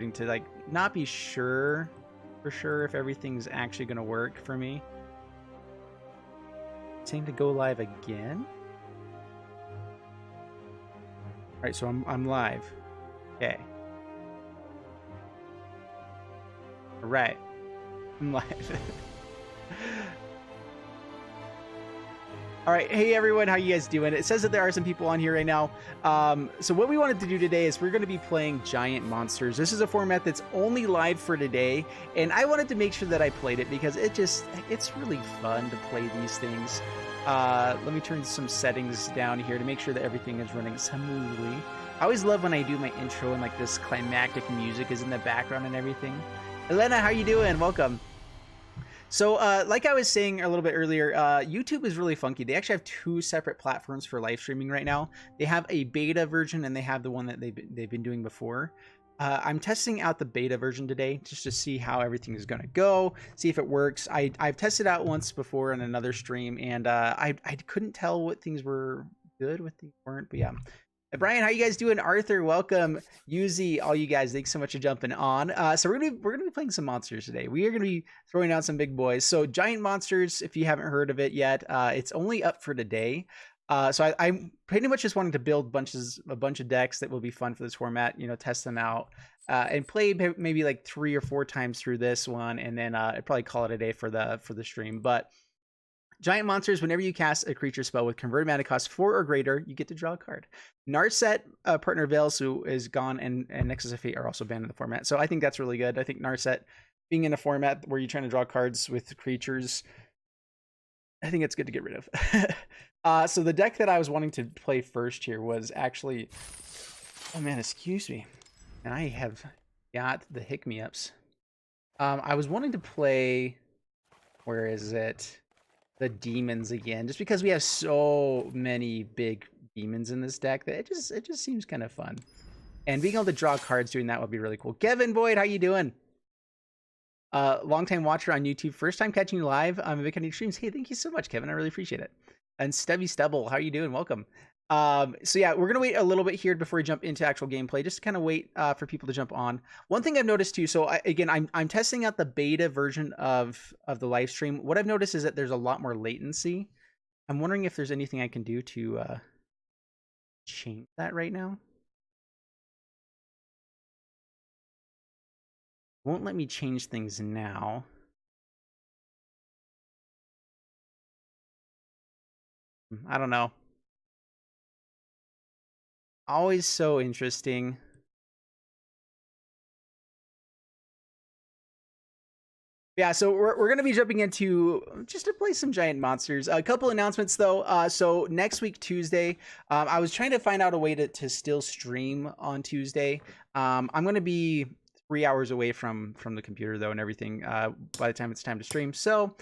to like not be sure for sure if everything's actually going to work for me. Saying to go live again. All right, so I'm live. Okay. All right, I'm live. All right, hey everyone, how you guys doing? It says that there are some people on here right now. So what we wanted to do today is we're going to be playing Giant Monsters. This is a format that's only live for today, and I wanted to make sure that I played it because it's really fun to play these things. Let me turn some settings down here to make sure that everything is running smoothly. I always love when I do my intro and like this climactic music is in the background and everything. Elena, how you doing? Welcome. So like I was saying a little bit earlier, YouTube is really funky. They actually have two separate platforms for live streaming right now. They have a beta version and they have the one that they've been doing before. I'm testing out the beta version today just to see how everything is going to go, see if it works. I've tested out once before on another stream, and I couldn't tell what things were good, what things weren't, but yeah. Brian, how you guys doing? Arthur, welcome. Yuzi, all you guys, thanks so much for jumping on. So we're gonna be playing some monsters today. We are gonna be throwing out some big boys. So Giant Monsters, if you haven't heard of it yet, it's only up for today. So I pretty much just wanted to build a bunch of decks that will be fun for this format. You know, test them out and play maybe like 3 or 4 times through this one, and then I'd probably call it a day for the stream. But Giant Monsters, whenever you cast a creature spell with converted mana cost 4 or greater, you get to draw a card. Narset, partner Veils, who is gone, and Nexus of Fate are also banned in the format. So I think that's really good. I think Narset being in a format where you're trying to draw cards with creatures, I think it's good to get rid of. So the deck that I was wanting to play first here was actually... Oh man, excuse me. And I have got the hick-me-ups. I was wanting to play... Where is it? The demons again, just because we have so many big demons in this deck that it just seems kind of fun, and being able to draw cards doing that would be really cool. Kevin Boyd, how you doing? Long-time watcher on YouTube, first time catching you live. I'm a big fan of your streams. Hey, thank you so much, Kevin. I really appreciate it. And Stubby Stubble, how you doing? Welcome. So yeah, we're gonna wait a little bit here before we jump into actual gameplay, just to kind of wait for people to jump on. One thing I've noticed too, so I'm testing out the beta version of the live stream. What I've noticed is that there's a lot more latency. I'm wondering if there's anything I can do to change that right now. Won't let me change things now. I don't know. Always so interesting. Yeah, so we're going to be jumping into just to play some Giant Monsters. A couple announcements though. So next week, Tuesday, I was trying to find out a way to still stream on Tuesday. I'm going to be 3 hours away from the computer though and everything by the time it's time to stream. So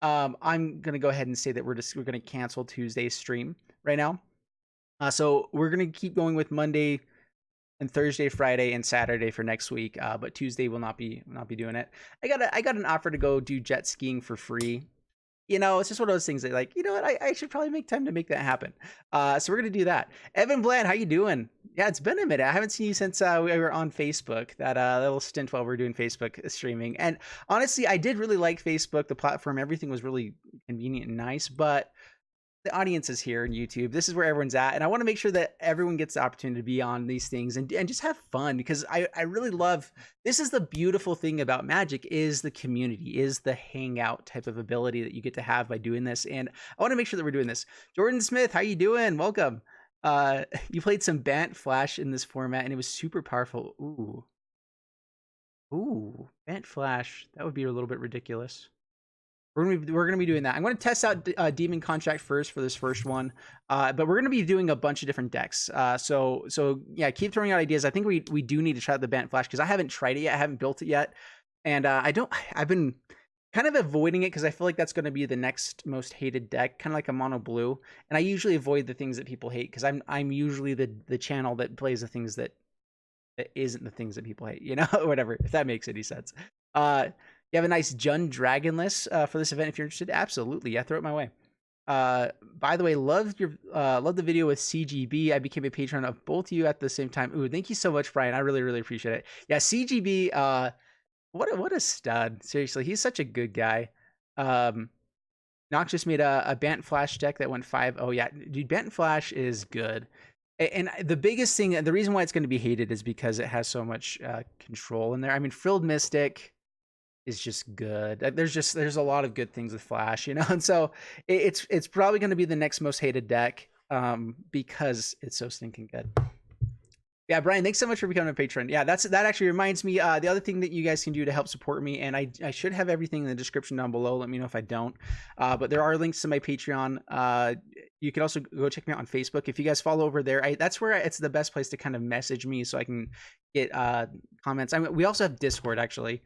I'm going to go ahead and say that we're going to cancel Tuesday's stream right now. So we're going to keep going with Monday and Thursday, Friday, and Saturday for next week. But Tuesday will not be doing it. I got an offer to go do jet skiing for free. You know, it's just one of those things that, like, you know what, I should probably make time to make that happen. So we're gonna do that. Evan Bland, how you doing? Yeah, it's been a minute. I haven't seen you since we were on Facebook. That little stint while we were doing Facebook streaming. And honestly, I did really like Facebook, the platform. Everything was really convenient and nice, but the audience is here in YouTube. This is where everyone's at, and I want to make sure that everyone gets the opportunity to be on these things and just have fun, because I really love, this is the beautiful thing about Magic, is the community, is the hangout type of ability that you get to have by doing this, and I want to make sure that we're doing this. Jordan Smith, how you doing? Welcome. You played some Bant Flash in this format and it was super powerful. Ooh, Bant Flash, that would be a little bit ridiculous. We're gonna be doing that. I'm gonna test out Demon Contract first for this first one, but we're gonna be doing a bunch of different decks. So yeah, keep throwing out ideas. I think we do need to try the Bant Flash because I haven't tried it yet. I haven't built it yet, and I've been kind of avoiding it because I feel like that's going to be the next most hated deck, kind of like a mono blue. And I usually avoid the things that people hate because I'm usually the channel that plays the things that isn't the things that people hate, you know, whatever, if that makes any sense. You have a nice Jund Dragonless for this event if you're interested. Absolutely. Yeah, throw it my way. By the way, love the video with CGB. I became a patron of both of you at the same time. Ooh, thank you so much, Brian. I really, really appreciate it. Yeah, CGB, what a stud. Seriously, he's such a good guy. Nox just made a Bant Flash deck that went 5-0. Yeah, dude, Bant Flash is good. And the biggest thing, the reason why it's going to be hated is because it has so much control in there. I mean, Frilled Mystic is just good. There's a lot of good things with Flash, you know, and so it's probably going to be the next most hated deck because it's so stinking good. Yeah, Brian, thanks so much for becoming a patron. Yeah, that actually reminds me, the other thing that you guys can do to help support me, and I should have everything in the description down below. Let me know if I don't. But there are links to my Patreon. You can also go check me out on Facebook. If you guys follow over there, that's where it's the best place to kind of message me so I can get comments. I mean, we also have Discord, actually.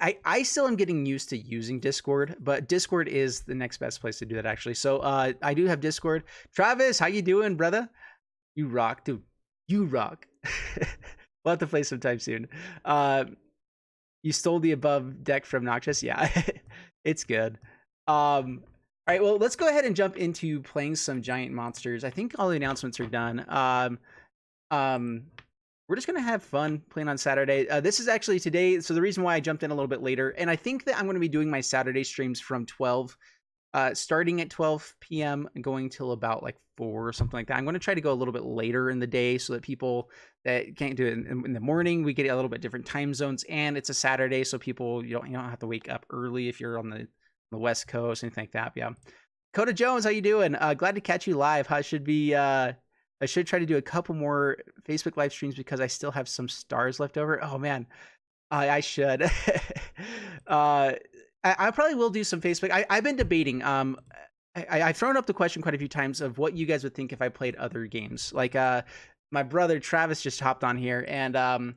I still am getting used to using Discord, but Discord is the next best place to do that, actually. So I do have Discord. Travis, how you doing, brother? You rock, dude. You rock. We'll have to play sometime soon. You stole the above deck from Noxious. Yeah, it's good. All right, well, let's go ahead and jump into playing some giant monsters. I think all the announcements are done. We're just gonna have fun playing on Saturday. This is actually today, so the reason why I jumped in a little bit later, and I think that I'm going to be doing my Saturday streams from 12, starting at 12 p.m. and going till about like 4 or something like that. I'm going to try to go a little bit later in the day so that people that can't do it in the morning, we get a little bit different time zones, and it's a Saturday, so people you don't have to wake up early if you're on the West Coast, anything like that. Yeah, Coda Jones, how you doing? Glad to catch you live. I should try to do a couple more Facebook live streams because I still have some stars left over. Oh man, I should. I probably will do some Facebook. I've been debating. I've thrown up the question quite a few times of what you guys would think if I played other games. Like my brother Travis just hopped on here, and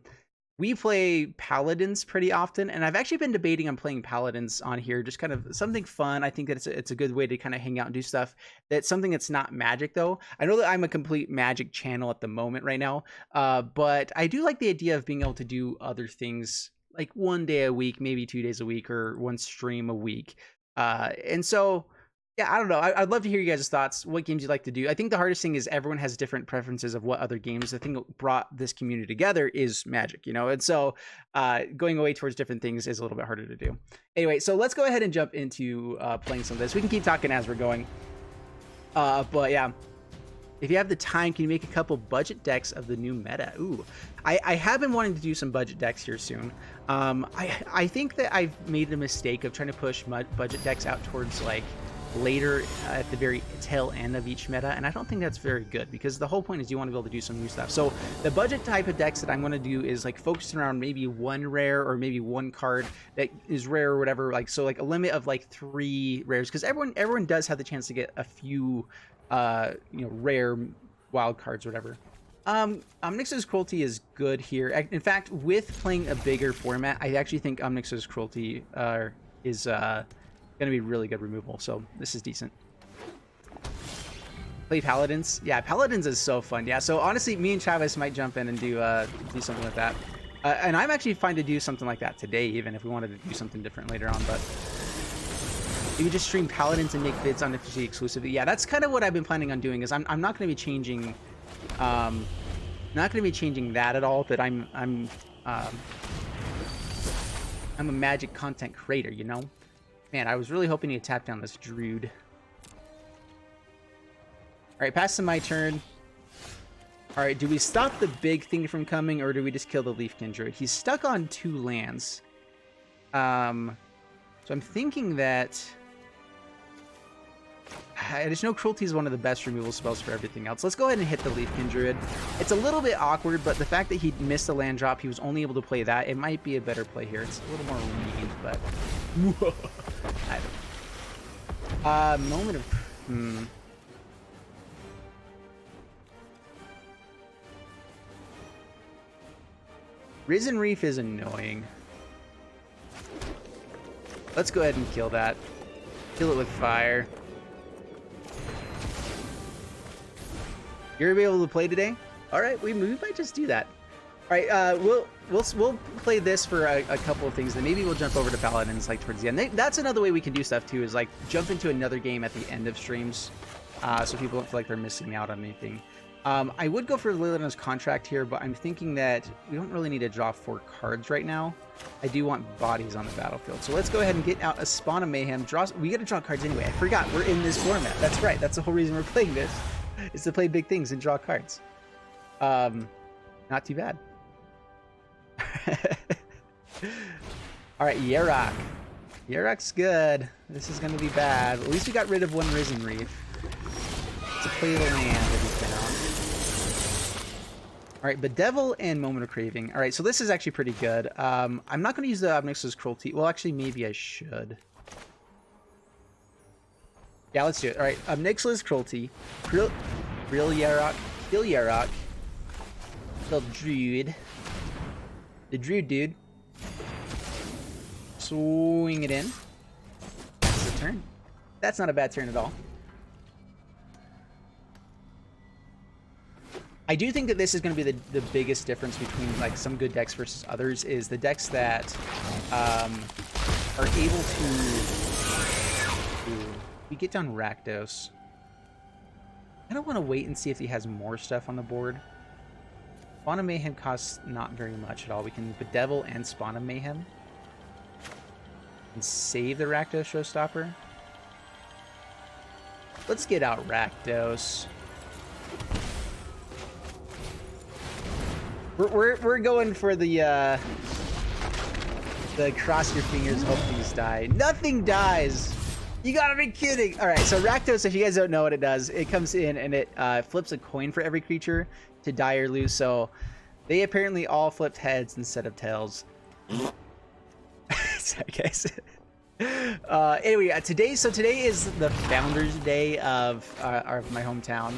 we play Paladins pretty often. And I've actually been debating on playing Paladins on here, just kind of something fun. I think that it's a good way to kind of hang out and do stuff. That's something that's not Magic, though. I know that I'm a complete Magic channel at the moment right now, but I do like the idea of being able to do other things, like one day a week, maybe 2 days a week, or one stream a week. And so, yeah, I don't know. I'd love to hear you guys' thoughts. What games you'd like to do. I think the hardest thing is everyone has different preferences of what other games. The thing that brought this community together is Magic, you know? And so going away towards different things is a little bit harder to do. Anyway, so let's go ahead and jump into playing some of this. We can keep talking as we're going. But yeah, if you have the time, can you make a couple budget decks of the new meta? Ooh, I have been wanting to do some budget decks here soon. I think that I've made the mistake of trying to push budget decks out towards like later at the very tail end of each meta, and I don't think that's very good because the whole point is you want to be able to do some new stuff. So the budget type of decks that I'm going to do is like focusing around maybe one rare or maybe one card that is rare or whatever, like so like a limit of like 3 rares, because everyone does have the chance to get a few rare wild cards or whatever. Omnix's Cruelty is good here. In fact, with playing a bigger format, I actually think Omnix's Cruelty is going to be really good removal, so this is decent. Play Paladins. Yeah, Paladins is so fun. Yeah, so honestly, me and Travis might jump in and do something like that. And I'm actually fine to do something like that today, even if we wanted to do something different later on, but you just stream Paladins and make vids on FGC exclusively. Yeah, that's kind of what I've been planning on doing. Is I'm not going to be changing, that at all. But I'm a Magic content creator, you know. Man, I was really hoping to tap down this Druid. All right, pass to my turn. All right, do we stop the big thing from coming, or do we just kill the Leafkin Druid? He's stuck on 2 lands. So I'm thinking that Additional Cruelty is one of the best removal spells for everything else. Let's go ahead and hit the Leafkin Druid. It's a little bit awkward, but the fact that he missed a land drop, he was only able to play that. It might be a better play here. It's a little more mean, but I don't know. Moment of Risen Reef is annoying. Let's go ahead and kill that. Kill it with fire. You're gonna be able to play today? All right, we might just do that. All right, we'll play this for a couple of things, then maybe we'll jump over to Paladins like towards the end. That's another way we can do stuff too, is like jump into another game at the end of streams, so people don't feel like they're missing out on anything. I would go for Liliana's contract here, but I'm thinking that we don't really need to draw 4 cards right now. I do want bodies on the battlefield, so let's go ahead and get out a Spawn of Mayhem. We got to draw cards anyway. I forgot we're in this format. That's right. That's the whole reason we're playing this, is to play big things and draw cards. Not too bad. All right, Yarok. Yarok's good. This is going to be bad. At least we got rid of 1 Risen Reef. To play the land that he found. All right, Bedevil and Moment of Craving. All right, so this is actually pretty good. I'm not going to use the Obnixila's Cruelty. Well, actually, maybe I should. Yeah, let's do it. All right, Obnixila's Cruelty. Real Yarok. Kill Yarok. Kill Druid. The Druid dude. Swing it in. That's the turn. That's not a bad turn at all. I do think that this is going to be the biggest difference between like some good decks versus others, is the decks that are able to... we get down Rakdos. I don't want to wait and see if he has more stuff on the board. Spawn of Mayhem costs not very much at all. We can Bedevil and Spawn of Mayhem. And save the Rakdos Showstopper. Let's get out Rakdos. We're going for the cross your fingers, hope these die. Nothing dies! You gotta be kidding! Alright, so Rakdos, if you guys don't know what it does, it comes in and it flips a coin for every creature to die or lose, so they apparently all flipped heads instead of tails. Sorry, guys. Anyway, today is the Founders Day of my hometown.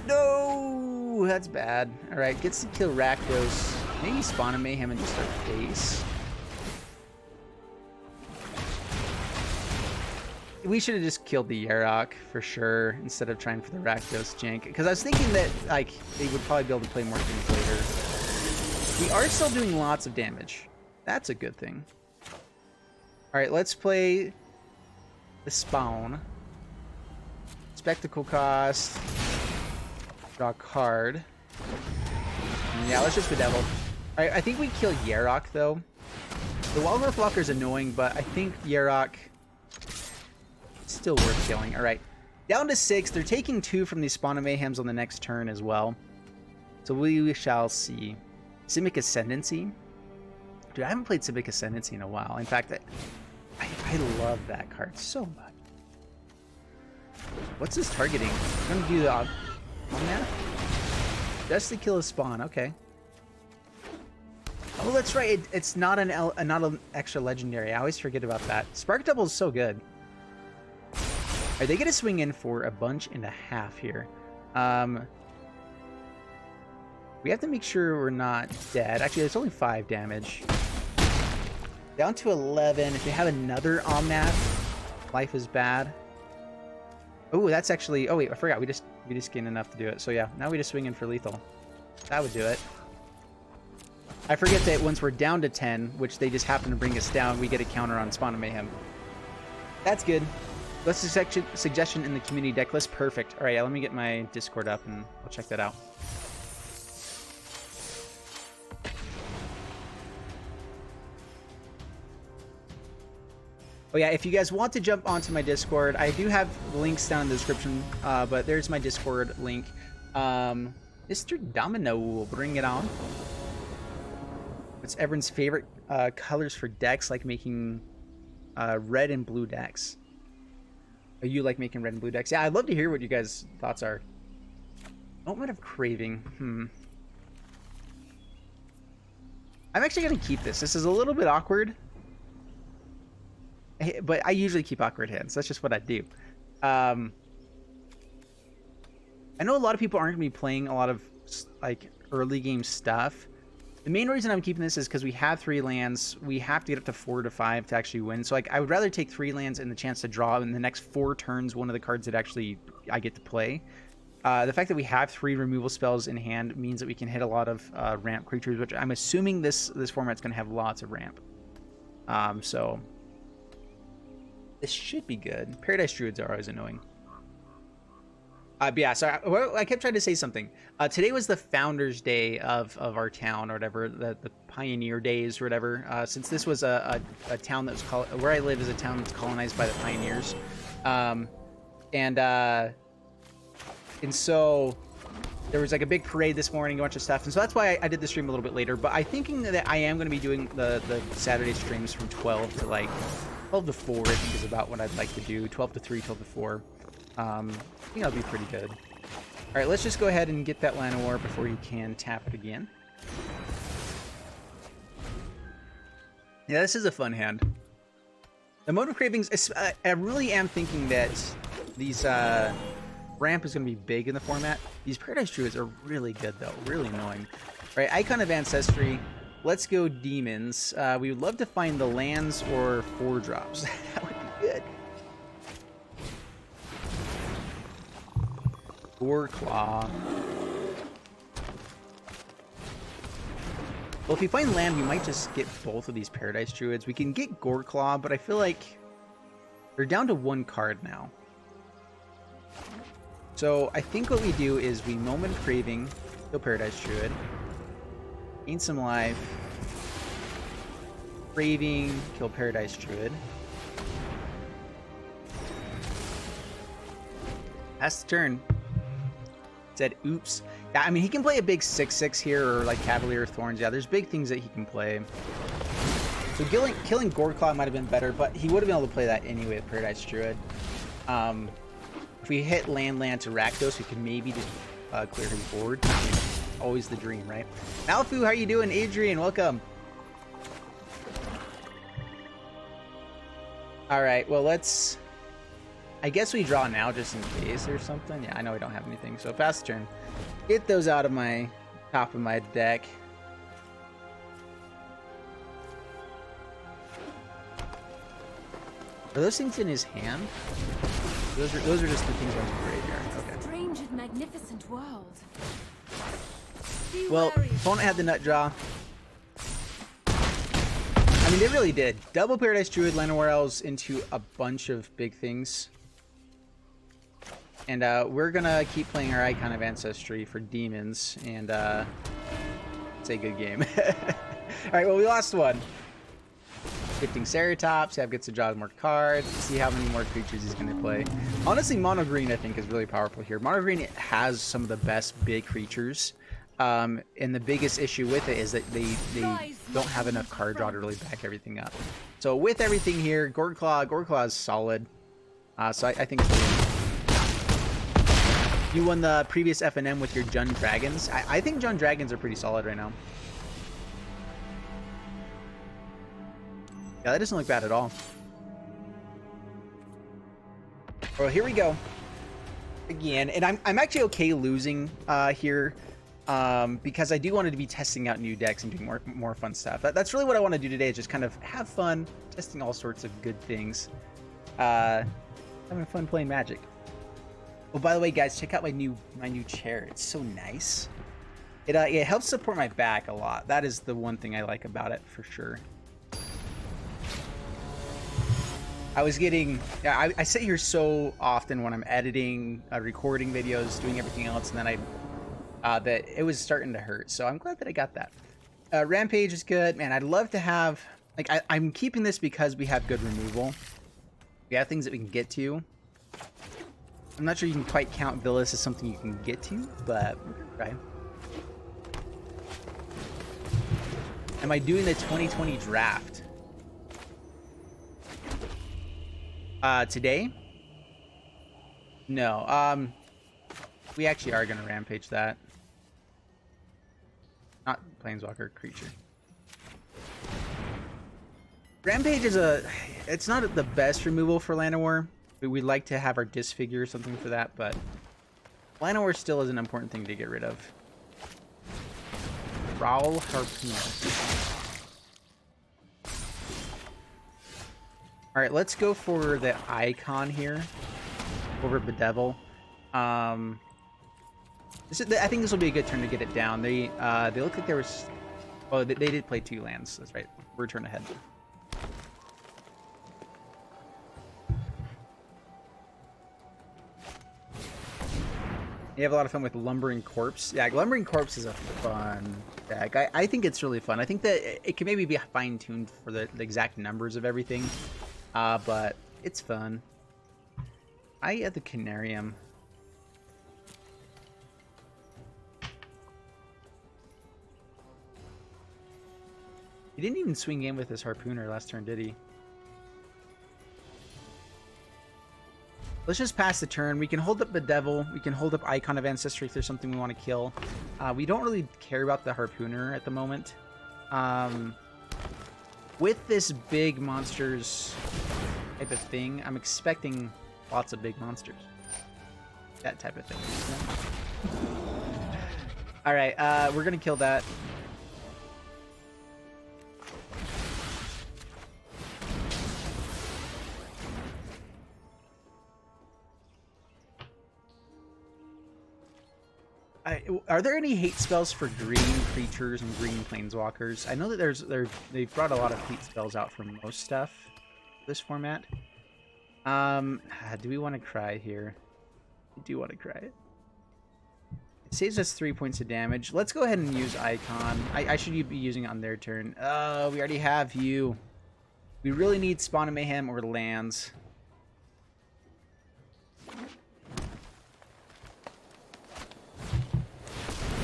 No, that's bad. All right, gets to kill Rakdos. Maybe Spawn of Mayhem and just our face. We should have just killed the Yarok for sure instead of trying for the Rakdos jank. Because I was thinking that like they would probably be able to play more things later. We are still doing lots of damage. That's a good thing. All right, let's play the Spawn. Spectacle cost. Draw a card. Yeah, let's just Bedevil. Alright, I think we kill Yarok, though. The Wildgrowth Walker is annoying, but I think Yarok is still worth killing. Alright, down to 6. They're taking 2 from these Spawn of Mayhems on the next turn as well. So we shall see. Simic Ascendancy. Dude, I haven't played Simic Ascendancy in a while. In fact, I love that card so much. What's this targeting? I'm gonna do the... on that? Just to kill a Spawn, okay. Oh, that's right. It's not an extra legendary. I always forget about that. Spark Double is so good. Are they gonna swing in for a bunch and a half here? We have to make sure we're not dead. Actually, it's only 5 damage. Down to 11. If we have another Omnath, life is bad. Oh, that's actually... oh wait, I forgot. We just gained enough to do it. So yeah, now we just swing in for lethal. That would do it. I forget that once we're down to 10, which they just happen to bring us down, we get a counter on Spawn of Mayhem. That's good. That's a suggestion in the community deck list. Perfect. All right, yeah, let me get my Discord up and I'll check that out. Oh yeah, if you guys want to jump onto my Discord, I do have links down in the description, but there's my Discord link. Mr. Domino will bring it on. It's everyone's favorite colors for decks, like making red and blue decks. Or you like making red and blue decks? Yeah, I'd love to hear what you guys' thoughts are. Moment of Craving. I'm actually going to keep this. This is a little bit awkward. But I usually keep awkward hands. That's just what I do. I know a lot of people aren't going to be playing a lot of like early game stuff. The main reason I'm keeping this is because we have 3 lands. We have to get up to 4 to 5 to actually win. So like I would rather take 3 lands and the chance to draw in the next 4 turns one of the cards that actually I get to play The fact that we have 3 removal spells in hand means that we can hit a lot of ramp creatures, which I'm assuming this format's going to have lots of ramp. So this should be good. Paradise Druids are always annoying. But yeah, sorry, I kept trying to say something. Today was the Founders Day of our town, or whatever, the Pioneer Days, or whatever. Since this was a town that was where I live is a town that's colonized by the pioneers, and so there was like a big parade this morning, a bunch of stuff, and so that's why I did the stream a little bit later. But I'm thinking that I am going to be doing the Saturday streams from 12 to like 12 to 4. I think is about what I'd like to do. 12 to 3, 12 to 4. I think that'll be pretty good. All right, let's just go ahead and get that Llanowar before he can tap it again. Yeah, this is a fun hand. The Mode of Cravings, I really am thinking that these ramp is going to be big in the format. These Paradise Druids are really good, though. Really annoying. All right, Icon of Ancestry. Let's go Demons. We would love to find the lands or 4-drops. That would be good. Or Claw. Well, if we find land, we might just get both of these Paradise Druids. We can get Goreclaw, but I feel like they're down to 1 card now. So I think what we do is we Moment Craving, kill Paradise Druid, gain some life, Craving, kill Paradise Druid. Pass the turn. Said, oops. Yeah, I mean, he can play a big 6/6 here, or like Cavalier of Thorns. Yeah, there's big things that he can play. So killing Goreclaw might have been better, but he would have been able to play that anyway with Paradise Druid. If we hit land to Rakdos, we can maybe just clear his board. Always the dream, right? Malfu, how you doing? Adrian, welcome. All right, well, let's... I guess we draw now just in case or something. Yeah, I know I don't have anything, so pass the turn. Get those out of my top of my deck. Are those things in his hand? Those are just the things on the graveyard. Okay. Strange and magnificent world. Well, opponent had the nut draw. I mean, they really did. Double Paradise Druid, Llanowar Elves into a bunch of big things. And we're gonna keep playing our Icon of Ancestry for Demons, and it's a good game. All right, well, we lost one. Gifting Ceratops, Have gets to draw more cards. See how many more creatures he's gonna play. Honestly, Mono Green I think is really powerful here. Mono Green has some of the best big creatures, and the biggest issue with it is that they don't have enough card draw to really back everything up. So with everything here, Goreclaw is solid. So I think it's really... You won the previous FNM with your Jund Dragons. I think Jund Dragons are pretty solid right now. Yeah, that doesn't look bad at all. Well, here we go. Again, and I'm actually okay losing here because I do want to be testing out new decks and doing more fun stuff. That's really what I want to do today, is just kind of have fun, testing all sorts of good things. Having fun playing Magic. Oh, by the way, guys, check out my new chair. It's so nice. It helps support my back a lot. That is the one thing I like about it, for sure. I was getting... Yeah, I sit here so often when I'm editing, recording videos, doing everything else, and then that it was starting to hurt. So I'm glad that I got that. Rampage is good. Man, I'd love to have... Like, I'm keeping this because we have good removal. We have things that we can get to. I'm not sure you can quite count Villas as something you can get to, but right. Am I doing the 2020 draft? Today? No. We actually are gonna rampage that. Not Planeswalker, creature. Rampage is it's not the best removal for Llanowar. We'd like to have our Disfigure or something for that, but Llanowar still is an important thing to get rid of. Prowl Harpooner. Alright, let's go for the Icon here over Bedevil. I think this will be a good turn to get it down. They look like there was... Oh, they did play 2 lands. That's right. We're a turn ahead. You have a lot of fun with Lumbering Corpse. Yeah, Lumbering Corpse is a fun deck. I think it's really fun. I think that it can maybe be fine-tuned for the exact numbers of everything, but it's fun. I had the Canarium. He didn't even swing in with his Harpooner last turn, did he? Let's just pass the turn. We can hold up the Devil. We can hold up Icon of Ancestry if there's something we want to kill. We don't really care about the Harpooner at the moment. With this big monsters type of thing, I'm expecting lots of big monsters. That type of thing. Alright, we're going to kill that. Are there any hate spells for green creatures and green planeswalkers? I know that they've brought a lot of hate spells out for most stuff this format. Do we want to cry here? I do want to cry. It saves us 3 points of damage. Let's go ahead and use Icon. I should be using it on their turn. Oh, we already have you. We really need Spawn of Mayhem or lands.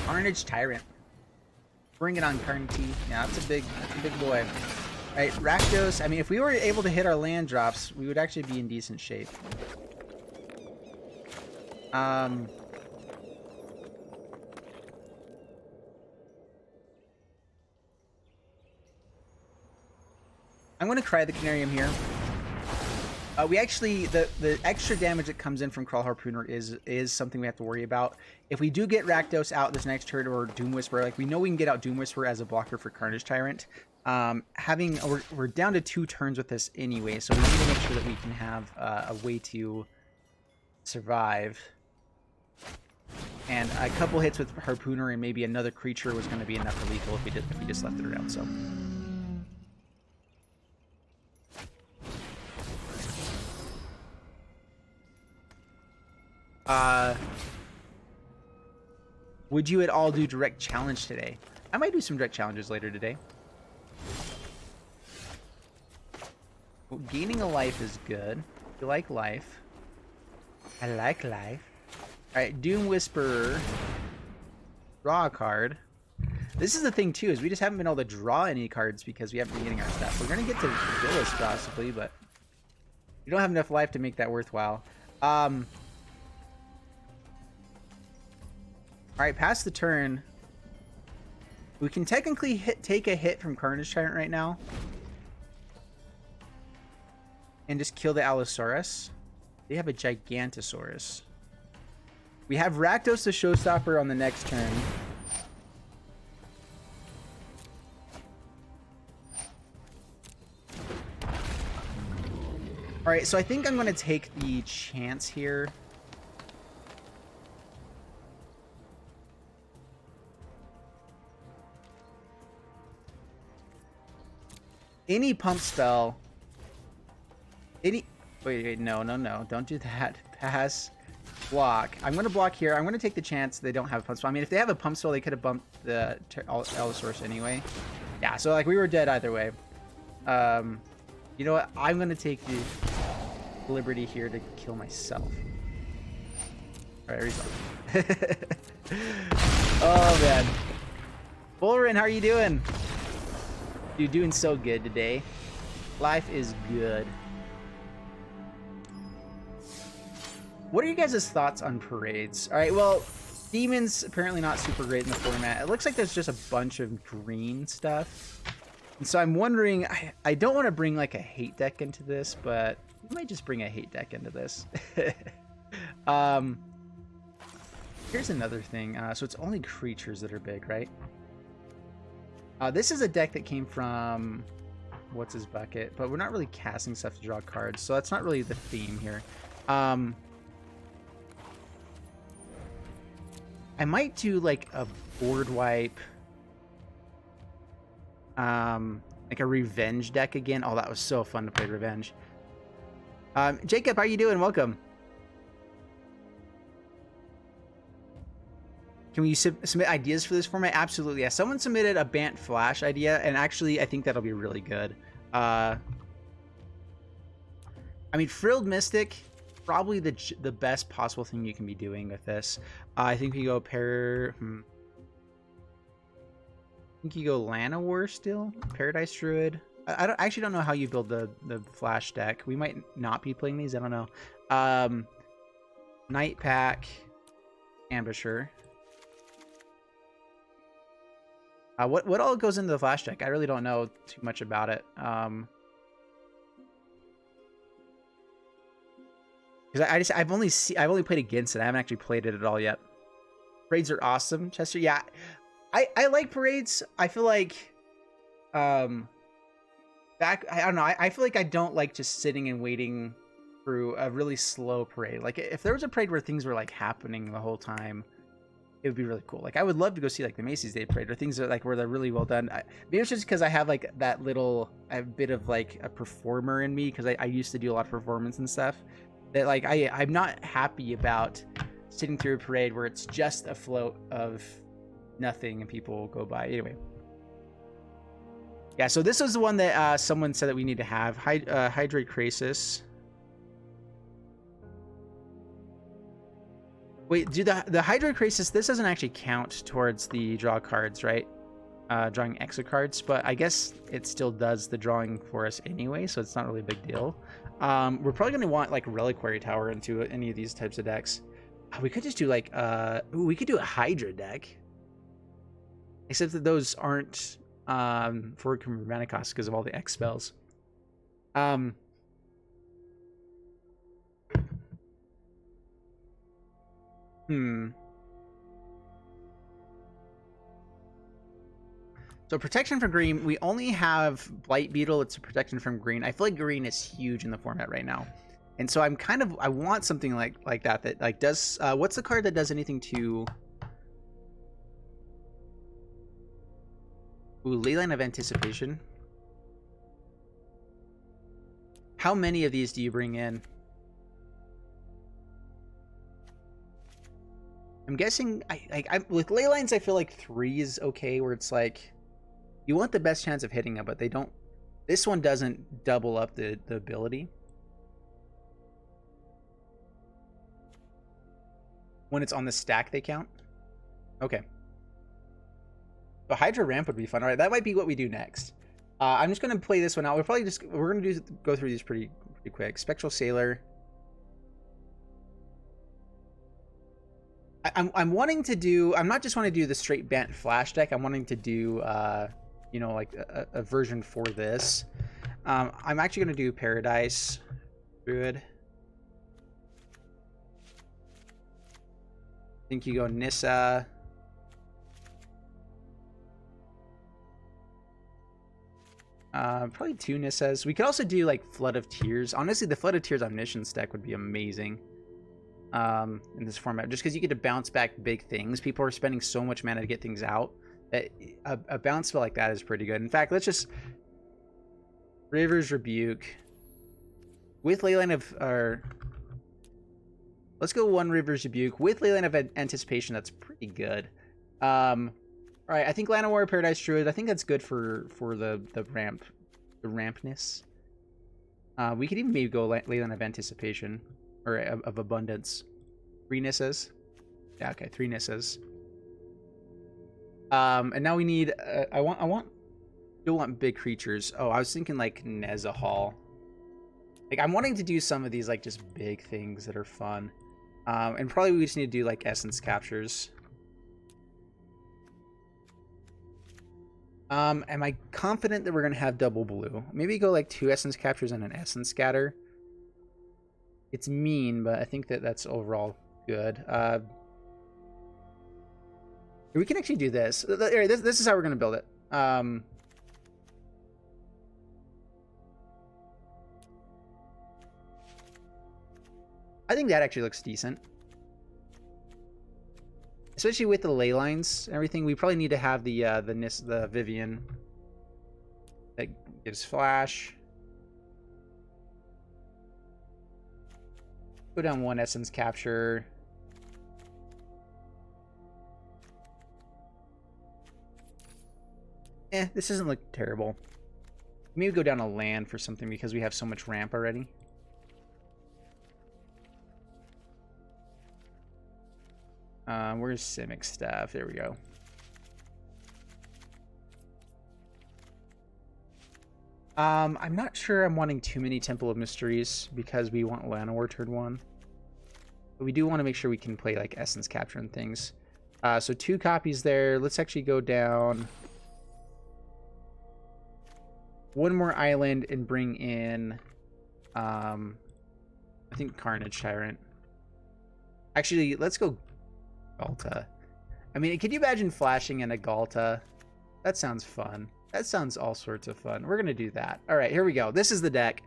Carnage Tyrant. Bring it on, Carnity. Yeah, that's a big boy. Alright, Rakdos. I mean, if we were able to hit our land drops, we would actually be in decent shape. I'm going to cry the Canarium here. We actually, the extra damage that comes in from Crawl Harpooner is something we have to worry about. If we do get Rakdos out this next turn, or Doom Whisperer, like we know we can get out Doom Whisperer as a blocker for Carnage Tyrant. We're down to 2 turns with this anyway, so we need to make sure that we can have a way to survive. And a couple hits with Harpooner and maybe another creature was going to be enough for lethal if we just left it around. So. Would you at all do direct challenge today? I might do some direct challenges later today. Well, gaining a life is good. You like life. I like life. Alright, Doom Whisperer. Draw a card. This is the thing too, is we just haven't been able to draw any cards because we haven't been getting our stuff. We're gonna get to Villas possibly, but we don't have enough life to make that worthwhile. Alright, past the turn. We can technically take a hit from Carnage Tyrant right now. And just kill the Allosaurus. They have a Gigantosaurus. We have Rakdos the Showstopper on the next turn. Alright, so I think I'm going to take the chance here. Any pump spell. Wait, no. Don't do that. Pass. Block. I'm going to block here. I'm going to take the chance they don't have a pump spell. I mean, if they have a pump spell, they could have bumped the Allosaurus anyway. Yeah, so like we were dead either way. You know what? I'm going to take the liberty here to kill myself. Alright, resolve. Oh, man. Bullrin, how are you doing? You're doing so good today. Life is good. What are you guys' thoughts on parades? Alright, well, Demons apparently not super great in the format. It looks like there's just a bunch of green stuff. And so I'm wondering, I don't want to bring like a hate deck into this, but I might just bring a hate deck into this. Here's another thing. So it's only creatures that are big, right? This is a deck that came from what's his bucket, but we're not really casting stuff to draw cards, so that's not really the theme here. I I might do like a board wipe. Like a revenge deck again. Oh, that was so fun to play revenge. Jacob, how you doing? Welcome. Can we submit ideas for this format? Absolutely. Yeah, someone submitted a Bant Flash idea, and actually, I think that'll be really good. I mean, Frilled Mystic, probably the best possible thing you can be doing with this. I think we go I think you go Lana War still. Paradise Druid. I actually don't know how you build the Flash deck. We might not be playing these. I don't know. Night Pack, Ambusher. What all goes into the Flash deck? I really don't know too much about it. Because I've only played against it. I haven't actually played it at all yet. Parades are awesome, Chester. Yeah, I like parades. I feel like I don't know. I feel like I don't like just sitting and waiting through a really slow parade. Like if there was a parade where things were like happening the whole time, it would be really cool. Like I would love to go see like the Macy's Day Parade or things that like where they're really well done. Maybe it's just because I have like that little a bit of like a performer in me because I used to do a lot of performance and stuff. That like I'm not happy about sitting through a parade where it's just a float of nothing and people go by. Anyway. Yeah, so this was the one that someone said that we need to have. Hydrate Crisis. Wait, do the Hydrate Crisis, this doesn't actually count towards the draw cards, right? Drawing extra cards, but I guess it still does the drawing for us anyway, so it's not really a big deal. We're probably going to want like Reliquary Tower into any of these types of decks. We could just do like, we could do a Hydra deck. Except that those aren't for mana cost because of all the X spells. So protection from green, we only have Blight Beetle. It's a protection from green. I feel like green is huge in the format right now. And so I want something like that like does, what's the card that does anything to... Ooh, Leyline of Anticipation. How many of these do you bring in? I'm guessing, with Leylines, I feel like 3 is okay, where it's like, you want the best chance of hitting them, but they don't, this one doesn't double up the ability. When it's on the stack, they count? Okay. But Hydra Ramp would be fun. All right, that might be what we do next. I'm just going to play this one out. We're going to go through these pretty quick. Spectral Sailor. I'm wanting to do, I'm not just want to do the straight Bant Flash deck. I'm wanting to do, you know, like a version for this. I'm actually going to do Paradise Druid. I think you go Nissa. Probably 2 Nissas. We could also do like Flood of Tears. Honestly, the Flood of Tears Omniscience deck would be amazing in this format, just because you get to bounce back big things. People are spending so much mana to get things out that a bounce spell like that is pretty good. In fact, let's just River's Rebuke with Leyline of, or let's go 1 River's Rebuke with Leyline of Anticipation. That's pretty good. All right, I think Lana War, Paradise Druid. I think that's good for the rampness. We could even maybe go Leyline of Anticipation or of Abundance. 3 Nissas. Yeah, okay, 3 Nissas. And now we need. You'll want big creatures. Oh, I was thinking like Nezahal. Like I'm wanting to do some of these like just big things that are fun. And probably we just need to do like Essence Captures. Am I confident that we're going to have double blue? Maybe go like 2 Essence Captures and an Essence Scatter. It's mean, but I think that that's overall good. We can actually do this. This is how we're going to build it. I think that actually looks decent. especially with the ley lines and everything, we probably need to have the Vivian that gives flash. Go down 1 essence capture. This doesn't look terrible. Maybe go down a land for something because we have so much ramp already. Where's Simic stuff? There we go. I'm not sure I'm wanting too many Temple of Mysteries because we want Llanowar turn 1. But we do want to make sure we can play like Essence Capture and things. So 2 copies there. Let's actually go down 1 more island and bring in, I think Carnage Tyrant. Actually, let's go Galta. I mean, can you imagine flashing in a Galta? That sounds fun. That sounds all sorts of fun. We're going to do that. All right, here we go. This is the deck.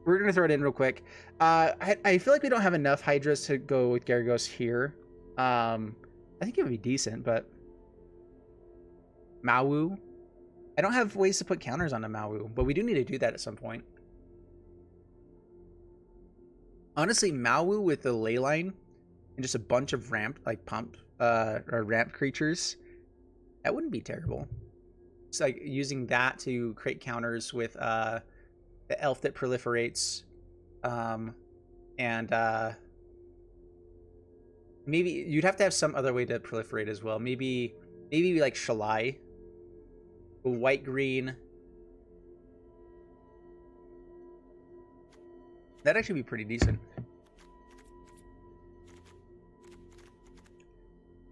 We're going to throw it in real quick. I feel like we don't have enough Hydras to go with Garagos here. I think it would be decent, but Mawu. I don't have ways to put counters on a Mawu, but we do need to do that at some point. Honestly, Mawu with the ley line and just a bunch of ramp, like or ramp creatures, that wouldn't be terrible. It's like using that to create counters with the elf that proliferates, and maybe you'd have to have some other way to proliferate as well. Maybe like Shalai, white green. That'd actually be pretty decent.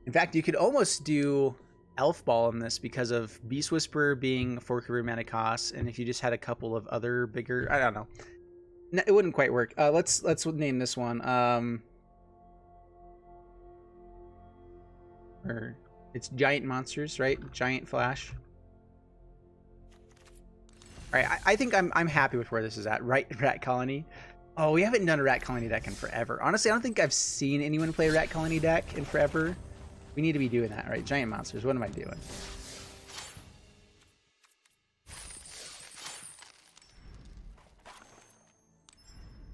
In fact, you could almost do Elf Ball in this because of Beast Whisperer being 4 career mana costs, and if you just had a couple of other bigger, I don't know, it wouldn't quite work. Let's name this one. Or it's Giant Monsters, right? Giant Flash. All right, I think I'm happy with where this is at. Right, Rat Colony. Oh, we haven't done a Rat Colony deck in forever. Honestly, I don't think I've seen anyone play a Rat Colony deck in forever. We need to be doing that. All right, Giant Monsters. What am I doing?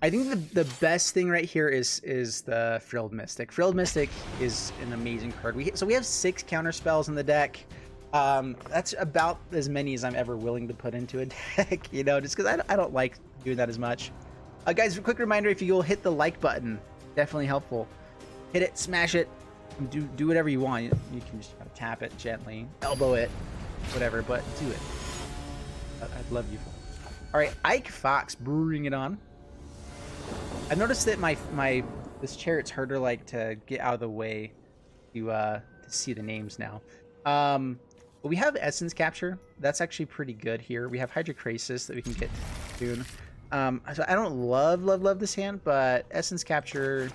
I think the best thing right here is the Frilled Mystic. Frilled Mystic is an amazing card. So we have 6 counter spells in the deck. That's about as many as I'm ever willing to put into a deck, you know, just because I don't like doing that as much. Guys, a quick reminder, if you'll hit the like button, definitely helpful. Hit it, smash it, do whatever you want. You can just tap it gently, elbow it, whatever, but do it. I'd love you. All right, Ike Fox, bring it on. I've noticed that this chair, it's harder like to get out of the way to see the names now. But we have Essence Capture. That's actually pretty good here. We have Hydrocrasis that we can get soon. So I don't love this hand, but Essence Capture,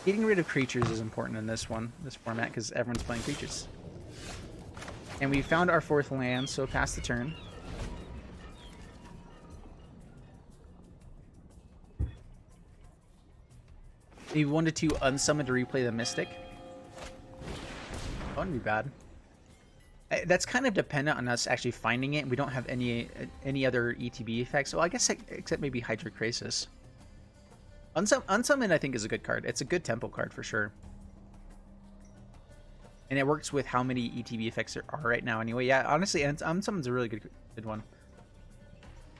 getting rid of creatures is important in this format, because everyone's playing creatures. And we found our 4th land, so pass the turn. Maybe 1 to 2 unsummon to replay the Mystic. That wouldn't be bad. That's kind of dependent on us actually finding it. We don't have any other ETB effects. Well, I guess except maybe Hydrocrasis. Unsummon, I think, is a good card. It's a good tempo card for sure. And it works with how many ETB effects there are right now anyway. Yeah, honestly, Unsummon's a really good one.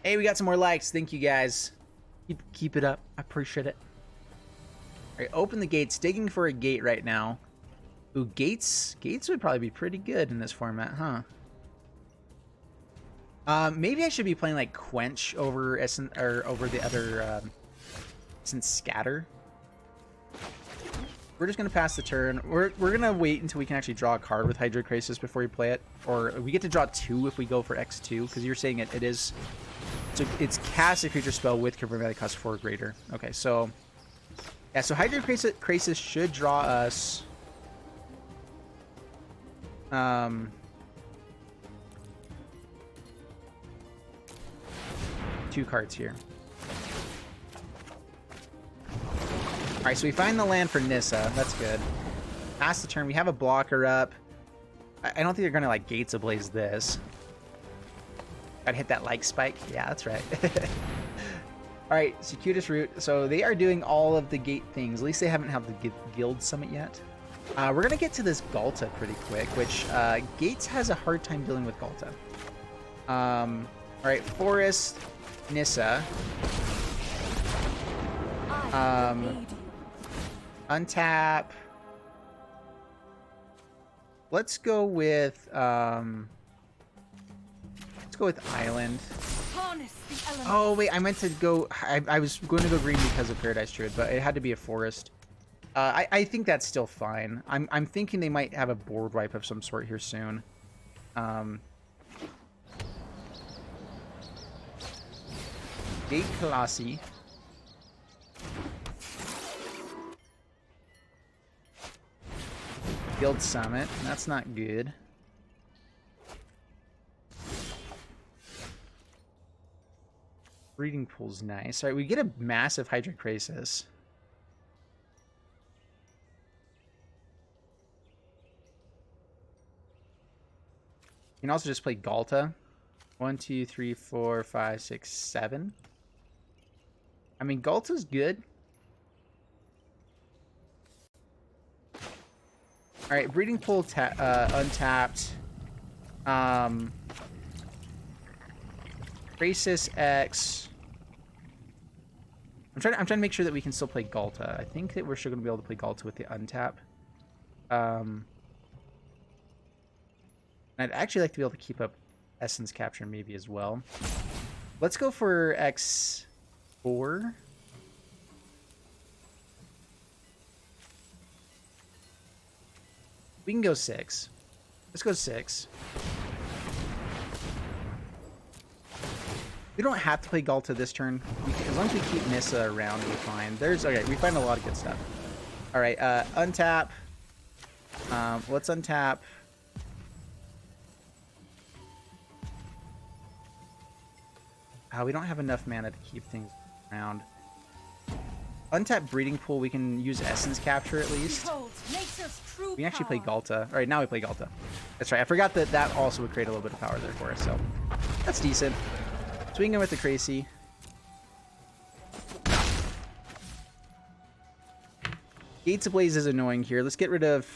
Hey, we got some more likes. Thank you, guys. Keep it up. I appreciate it. All right, open the gates. Digging for a gate right now. Ooh, gates would probably be pretty good in this format, huh? Maybe I should be playing like Quench over Essence, or over the other Essence Scatter. We're just gonna pass the turn. We're gonna wait until we can actually draw a card with Hydrocrasis before we play it, or we get to draw 2 if we go for X2, because you're saying it is. So it's cast a creature spell with converted cost 4 or greater. Okay, so yeah, so Hydrocrasis should draw us 2 cards here. Alright, so we find the land for Nissa. That's good. Pass the turn. We have a blocker up. I don't think they're gonna like Gates Ablaze this. Gotta hit that like spike. Yeah, that's right. All right, circuitous route. So they are doing all of the gate things. At least they haven't had the guild summit yet. We're gonna get to this Galta pretty quick, which Gates has a hard time dealing with Galta. All right, Forest, Nissa. Untap. Let's go with Island. Oh wait, I meant to go. I was going to go green because of Paradise Druid, but it had to be a forest. I think that's still fine. I'm thinking they might have a board wipe of some sort here soon. Gate Colossi. Guild Summit. That's not good. Breeding Pool's nice. All right, we get a massive Hydrocrisis. You can also just play Galta. 1, 2, 3, 4, 5, 6, 7. I mean, Galta's good. All right, Breeding Pool untapped. Crisis X. I'm trying to make sure that we can still play Galta. I think that we're still going to be able to play Galta with the untap. I'd actually like to be able to keep up Essence Capture maybe as well. Let's go for X4. We can go 6. Let's go 6. We don't have to play Galta this turn. As long as we keep Nissa around, we're fine. Okay, we find a lot of good stuff. All right, untap. Let's untap. We don't have enough mana to keep things around. Untap Breeding Pool, we can use Essence Capture at least. We can actually play Galta. All right, now we play Galta. That's right. I forgot that that also would create a little bit of power there for us, so that's decent. Swinging with the Crazy. Gates Ablaze is annoying here. Let's get rid of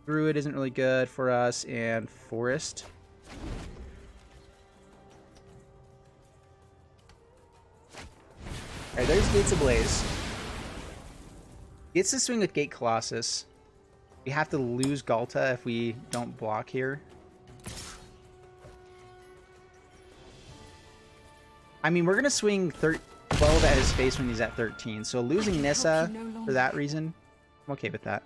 Druid isn't really good for us, and Forest. Alright, there's Gates Ablaze. Gets to swing with Gate Colossus. We have to lose Galta if we don't block here. I mean, we're going to swing 12 at his face when he's at 13. So losing Nissa for that reason, I'm okay with that.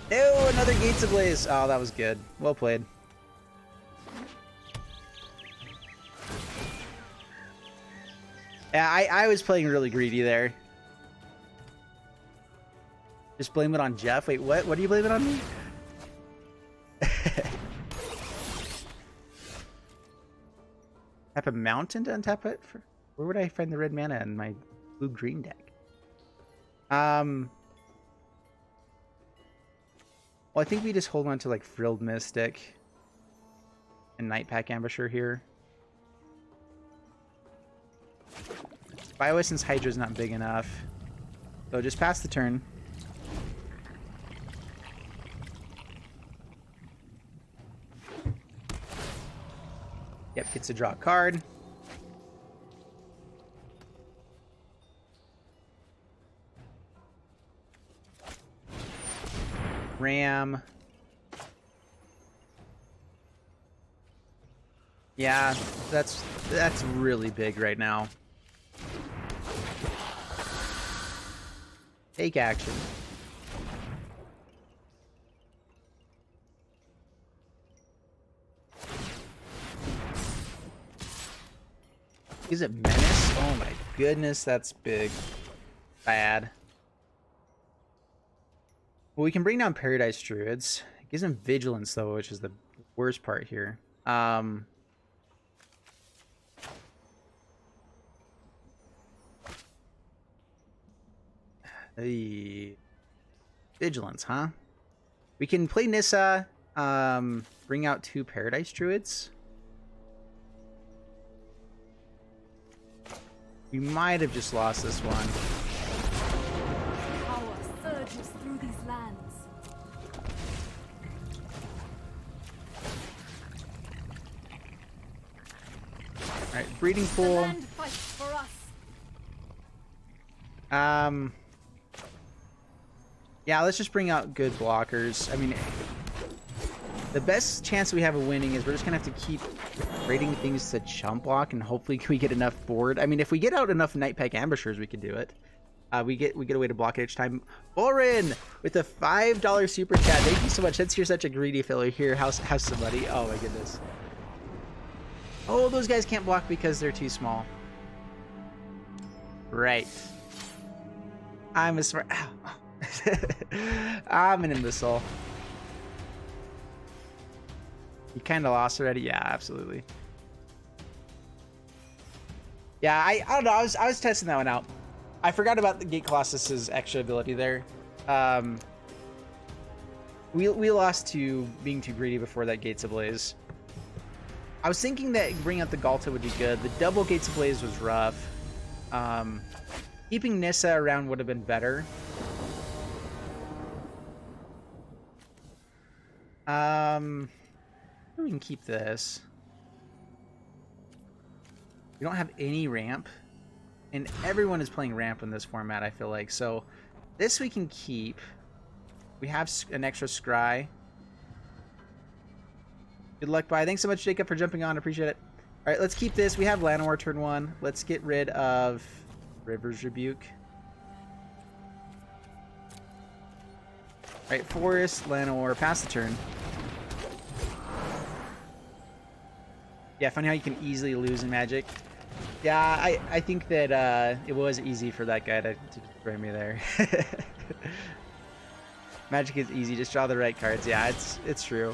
Ew, another Gates Ablaze. Oh, that was good. Well played. Yeah, I was playing really greedy there. Just blame it on Jeff. Wait, what? What do you blame it on me? Tap a mountain to untap it? Where would I find the red mana in my blue-green deck? Well, I think we just hold on to like Frilled Mystic and Nightpack Ambusher here. Bioessence Hydra's not big enough. So just pass the turn. Yep, gets to draw a card. Ram. Yeah, that's really big right now. Take action. Is it Menace? Oh my goodness, that's big. Bad. Well, we can bring down Paradise Druids. It gives him Vigilance, though, which is the worst part here. Vigilance, huh? We can play Nissa, bring out 2 Paradise Druids. We might have just lost this one. Power surges through these lands. Alright, breeding The pool. land fights for us. Yeah, let's just bring out good blockers. I mean, the best chance we have of winning is we're just gonna have to keep raiding things to chump block, and hopefully we get enough board. I mean, if we get out enough Nightpack Ambushers, we can do it. We get a way to block it each time. Borin with a $5 super chat. Thank you so much. Since you're such a greedy fellow, here, have somebody. Oh my goodness. Oh, those guys can't block because they're too small. Right. I'm a smart. I'm an imbecile. You kind of lost already? Yeah, absolutely. Yeah, I don't know. I was testing that one out. I forgot about the Gate Colossus's extra ability there. We lost to being too greedy before that Gates Ablaze. I was thinking that bringing out the Galta would be good. The double Gates Ablaze was rough. Keeping Nissa around would have been better. We can keep this. We don't have any ramp, and everyone is playing ramp in this format, I feel like. So this we can keep. We have an extra scry. Good luck, bye. Thanks so much, Jacob, for jumping on. Appreciate it. All right, let's keep this. We have Llanowar turn 1. Let's get rid of River's Rebuke. All right, Forest, Llanowar, pass the turn. Yeah, funny how you can easily lose in Magic. Yeah, I think that it was easy for that guy to destroy me there. Magic is easy, just draw the right cards. Yeah, it's true.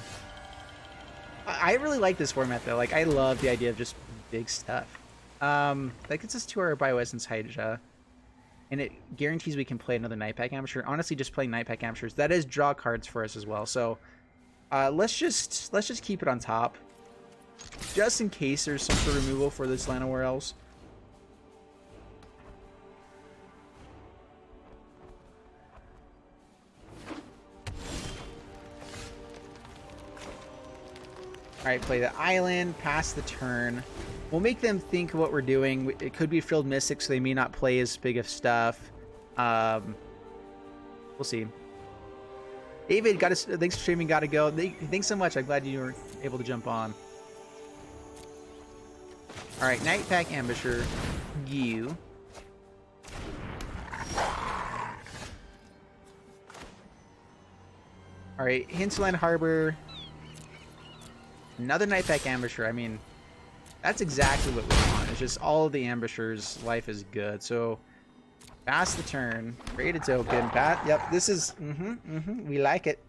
I really like this format though. Like, I love the idea of just big stuff. That gets us to our Bioessence Hydra, and it guarantees we can play another Nightpack Amateur. Honestly, just playing Nightpack Amateurs, that is draw cards for us as well. So let's just keep it on top, just in case there's some sort of removal for this Llanowar Elves. Alright, play the island, pass the turn. We'll make them think what we're doing. It could be Frilled Mystic, so they may not play as big of stuff. We'll see. David, thanks for streaming, gotta go. Thanks so much, I'm glad you were able to jump on. Alright, Nightpack Ambusher. You. Alright, Hinterland Harbor. Another Nightpack Ambusher. I mean, that's exactly what we want. It's just all of the Ambushers' life is good. So, pass the turn. Create a token. Yep, this is... we like it.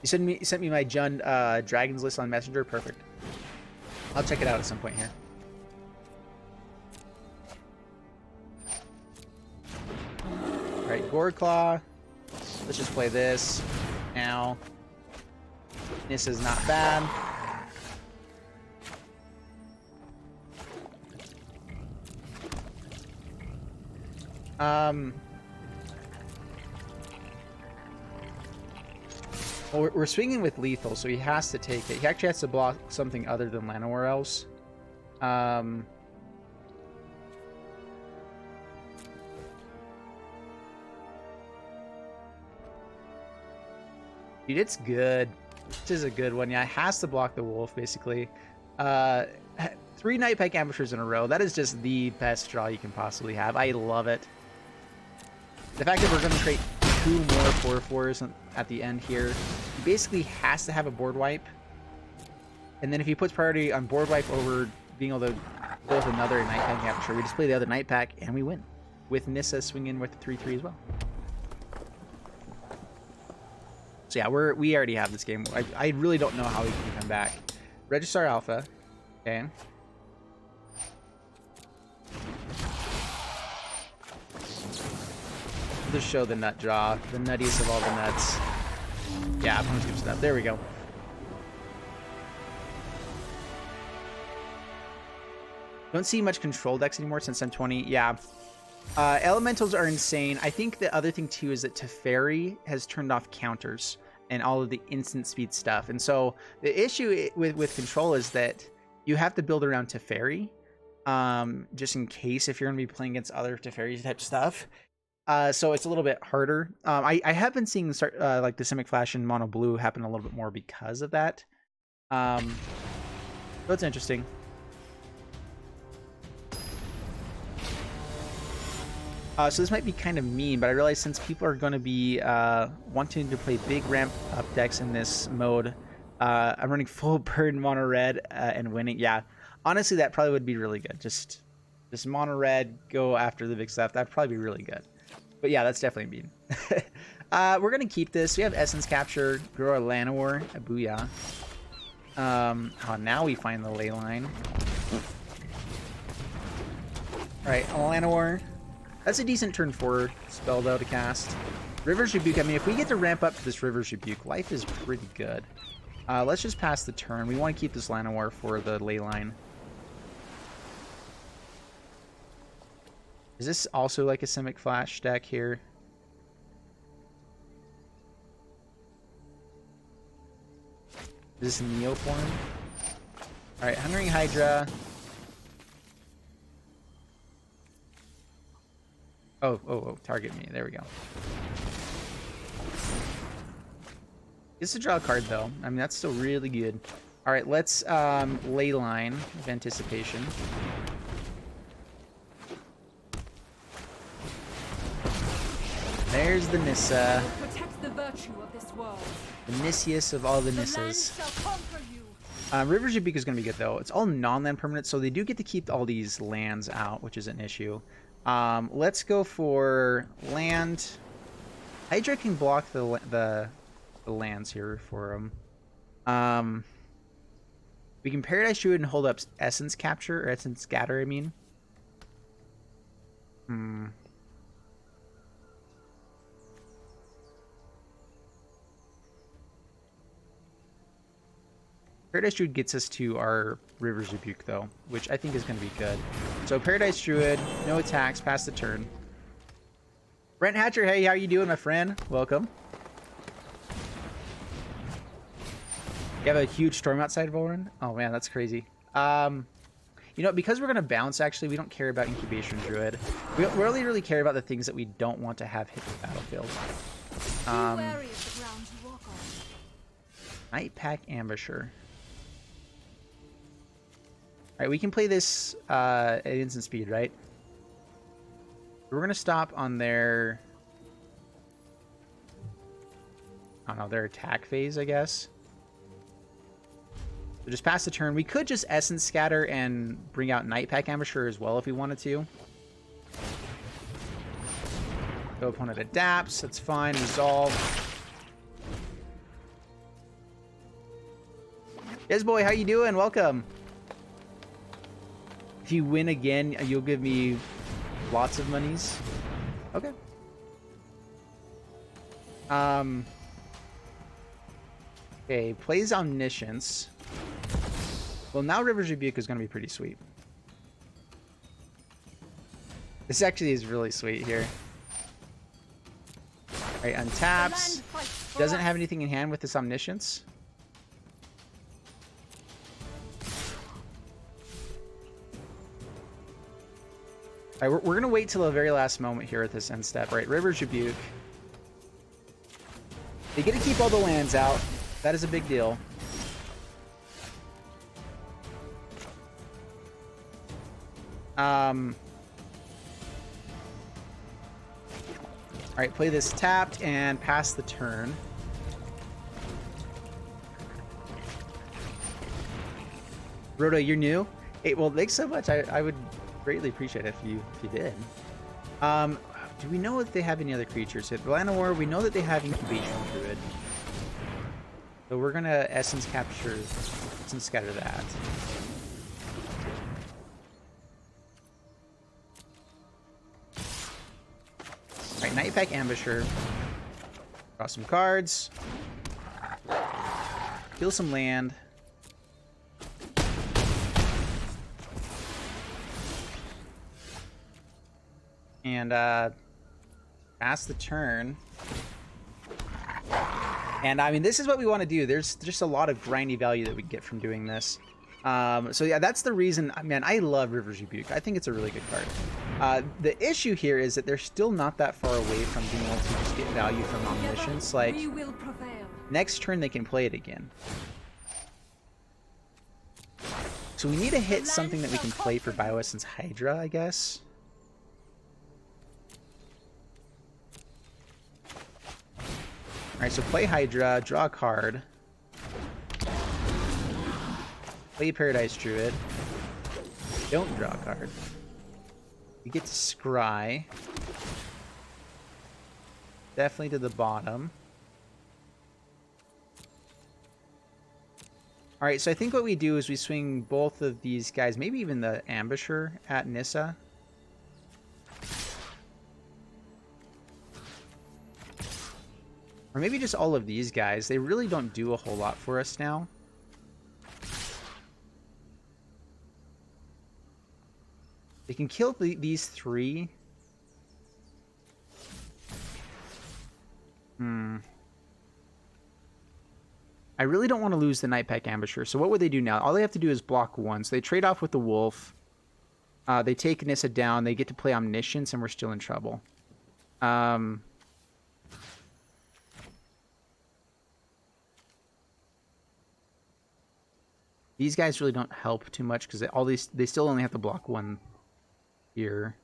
You sent me my Jund Dragons list on Messenger. Perfect. I'll check it out at some point here. Alright, Goreclaw. Let's just play this. Now, this is not bad. Well, we're swinging with lethal, so he has to take it. He actually has to block something other than Llanowar Elves. Dude, it's good. This is a good one. Yeah, it has to block the wolf, basically. 3 Nightpack Ambushers in a row. That is just the best draw you can possibly have. I love it. The fact that we're going to create 2 more 4/4s at the end here. He basically has to have a board wipe. And then if he puts priority on board wipe over being able to go with another Nightpack Ambusher, we just play the other Nightpack and we win. With Nissa swinging with 3/3 as well. So yeah, we already have this game. I really don't know how we can come back. Register Alpha. Okay. Just show the nut draw, the nuttiest of all the nuts. Yeah, opponent's good stuff. There we go. Don't see much control decks anymore since M20. Yeah. Elementals are insane. I think the other thing too is that Teferi has turned off counters and all of the instant speed stuff. And so the issue with control is that you have to build around Teferi, just in case if you're going to be playing against other Teferi type stuff. So it's a little bit harder. I have been seeing like the Simic Flash and Mono Blue happen a little bit more because of that. So it's interesting. So this might be kind of mean, but I realize since people are going to be wanting to play big ramp up decks in this mode, I'm running full burn mono red and winning. Yeah, honestly, that probably would be really good. Just mono red, go after the big stuff. That'd probably be really good. But yeah, that's definitely mean. We're going to keep this. We have Essence Capture, grow a Llanowar, a Booyah. Oh, now we find the ley line. Alright, a Llanowar. That's a decent turn 4 spell, though, to cast. River's Rebuke. I mean, if we get to ramp up to this River's Rebuke, life is pretty good. Let's just pass the turn. We want to keep this Llanowar for the ley line. Is this also like a Simic Flash deck here? Is this a Neo form? Alright, Hungering Hydra. Oh, target me. There we go. This is a draw a card, though. I mean, that's still really good. Alright, let's ley line of anticipation. There's the Nissa. Protect the virtue of this world. The Nissiest of all the Nissas. River's Rebuke is going to be good, though. It's all non-land permanent, so they do get to keep all these lands out, which is an issue. Let's go for land. Hydra can block the lands here for them. We can Paradise Druid and hold up Essence Capture, or Essence Scatter, I mean. Paradise Druid gets us to our River's Rebuke, though, which I think is going to be good. So Paradise Druid, no attacks, pass the turn. Brent Hatcher, hey, how you doing, my friend? Welcome. You have a huge storm outside, Voran? Oh, man, that's crazy. You know, because we're going to bounce, actually, we don't care about Incubation Druid. We only really care about the things that we don't want to have hit the battlefield. Night Pack Ambusher. Alright, we can play this at instant speed, right? We're going to stop on their... I don't know, their attack phase, I guess. So just pass the turn. We could just Essence Scatter and bring out Night Pack Ambusher as well if we wanted to. The opponent adapts. That's fine. Resolve. Yes, boy, how you doing? Welcome. If you win again, you'll give me lots of monies. Okay. Okay, plays Omniscience. Well, now River's Rebuke is going to be pretty sweet. This actually is really sweet here. Alright, untaps. Doesn't have anything in hand with this Omniscience. Alright, we're going to wait till the very last moment here at this end step. Right, River's Rebuke. They get to keep all the lands out. That is a big deal. Alright, play this tapped and pass the turn. Rhoda, you're new? Hey, well, thanks so much. I would greatly appreciate it if you did. Do we know if they have any other creatures? At Llanowar, we know that they have Incubation Druid. So we're gonna Essence Capture, Essence Scatter that. Alright, Night Pack Ambusher. Draw some cards. Kill some land. And pass the turn. And I mean, this is what we want to do. There's just a lot of grindy value that we get from doing this. So yeah, that's the reason. Man, I love River's Rebuke. I think it's a really good card. The issue here is that they're still not that far away from being able to just get value from omniscience. Like, next turn they can play it again. So we need to hit something that we can play for Bioessence Hydra, I guess. Alright, so play Hydra, draw a card. Play Paradise Druid. Don't draw a card. You get to scry. Definitely to the bottom. Alright, so I think what we do is we swing both of these guys, maybe even the Ambusher at Nissa. Or maybe just all of these guys. They really don't do a whole lot for us now. They can kill these three. I really don't want to lose the Nightpack Ambusher. So what would they do now? All they have to do is block one. So they trade off with the Wolf. They take Nissa down. They get to play Omniscience, and we're still in trouble. These guys really don't help too much because they still only have to block one here.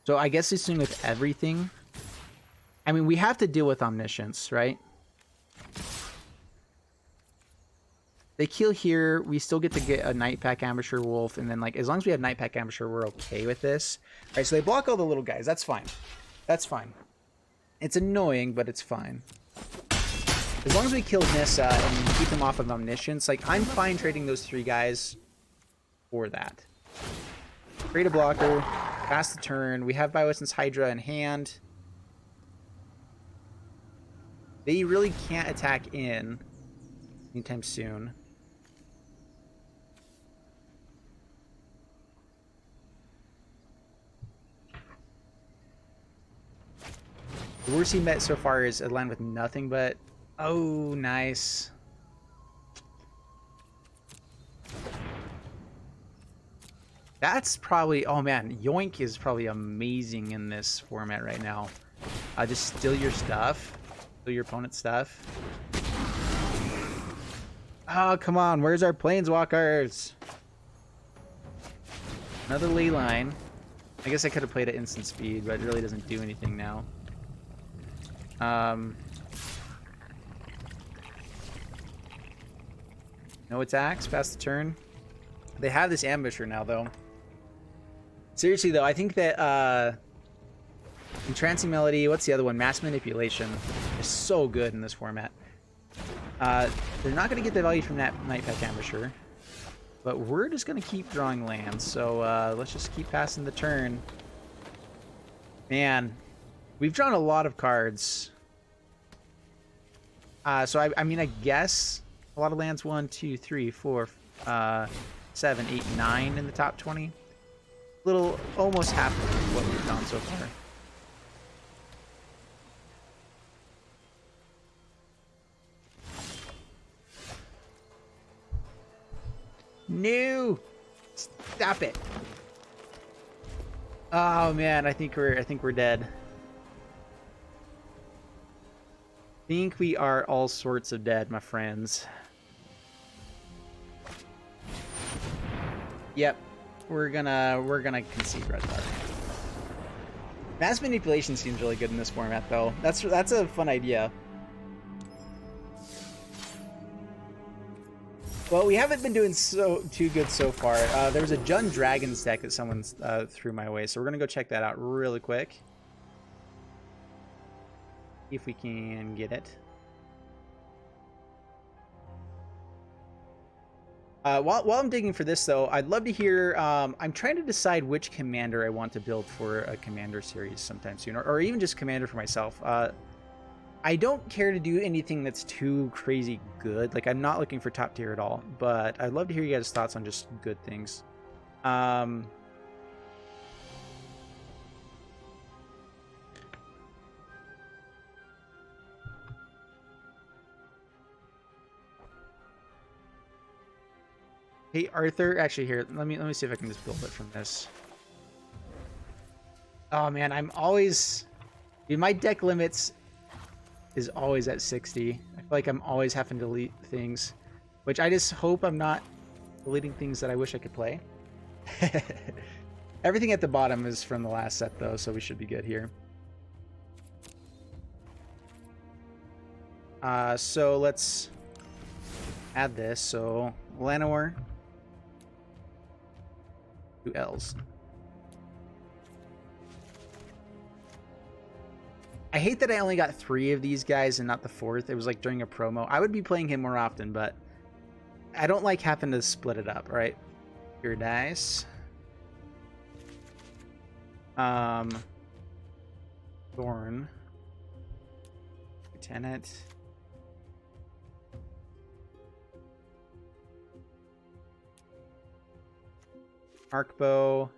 So I guess this thing with everything. I mean, we have to deal with Omniscience, right? They kill here. We still get to get a Nightpack Ambusher Wolf, and then like as long as we have Nightpack Ambusher, we're okay with this. All right, so they block all the little guys. That's fine. That's fine. It's annoying, but it's fine. As long as we kill Nissa and keep them off of Omniscience, like, I'm fine trading those three guys for that. Create a blocker, pass the turn. We have Bioessence Hydra in hand. They really can't attack in anytime soon. The worst he met so far is a land with nothing but... Oh, nice. That's probably... Oh, man. Yoink is probably amazing in this format right now. Just steal your stuff. Steal your opponent's stuff. Oh, come on. Where's our Planeswalkers? Another ley line. I guess I could have played at instant speed, but it really doesn't do anything now. No attacks, pass the turn. They have this Ambusher now, though. Seriously, though, I think that Entrancing Melody, what's the other one? Mass Manipulation is so good in this format. They're not going to get the value from that Nightpack Ambusher, but we're just going to keep drawing lands, so let's just keep passing the turn. Man, we've drawn a lot of cards. So I mean, I guess a lot of lands. 1, 2, 3, 4, 7, 8, 9 in the top 20. Little, almost half of what we've done so far. No! Stop it! Oh man, I think we're dead. I think we are all sorts of dead, my friends. Yep, we're gonna concede red card. Mass Manipulation seems really good in this format, though. That's a fun idea. Well, we haven't been doing too good so far. There was a Jund Dragons deck that someone threw my way, so we're gonna go check that out really quick. If we can get it. While I'm digging for this, though, I'd love to hear. I'm trying to decide which commander I want to build for a commander series sometime soon, or even just commander for myself. I don't care to do anything that's too crazy good. Like, I'm not looking for top tier at all, but I'd love to hear you guys' thoughts on just good things. Hey, Arthur. Actually, here, let me see if I can just build it from this. Oh man, I'm always, dude, my deck limits is always at 60. I feel like I'm always having to delete things, which I just hope I'm not deleting things that I wish I could play. Everything at the bottom is from the last set though, so we should be good here. So let's add this. So Llanowar, 2 L's. I hate that I only got 3 of these guys and not the 4th. It was like during a promo. I would be playing him more often, but I don't like having to split it up, right? Your dice. Thorn. Lieutenant. Arcbow.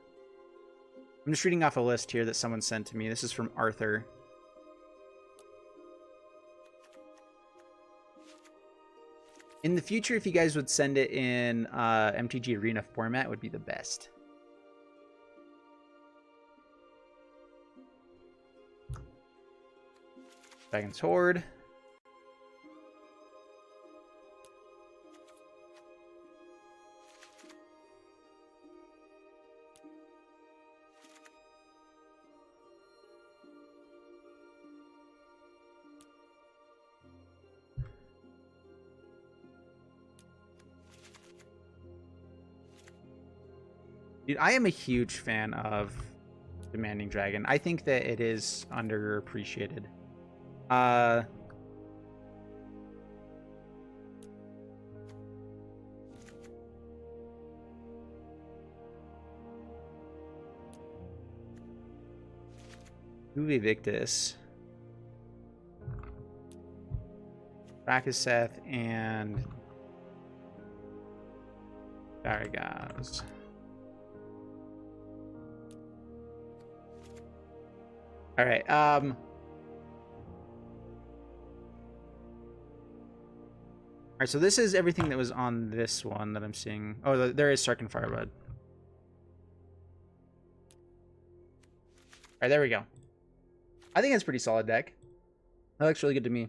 I'm just reading off a list here that someone sent to me. This is from Arthur. In the future, if you guys would send it in MTG Arena format, would be the best. Dragon's Horde. Dude, I am a huge fan of Demanding Dragon. I think that it is underappreciated. Uwe Victus, Rakdos, and Rakdos. All right. All right. So this is everything that was on this one that I'm seeing. Oh, there is Sark and Firebud. All right. There we go. I think it's a pretty solid deck. That looks really good to me.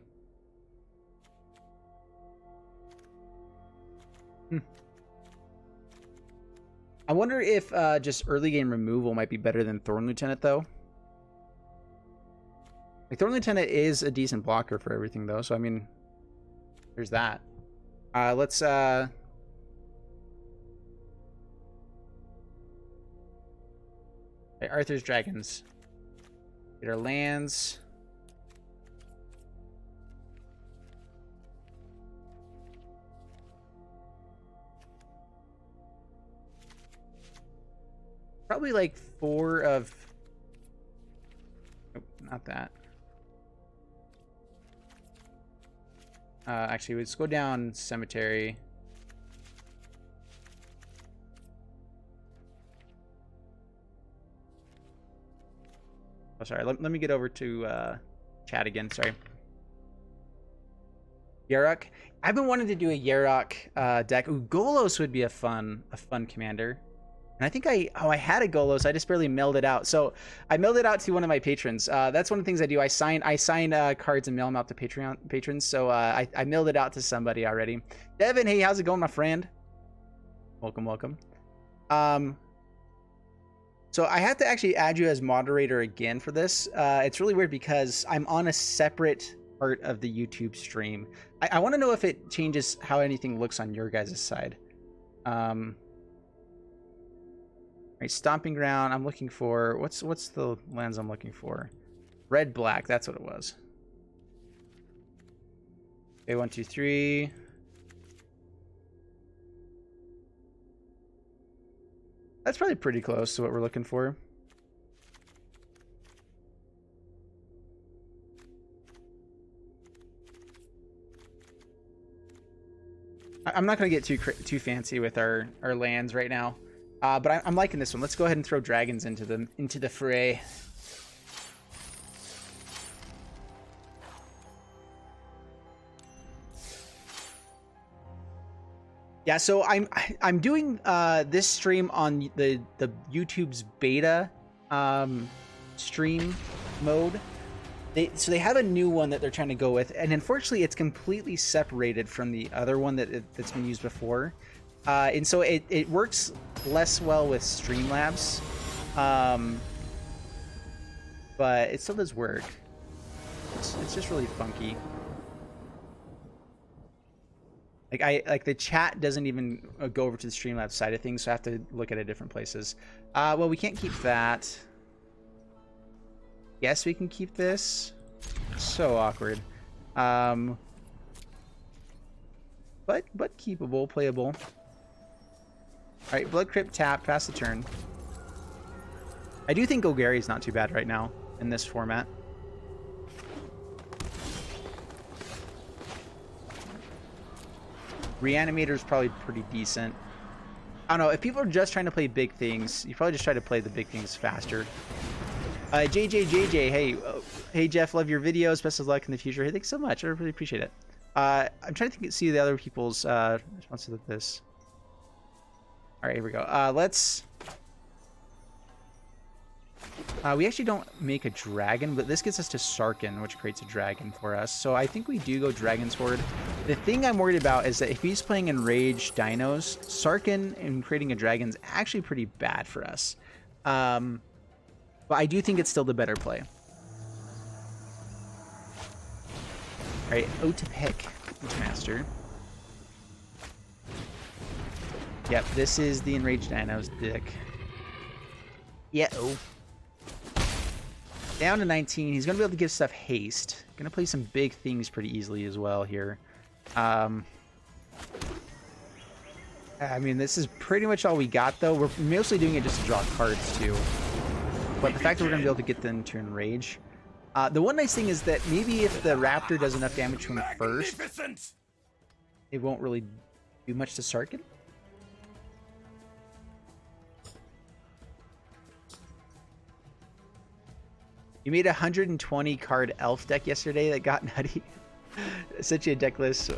I wonder if just early game removal might be better than Thorn Lieutenant, though. Like, Thorn Lieutenant is a decent blocker for everything, though. So, I mean, there's that. Let's... Okay, Arthur's Dragons. Get our lands. Probably like 4 of... Nope, not that. Actually, let's go down Cemetery. Oh, sorry. Let me get over to chat again. Sorry. Yarok. I've been wanting to do a Yarok deck. Ooh, Golos would be a fun commander. And I think I had a Golos. I just barely mailed it out. So I mailed it out to one of my patrons. That's one of the things I do. I sign cards and mail them out to Patreon patrons. So I mailed it out to somebody already. Devin, hey, how's it going, my friend? Welcome, welcome. So I have to actually add you as moderator again for this. It's really weird because I'm on a separate part of the YouTube stream. I want to know if it changes how anything looks on your guys' side. Right, Stomping Ground. I'm looking for what's the lands I'm looking for? Red, black. That's what it was. Okay, 1, 2, 3. That's probably pretty close to what we're looking for. I'm not going to get too fancy with our lands right now, but I'm liking this one. Let's go ahead and throw dragons into the fray. Yeah, so I'm doing this stream on the YouTube's beta stream mode. So they have a new one that they're trying to go with, and unfortunately it's completely separated from the other one that's been used before, and so it works less well with Streamlabs, but it still does work. It's just really funky. Like the chat doesn't even go over to the Streamlabs side of things, so I have to look at it different places. Well, we can't keep that. Yes, we can keep this. So awkward. But keepable, playable. Alright, Blood Crypt tap, pass the turn. I do think Golgari's not too bad right now in this format. Reanimator's probably pretty decent. I don't know, if people are just trying to play big things, you probably just try to play the big things faster. JJ, hey Jeff, love your videos. Best of luck in the future. Hey, thanks so much. I really appreciate it. I'm trying to see the other people's responses to this. All right, here we go. We actually don't make a dragon, but this gets us to Sarkin, which creates a dragon for us. So I think we do go Dragon's Horde. The thing I'm worried about is that if he's playing Enraged Dinos, Sarkin and creating a dragon is actually pretty bad for us. But I do think it's still the better play. Alright, Otepec Master. Yep, this is the Enraged Dino's dick. Yeah, oh. Down to 19. He's going to be able to give stuff haste. Going to play some big things pretty easily as well here. I mean, this is pretty much all we got, though. We're mostly doing it just to draw cards, too. But the fact that we're going to be able to get them to enrage. The one nice thing is that maybe if the Raptor does enough damage to him first, it won't really do much to Sarkin. You made a 120 card elf deck yesterday that got nutty. Sent you a deck list.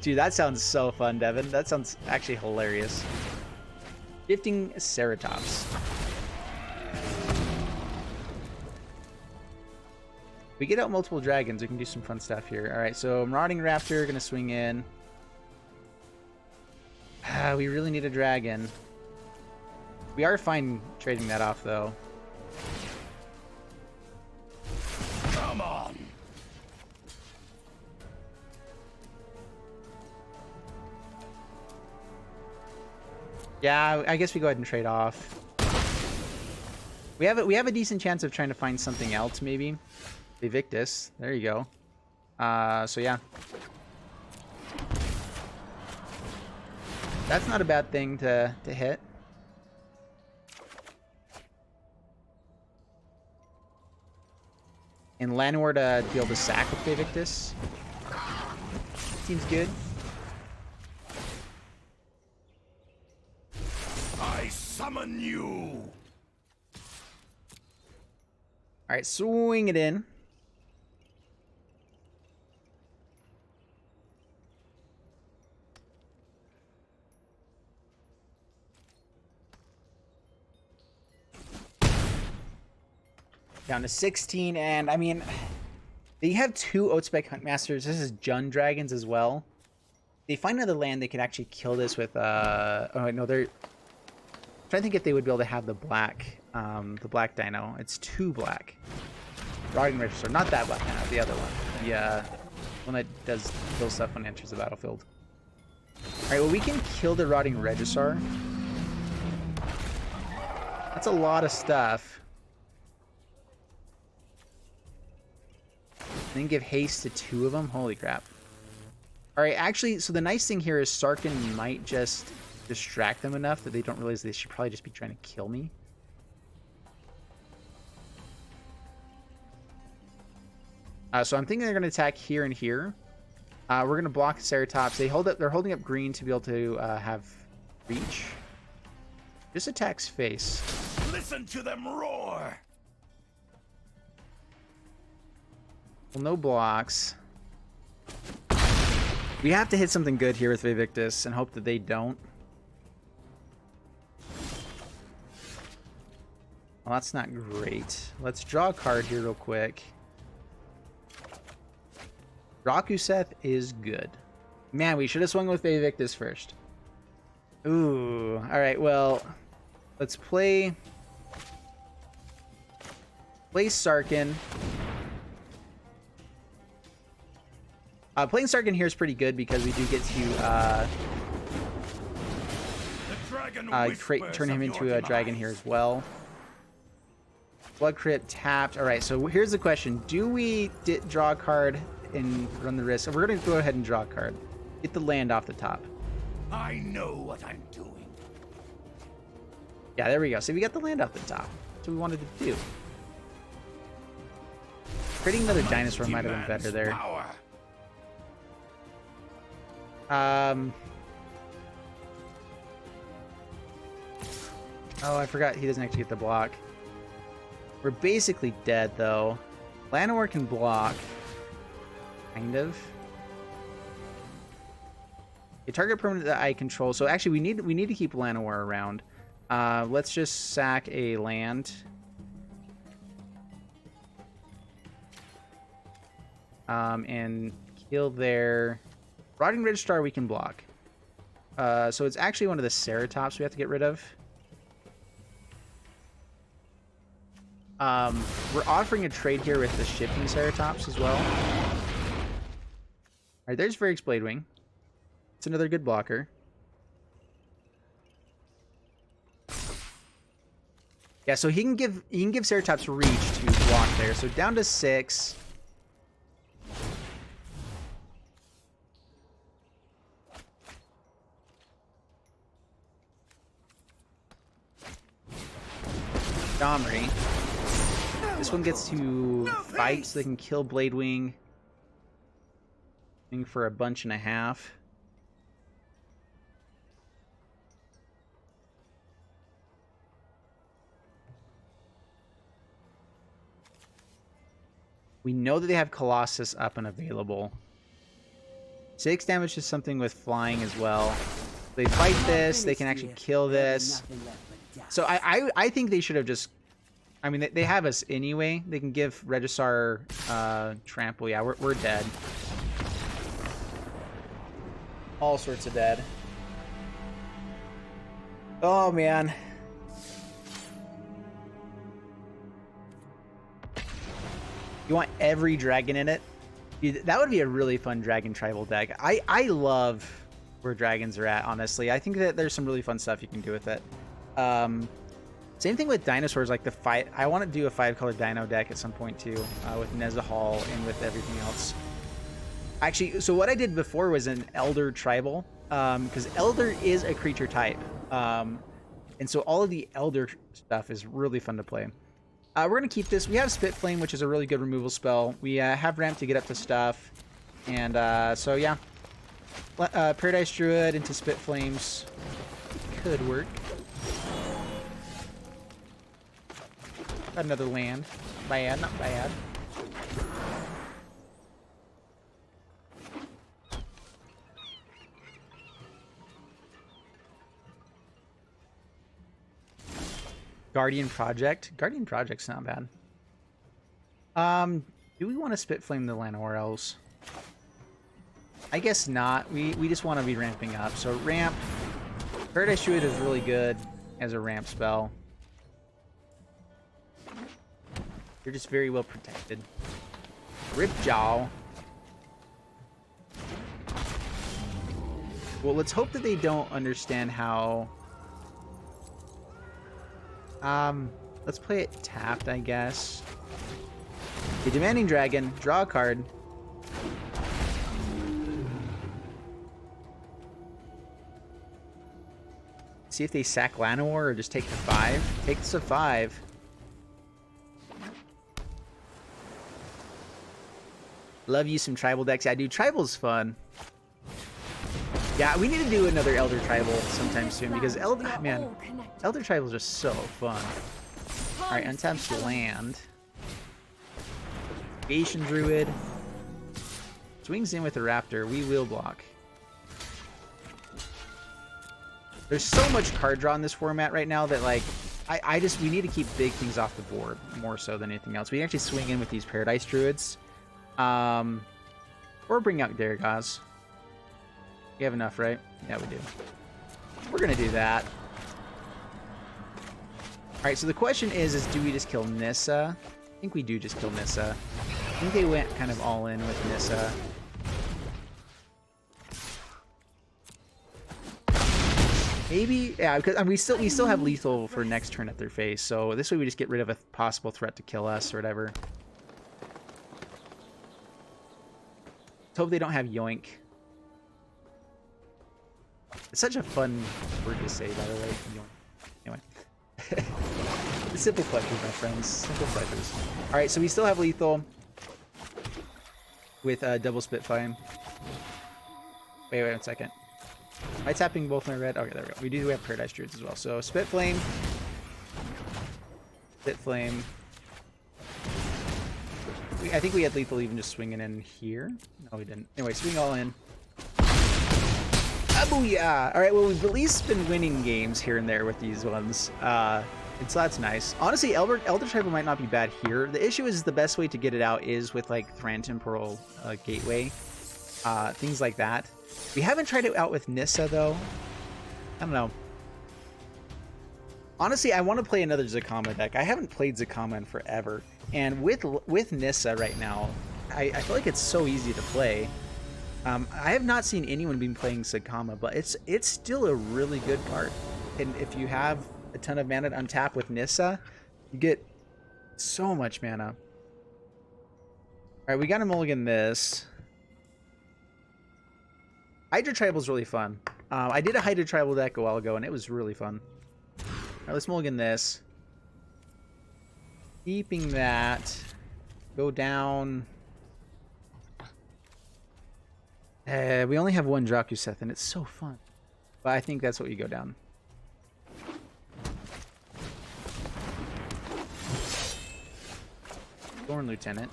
Dude, that sounds so fun, Devin. That sounds actually hilarious. Gifting Ceratops. We get out multiple dragons, we can do some fun stuff here. Alright, so Marauding Raptor, gonna swing in. We really need a dragon. We are fine trading that off, though. Come on. Yeah, I guess we go ahead and trade off. We have a decent chance of trying to find something else, maybe. Evictus. There you go. So yeah. That's not a bad thing to hit. And Llanowar to be able to sack with the Evictus. Seems good. I summon you. Alright, swing it in. Down to 16, and I mean, they have 2 Oatspec Huntmasters. This is Jund Dragons as well. They find another land, they could actually kill this with, oh no, they're trying to think if they would be able to have the black dino. It's 2 black. Rotting Register, not that black dino, the other one. The one that does kill stuff when it enters the battlefield. Alright, well we can kill the Rotting Regisaur. That's a lot of stuff. Then give haste to 2 of them. Holy crap. Alright, actually, so the nice thing here is Sarkin might just distract them enough that they don't realize they should probably just be trying to kill me. So I'm thinking they're going to attack here and here. We're going to block Ceratops. They're holding up green to be able to have reach. This attacks face. Listen to them roar. Well, no blocks. We have to hit something good here with Vivictus and hope that they don't. Well, that's not great. Let's draw a card here real quick. Rakuseth is good. Man, we should have swung with Vivictus first. Ooh. Alright, well, let's play Sarkin. Playing Sarkin here is pretty good because we do get to turn him into a dragon here as well. Blood crit tapped. Alright, so here's the question. Do we draw a card and run the risk? We're going to go ahead and draw a card. Get the land off the top. I know what I'm doing. Yeah, there we go. So we got the land off the top. That's what we wanted to do. Creating another dinosaur might have been better there. Power. Oh, I forgot he doesn't actually get the block. We're basically dead, though. Llanowar can block. Kind of. A target permanent that I control. So actually, we need to keep Llanowar around. Let's just sack a land. And kill their Rotting Registrar we can block. So it's actually one of the Ceratops we have to get rid of. We're offering a trade here with the shifting Ceratops as well. Alright, there's Varix Bladewing. It's another good blocker. Yeah, so he can give Ceratops reach to block there. So down to 6. Domri. This one gets to fight so they can kill Bladewing. For a bunch and a half. We know that they have Colossus up and available. 6 damage to something with flying as well. If they fight this, they can actually kill this. So I think they should have just... I mean, they have us anyway. They can give Regisar trample. Yeah, we're dead. All sorts of dead. Oh, man. You want every dragon in it? Dude, that would be a really fun dragon tribal deck. I love where dragons are at, honestly. I think that there's some really fun stuff you can do with it. Same thing with dinosaurs, like the fight. I want to do a 5-color dino deck at some point too, with Nezahal and with everything else. Actually, so what I did before was an Elder tribal, because Elder is a creature type. And so all of the Elder stuff is really fun to play. We're going to keep this. We have Spit Flame, which is a really good removal spell. We have Ramp to get up to stuff. And so, yeah. Paradise Druid into Spit Flames could work. Got another land. Bad, not bad. Guardian Project. Guardian Project's not bad. Do we want to Spit Flame the Llanowar Elves? I guess not. We just want to be ramping up. So ramp. Paradise Druid is really good as a ramp spell. You're just very well protected. Ripjaw. Well, let's hope that they don't understand how... let's play it tapped, I guess. The Demanding Dragon. Draw a card. See if they sack Llanowar or just take the 5. Take the 5. Love you some tribal decks. Yeah, dude, tribal's fun. Yeah, we need to do another Elder Tribal sometime soon because Elder Tribal is just so fun. Alright, untaps land. Creation Druid. Swings in with a Raptor. We will block. There's so much card draw in this format right now that, like, we need to keep big things off the board more so than anything else. We can actually swing in with these Paradise Druids. Or bring out Rakdos. We have enough, right? Yeah, we do. We're gonna do that. Alright, so the question is do we just kill Nissa? I think we do just kill Nissa. I think they went kind of all in with Nissa. Maybe, yeah, because we still have lethal for next turn at their face, so this way we just get rid of a possible threat to kill us or whatever. Let's hope they don't have Yoink. It's such a fun word to say, by the way. Yoink. Anyway. Simple pleasures, my friends. Simple pleasures. Alright, so we still have lethal with double Spitfire. Wait 1 second. Am I tapping both my red? Okay, there we go. We do have Paradise Druids as well. So Spitflame. Spitflame. I think we had lethal even just swinging in here. No, we didn't. Anyway, swing all in. Booyah! Alright, well, we've at least been winning games here and there with these ones. And so that's nice. Honestly, Elder Tribal might not be bad here. The issue is the best way to get it out is with, like, Thran Temporal Gateway. Things like that. We haven't tried it out with Nissa, though. I don't know. Honestly, I want to play another Zakama deck. I haven't played Zakama in forever. And with Nissa right now, I feel like it's so easy to play. I have not seen anyone been playing Zakama, but it's still a really good card. And if you have a ton of mana to untap with Nissa, you get so much mana. Alright, we got to mulligan this. Hydra Tribal is really fun. I did a Hydra Tribal deck a while ago, and it was really fun. Alright, let's mulligan this. Keeping that. Go down. We only have one Drakuseth, and it's so fun. But I think that's what you go down. Thorn Lieutenant.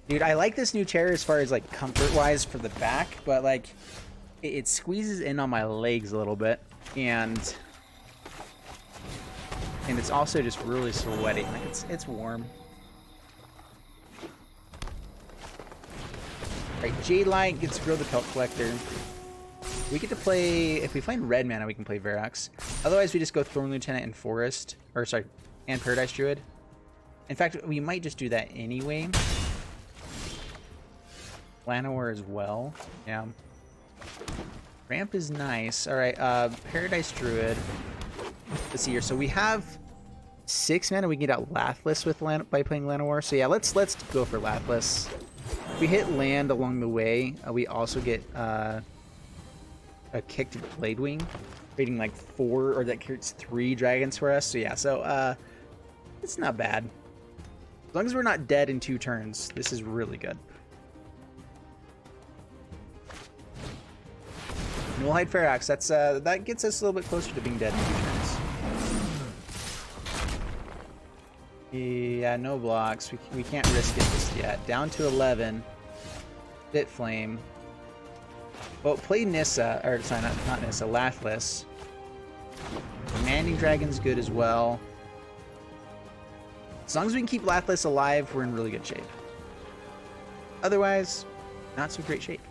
Dude, I like this new chair as far as, like, comfort-wise for the back, but, like, it squeezes in on my legs a little bit, and it's also just really sweaty. Like, it's warm. Alright, Jade Light gets to grow the Pelt Collector. We get to play, if we find red mana, we can play Verax. Otherwise, we just go Thorn Lieutenant and Forest, or sorry, and Paradise Druid. In fact, we might just do that anyway. Llanowar as well. Yeah. Ramp is nice. Alright, Paradise Druid. Let's see here. So we have 6 mana. We can get out Lathless with by playing Llanowar. So yeah, let's go for Lathless. If we hit land along the way, we also get a kicked Bladewing, creating like 4, or that creates 3 dragons for us. So yeah, so it's not bad. As long as we're not dead in 2 turns, this is really good. And we'll hide Ferax. That's that gets us a little bit closer to being dead in 2 turns. Yeah, no blocks. We can't risk it just yet. Down to 11. Bit Flame. Well, play Nissa, or sorry, not Nissa, Lathless. Commanding Dragon's good as well. As long as we can keep Lathless alive, we're in really good shape. Otherwise, not so great shape.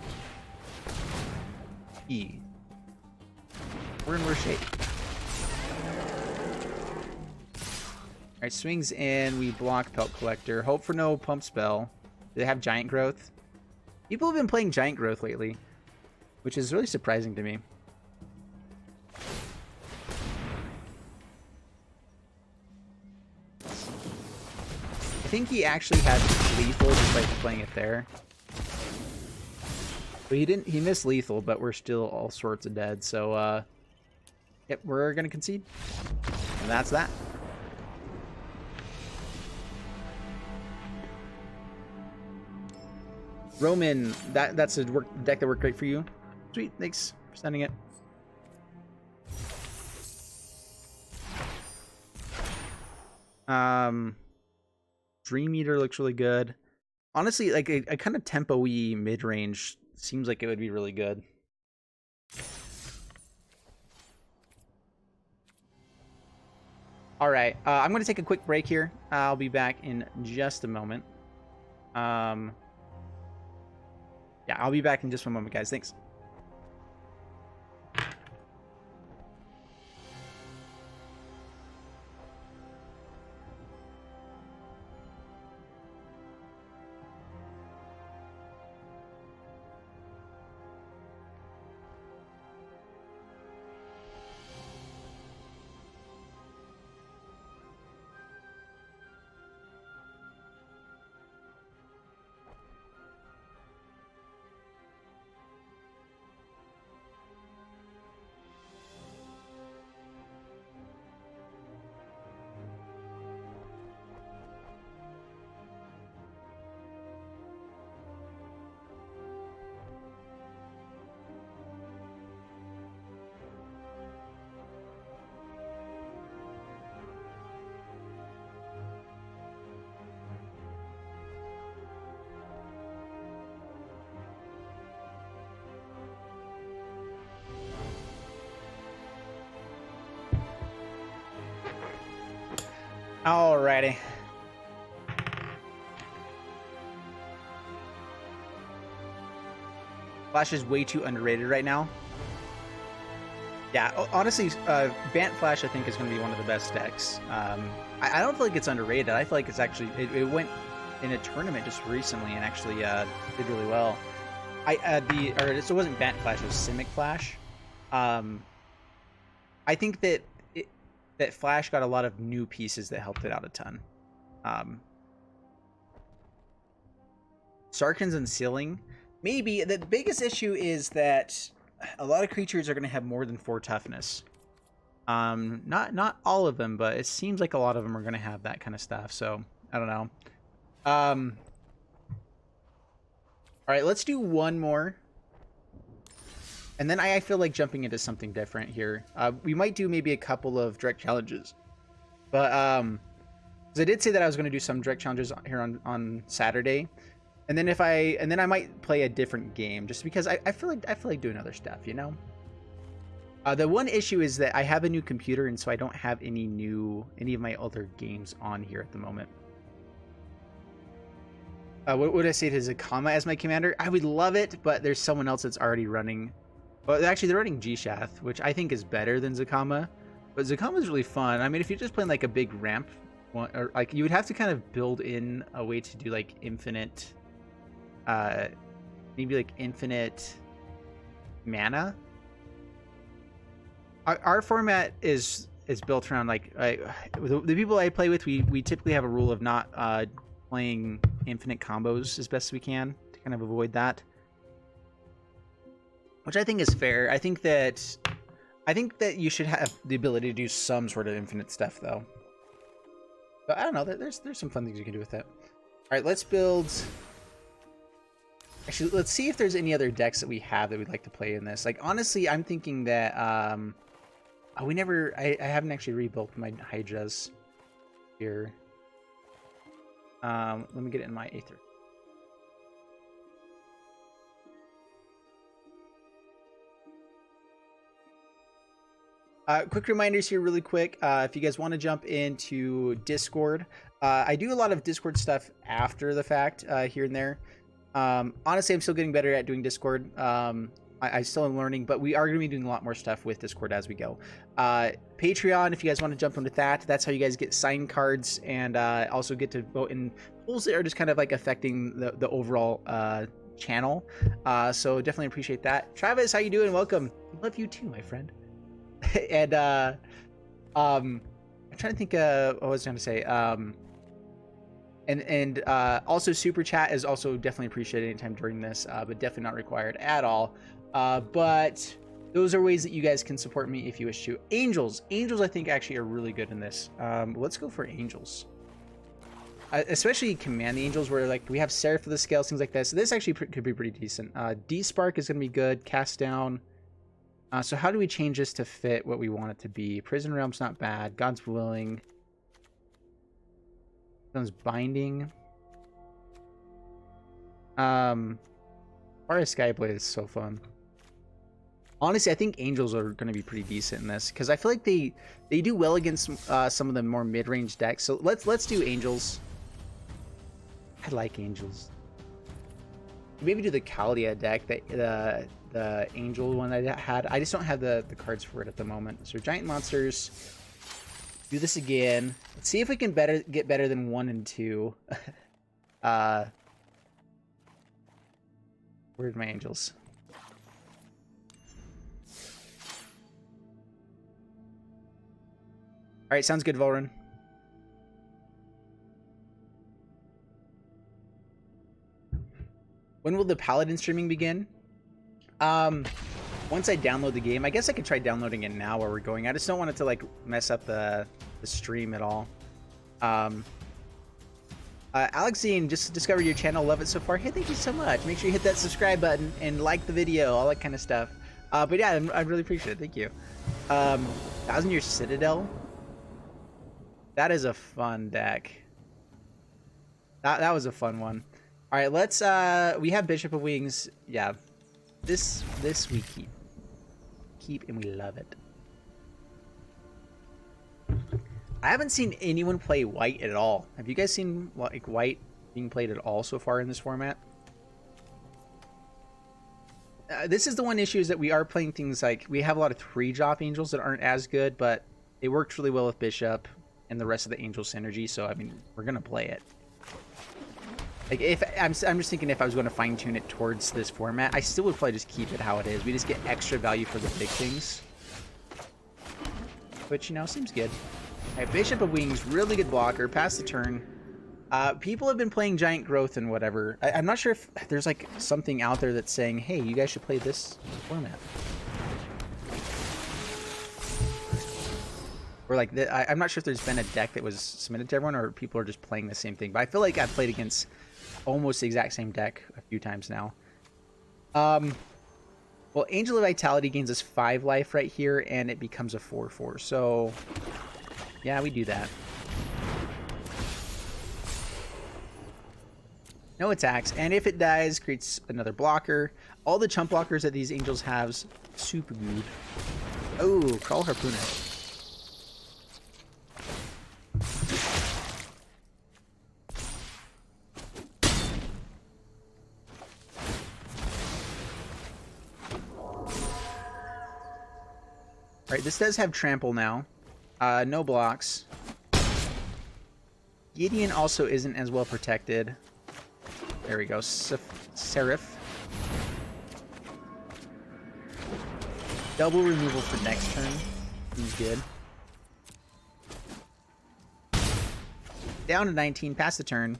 We're in worse shape. Alright, swings in, we block Pelt Collector. Hope for no pump spell. Do they have Giant Growth? People have been playing Giant Growth lately, which is really surprising to me. think he actually had lethal just by playing it there. But he didn't. He missed lethal, but we're still all sorts of dead. So, yep, we're gonna concede, and that's that. Roman, that's a deck that worked great for you. Sweet, thanks for sending it. Dream Eater looks really good. Honestly, like a kind of tempo-y mid-range seems like it would be really good. All right, I'm going to take a quick break here. I'll be back in just a moment. Yeah, I'll be back in just one moment, guys. Thanks. Alrighty. Flash is way too underrated right now. Yeah, honestly, Bant Flash I think is going to be one of the best decks. I don't feel like it's underrated. I feel like it's actually it went in a tournament just recently and actually did really well. So it wasn't Bant Flash, it was Simic Flash. I think that that Flash got a lot of new pieces that helped it out a ton. Sarkhan's and Sealing. Maybe. The biggest issue is that a lot of creatures are going to have more than 4 toughness. Not all of them, but it seems like a lot of them are going to have that kind of stuff. So, I don't know. All right, let's do one more. And then I feel like jumping into something different here. We might do maybe a couple of direct challenges. But, because I did say that I was going to do some direct challenges here on Saturday. And then I might play a different game just because I feel like doing other stuff, you know? The one issue is that I have a new computer, and so I don't have any of my other games on here at the moment. What would I say to Zakama as my commander? I would love it, but there's someone else that's already running. Well, actually, they're running G-Shath, which I think is better than Zakama. But Zakama is really fun. I mean, if you're just playing like a big ramp, or like you would have to kind of build in a way to do like infinite, maybe like infinite mana. Our format is built around like the people I play with. We typically have a rule of not playing infinite combos as best as we can to kind of avoid that, which I think is fair. I think that you should have the ability to do some sort of infinite stuff, though. But I don't know. There's some fun things you can do with it. All right, let's build. Actually, let's see if there's any other decks that we have that we'd like to play in this. Like, honestly, I'm thinking that I haven't actually rebuilt my Hydras here. Let me get it in my Aether. Quick reminders here really quick. If you guys want to jump into Discord, I do a lot of Discord stuff after the fact here and there. Honestly, I'm still getting better at doing Discord. I still am learning, but we are going to be doing a lot more stuff with Discord as we go. Patreon, if you guys want to jump into that, that's how you guys get signed cards and also get to vote in polls that are just kind of like affecting the overall channel. So definitely appreciate that. Travis, how you doing? Welcome. Love you too, my friend. And I'm trying to think what I was going to say. And also super chat is also definitely appreciated anytime during this, but definitely not required at all. But those are ways that you guys can support me if you wish to. Angels I think actually are really good in this. Let's go for angels. Especially command the angels, where like we have Seraph for the scales, things like this. So this actually could be pretty decent. D-Spark is going to be good. Cast down. So how do we change this to fit what we want it to be? Prison Realm's not bad. God's Willing. Sounds Binding. Fire Skyblade is so fun. Honestly, I think angels are going to be pretty decent in this, because I feel like they do well against some of the more mid-range decks. So let's do angels. I like angels. Maybe do the Kalia deck, the angel one I had. I just don't have the cards for it at the moment. So giant monsters. Do this again. Let's see if we can get better than 1 and 2. Where's my angels? All right, sounds good, Volrun. When will the Paladin streaming begin? Once I download the game. I guess I could try downloading it now while we're going. I just don't want it to like mess up the stream at all. Alexine, just discovered your channel. Love it so far. Hey, thank you so much. Make sure you hit that subscribe button and like the video, all that kind of stuff. But yeah, I really appreciate it. Thank you. 1000-Year Citadel. That is a fun deck. That was a fun one. All right, let's we have Bishop of Wings. Yeah. This we keep and we love it. I haven't seen anyone play white at all. Have you guys seen like white being played at all so far in this format? This is the one issue, is that we are playing things like, we have a lot of 3-drop angels that aren't as good, but they worked really well with Bishop and the rest of the angel synergy. So I mean, we're gonna play it. Like, if I'm just thinking, if I was going to fine tune it towards this format, I still would probably just keep it how it is. We just get extra value for the big things, which, you know, seems good. All right, Bishop of Wings, really good blocker. Pass the turn. People have been playing Giant Growth and whatever. I'm not sure if there's like something out there that's saying, hey, you guys should play this format. Or like, I'm not sure if there's been a deck that was submitted to everyone, or people are just playing the same thing. But I feel like I've played against almost the exact same deck a few times now. Well, Angel of Vitality gains us 5 life right here, and it becomes a 4/4. So, yeah, we do that. No attacks, and if it dies, creates another blocker. All the chump blockers that these angels have, super good. Oh, Crawl Harpooner. Alright, this does have trample now. No blocks. Gideon also isn't as well protected. There we go. Seraph. Double removal for next turn. Seems good. Down to 19. Pass the turn.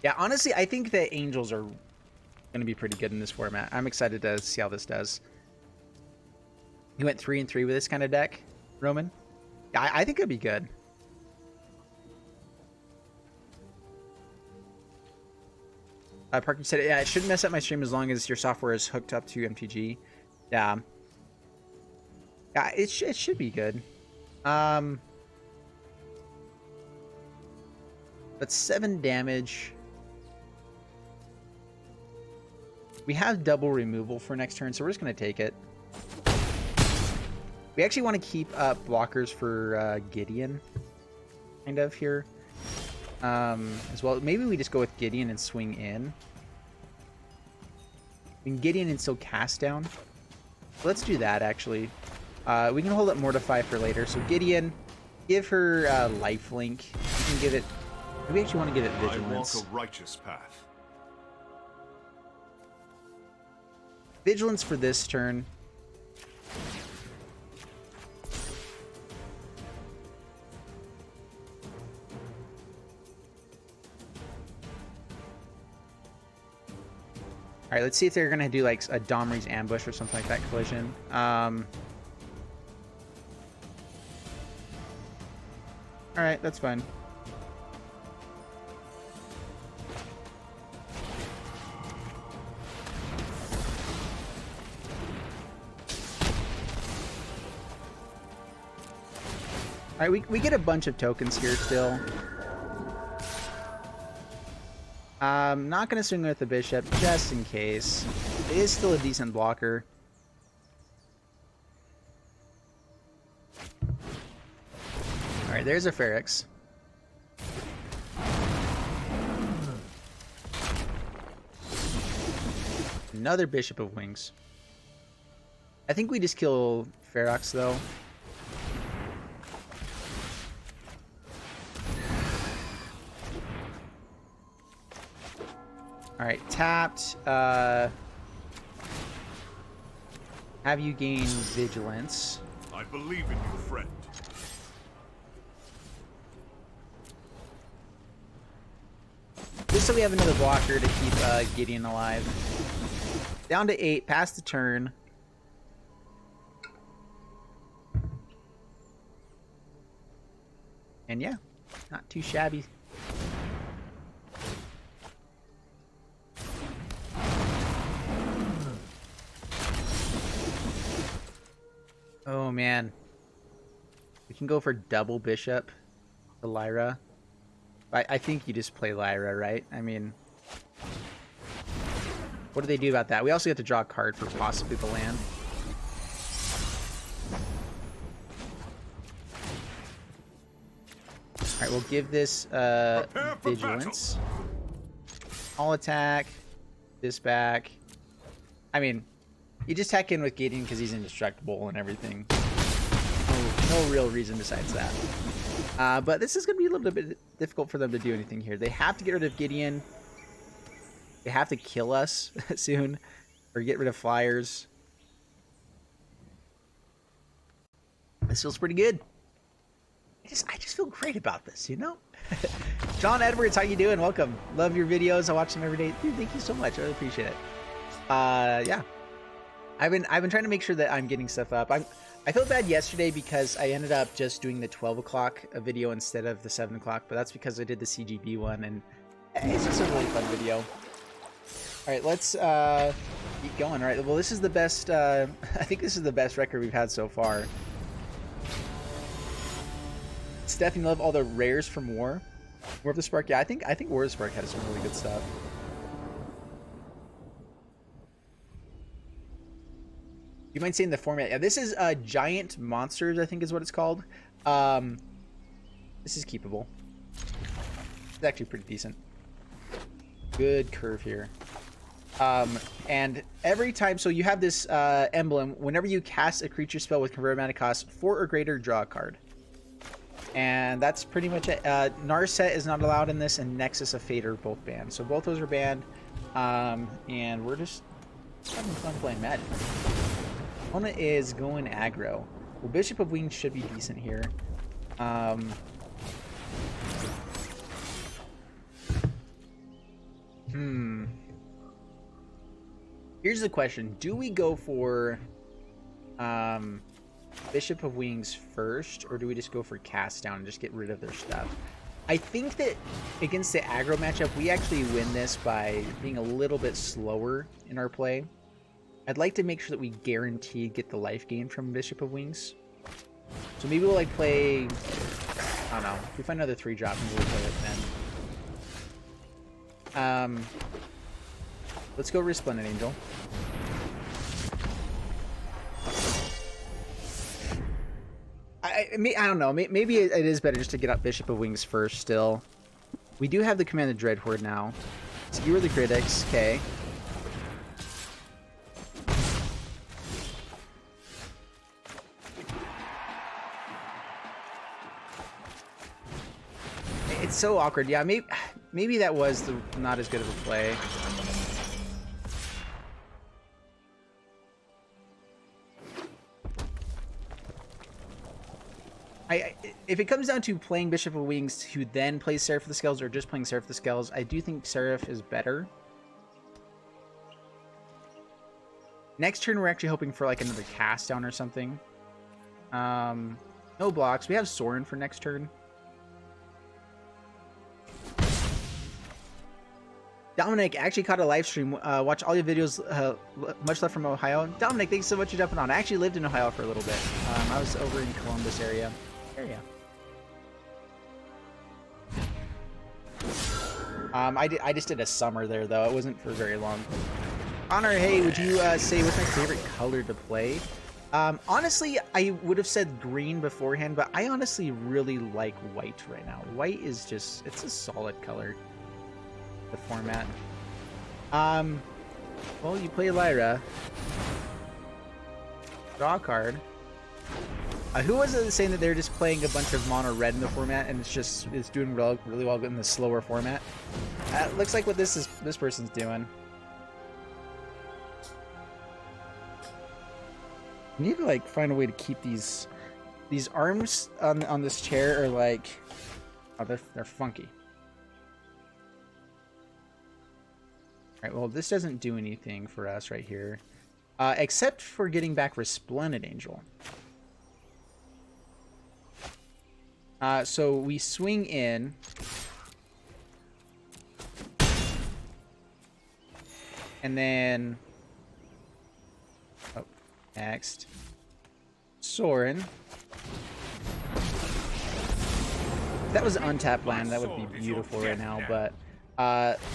Yeah, honestly, I think the angels are going to be pretty good in this format. I'm excited to see how this does. You went 3 and 3 with this kind of deck, Roman? Yeah, I think it'd be good. Parker said, yeah, it shouldn't mess up my stream as long as your software is hooked up to MTG. Yeah. Yeah, it should be good. But 7 damage. We have double removal for next turn, so we're just going to take it. We actually want to keep up blockers for Gideon, kind of, here. As well. Maybe we just go with Gideon and swing in. We can Gideon and still cast down. Let's do that, actually. We can hold up Mortify for later. So Gideon, give her lifelink. We can give it... We actually want to give it Vigilance. I walk a righteous path. Vigilance for this turn. right, let's see if they're gonna do like a Domri's ambush or something like that collision. All right, that's fine. All right, we get a bunch of tokens here still. Not going to swing with the bishop just in case. It is still a decent blocker. All right, there's a Feryx. Another Bishop of Wings. I think we just kill Ferox though. Alright, tapped. Have you gain vigilance? I believe in you, friend. Just so we have another blocker to keep Gideon alive. Down to 8, past the turn. And yeah, not too shabby. Oh man, we can go for double bishop to Lyra. I think you just play Lyra, right? I mean, what do they do about that? We also have to draw a card for possibly the land. All right, we'll give this vigilance. All attack, this back. I mean, you just hack in with Gideon because he's indestructible and everything. No real reason besides that. But this is going to be a little bit difficult for them to do anything here. They have to get rid of Gideon. They have to kill us soon. Or get rid of flyers. This feels pretty good. I just feel great about this, you know? John Edwards, how you doing? Welcome. Love your videos. I watch them every day. Dude, thank you so much. I really appreciate it. Yeah. I've been trying to make sure that I'm getting stuff up. I felt bad yesterday because I ended up just doing the 12 o'clock video instead of the 7 o'clock, but that's because I did the CGB one, and it's just a really fun video. All right, let's keep going. All right, well, this is the best. I think this is the best record we've had so far. Steph, you love all the rares from War. War of the Spark. Yeah, I think War of the Spark had some really good stuff. You might say in the format. Yeah, this is Giant Monsters, I think is what it's called. This is keepable. It's actually pretty decent. Good curve here. And every time, so you have this emblem. Whenever you cast a creature spell with converted mana cost 4 or greater, draw a card. And that's pretty much it. Narset is not allowed in this, and Nexus of Fate are both banned. So both those are banned. And we're just having fun playing Magic. Opponent is going aggro. Well, Bishop of Wings should be decent here. Here's the question. Do we go for Bishop of Wings first, or do we just go for Cast Down and just get rid of their stuff? I think that against the aggro matchup, we actually win this by being a little bit slower in our play. I'd like to make sure that we guaranteed get the life gain from Bishop of Wings. So maybe we'll like play, I don't know, if we find another 3-drop, maybe we'll play it then. Let's go Resplendent Angel. I don't know, maybe it is better just to get up Bishop of Wings first still. We do have the Command of Dread Horde now. Skewer the Critics, okay. It's so awkward. Yeah, maybe that was not as good of a play. If it comes down to playing Bishop of Wings to then play Seraph of the Scales or just playing Seraph of the Scales, I do think Seraph is better. Next turn, we're actually hoping for like another cast down or something. No blocks. We have Soren for next turn. Dominic actually caught a live stream. Watch all your videos. Much love from Ohio. Dominic, thanks so much for jumping on. I actually lived in Ohio for a little bit. I was over in Columbus area. I just did a summer there though. It wasn't for very long. Honor, hey, would you say what's my favorite color to play? Honestly, I would have said green beforehand, but I honestly really like white right now. White is just, it's a solid color. The format. Well, you play Lyra. Draw a card. Who was it saying that they're just playing a bunch of mono red in the format and it's doing really well in the slower format? Looks like what this person's doing. I need to like find a way to keep these arms on this chair are like, oh, they're funky. Alright, well, this doesn't do anything for us right here. Except for getting back Resplendent Angel. So we swing in. And then... Oh, next. Soren. If that was untapped land, that would be beautiful right now, but...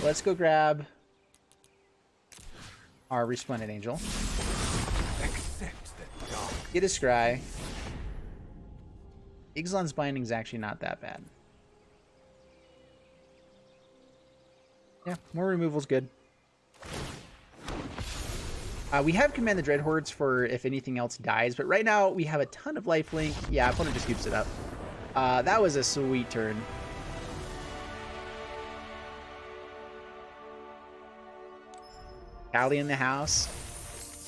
let's go grab... our Resplendent Angel. Get a Scry. Ixalan's Binding is actually not that bad. Yeah, more removal's good. We have Command the Dread Hordes for if anything else dies, but right now we have a ton of lifelink. Yeah, opponent just scoops it up. That was a sweet turn. Callie in the house.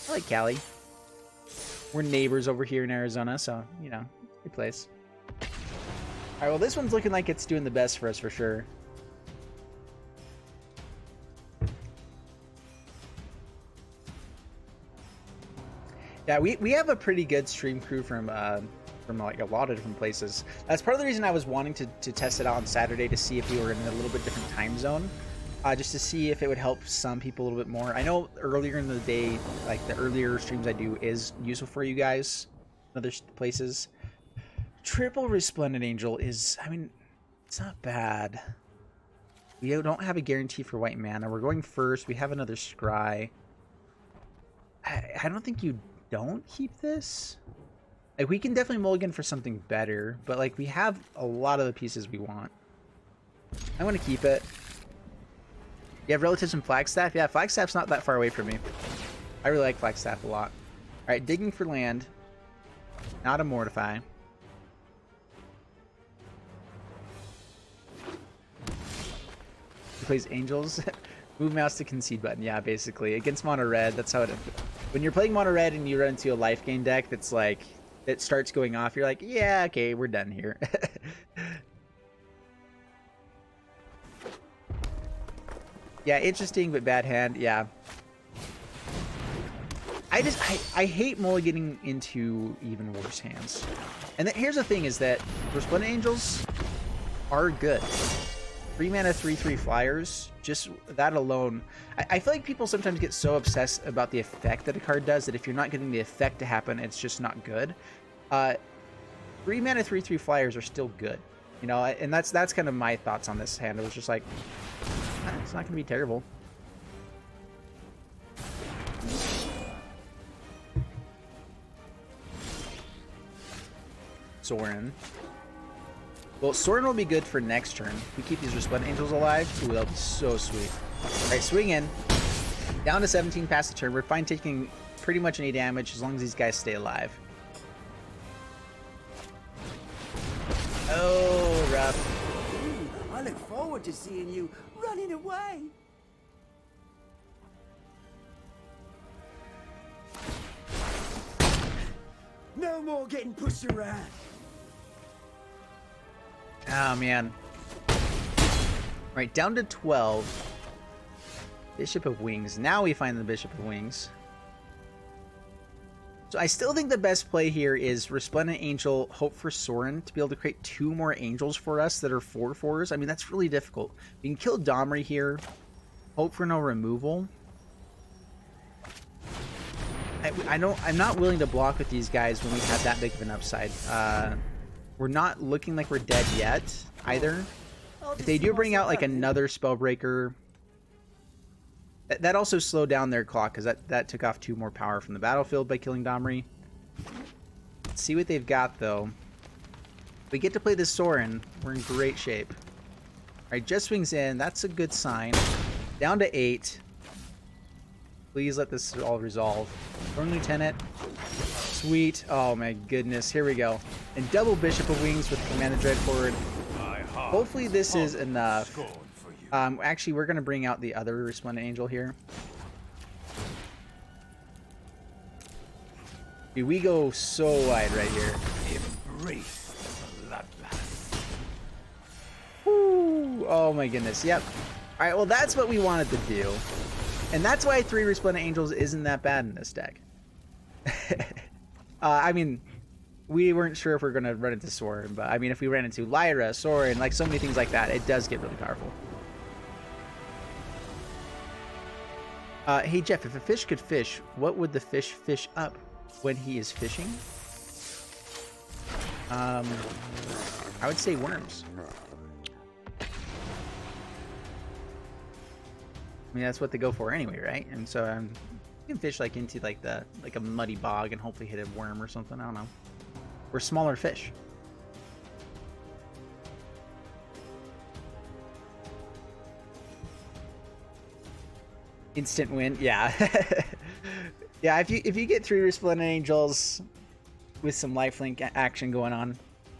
I like Callie. We're neighbors over here in Arizona, so, you know, good place. Alright, well, this one's looking like it's doing the best for us for sure. Yeah, we have a pretty good stream crew from like a lot of different places. That's part of the reason I was wanting to test it out on Saturday to see if we were in a little bit different time zone. Just to see if it would help some people a little bit more. I know earlier in the day, like the earlier streams I do is useful for you guys in other places. Triple Resplendent Angel is, I mean, it's not bad. We don't have a guarantee for white mana. We're going first. We have another Scry. I don't think you don't keep this. Like, we can definitely mulligan for something better, but like we have a lot of the pieces we want. I want to keep it. You have relatives in Flagstaff? Yeah, Flagstaff's not that far away from me. I really like Flagstaff a lot. Alright, digging for land. Not a Mortify. He plays Angels. Move mouse to concede button. Yeah, basically. Against mono red, that's how it... When you're playing mono red and you run into a life gain deck that's like... It starts going off, you're like, yeah, okay, we're done here. Yeah, interesting, but bad hand. Yeah. I hate mulliganing into even worse hands. And here's the thing is that Resplendent Angels are good. 3 mana, 3/3 flyers. Just that alone. I feel like people sometimes get so obsessed about the effect that a card does that if you're not getting the effect to happen, it's just not good. 3 mana, 3/3 flyers are still good. You know, and that's kind of my thoughts on this hand. It was just like, it's not going to be terrible. Soren. Well, Soren will be good for next turn. We keep these Resplendent Angels alive. Ooh, that'll be so sweet. Alright, swing in. Down to 17 past the turn. We're fine taking pretty much any damage as long as these guys stay alive. Oh, rough. Ooh, I look forward to seeing you running away. No more getting pushed around. Oh, man. Right, down to 12. Bishop of Wings. Now we find the Bishop of Wings. So I still think the best play here is Resplendent Angel, hope for Soren to be able to create 2 more angels for us that are 4/4s. I mean, that's really difficult. We can kill Domri here, hope for no removal. I'm not willing to block with these guys when we have that big of an upside. We're not looking like we're dead yet either. If they do bring out like another Spellbreaker, that also slowed down their clock because that took off 2 more power from the battlefield by killing Domri. Let's see what they've got though. If we get to play this Soren, we're in great shape. Alright, Jet Swings in. That's a good sign. Down to 8. Please let this all resolve. Thorn Lieutenant. Sweet. Oh my goodness. Here we go. And double Bishop of Wings with Commander Dread forward. Hopefully this is enough. Actually, we're going to bring out the other Resplendent Angel here. Dude, we go so wide right here. Embrace the bloodlust. Woo. Oh my goodness. Yep. All right, well, that's what we wanted to do. And that's why 3 Resplendent Angels isn't that bad in this deck. I mean, we weren't sure if we are going to run into Soren, but I mean, if we ran into Lyra, Soren, like so many things like that, it does get really powerful. Hey Jeff, if a fish could fish, what would the fish fish up when he is fishing? I would say worms. I mean, that's what they go for anyway, right? And so you can fish like into like a muddy bog and hopefully hit a worm or something. I don't know. Or smaller fish. Instant win, yeah. Yeah, if you get 3 Resplendent Angels with some lifelink action going on,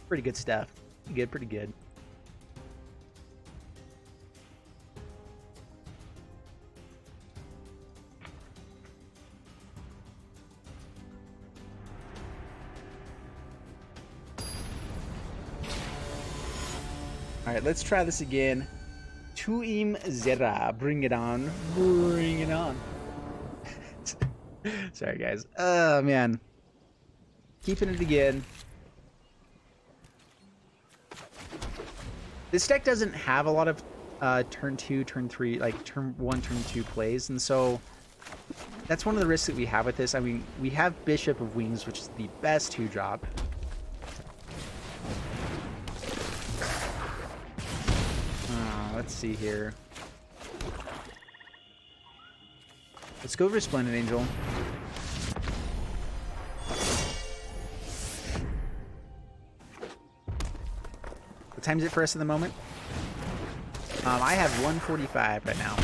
pretty good stuff. Pretty good. All right, let's try this again. Tuim Zera, bring it on, bring it on. Sorry, guys. Oh man, keeping it again. This deck doesn't have a lot of turn 2, turn 3, like turn 1, turn 2 plays, and so that's one of the risks that we have with this. I mean, we have Bishop of Wings, which is the best 2-drop. Let's see here. Let's go Resplendent Angel. What time is it for us at the moment? I have 1:45 right now.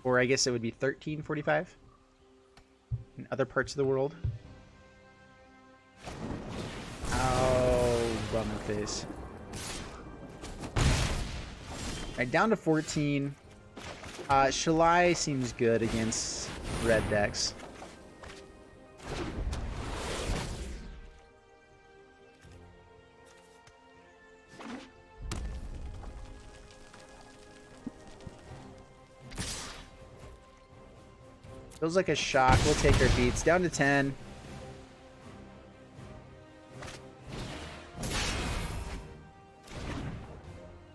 Or I guess it would be 13:45 in other parts of the world. Oh, bummer face. Alright, down to 14. Shalai seems good against red decks. Feels like a shock. We'll take our beats. Down to 10.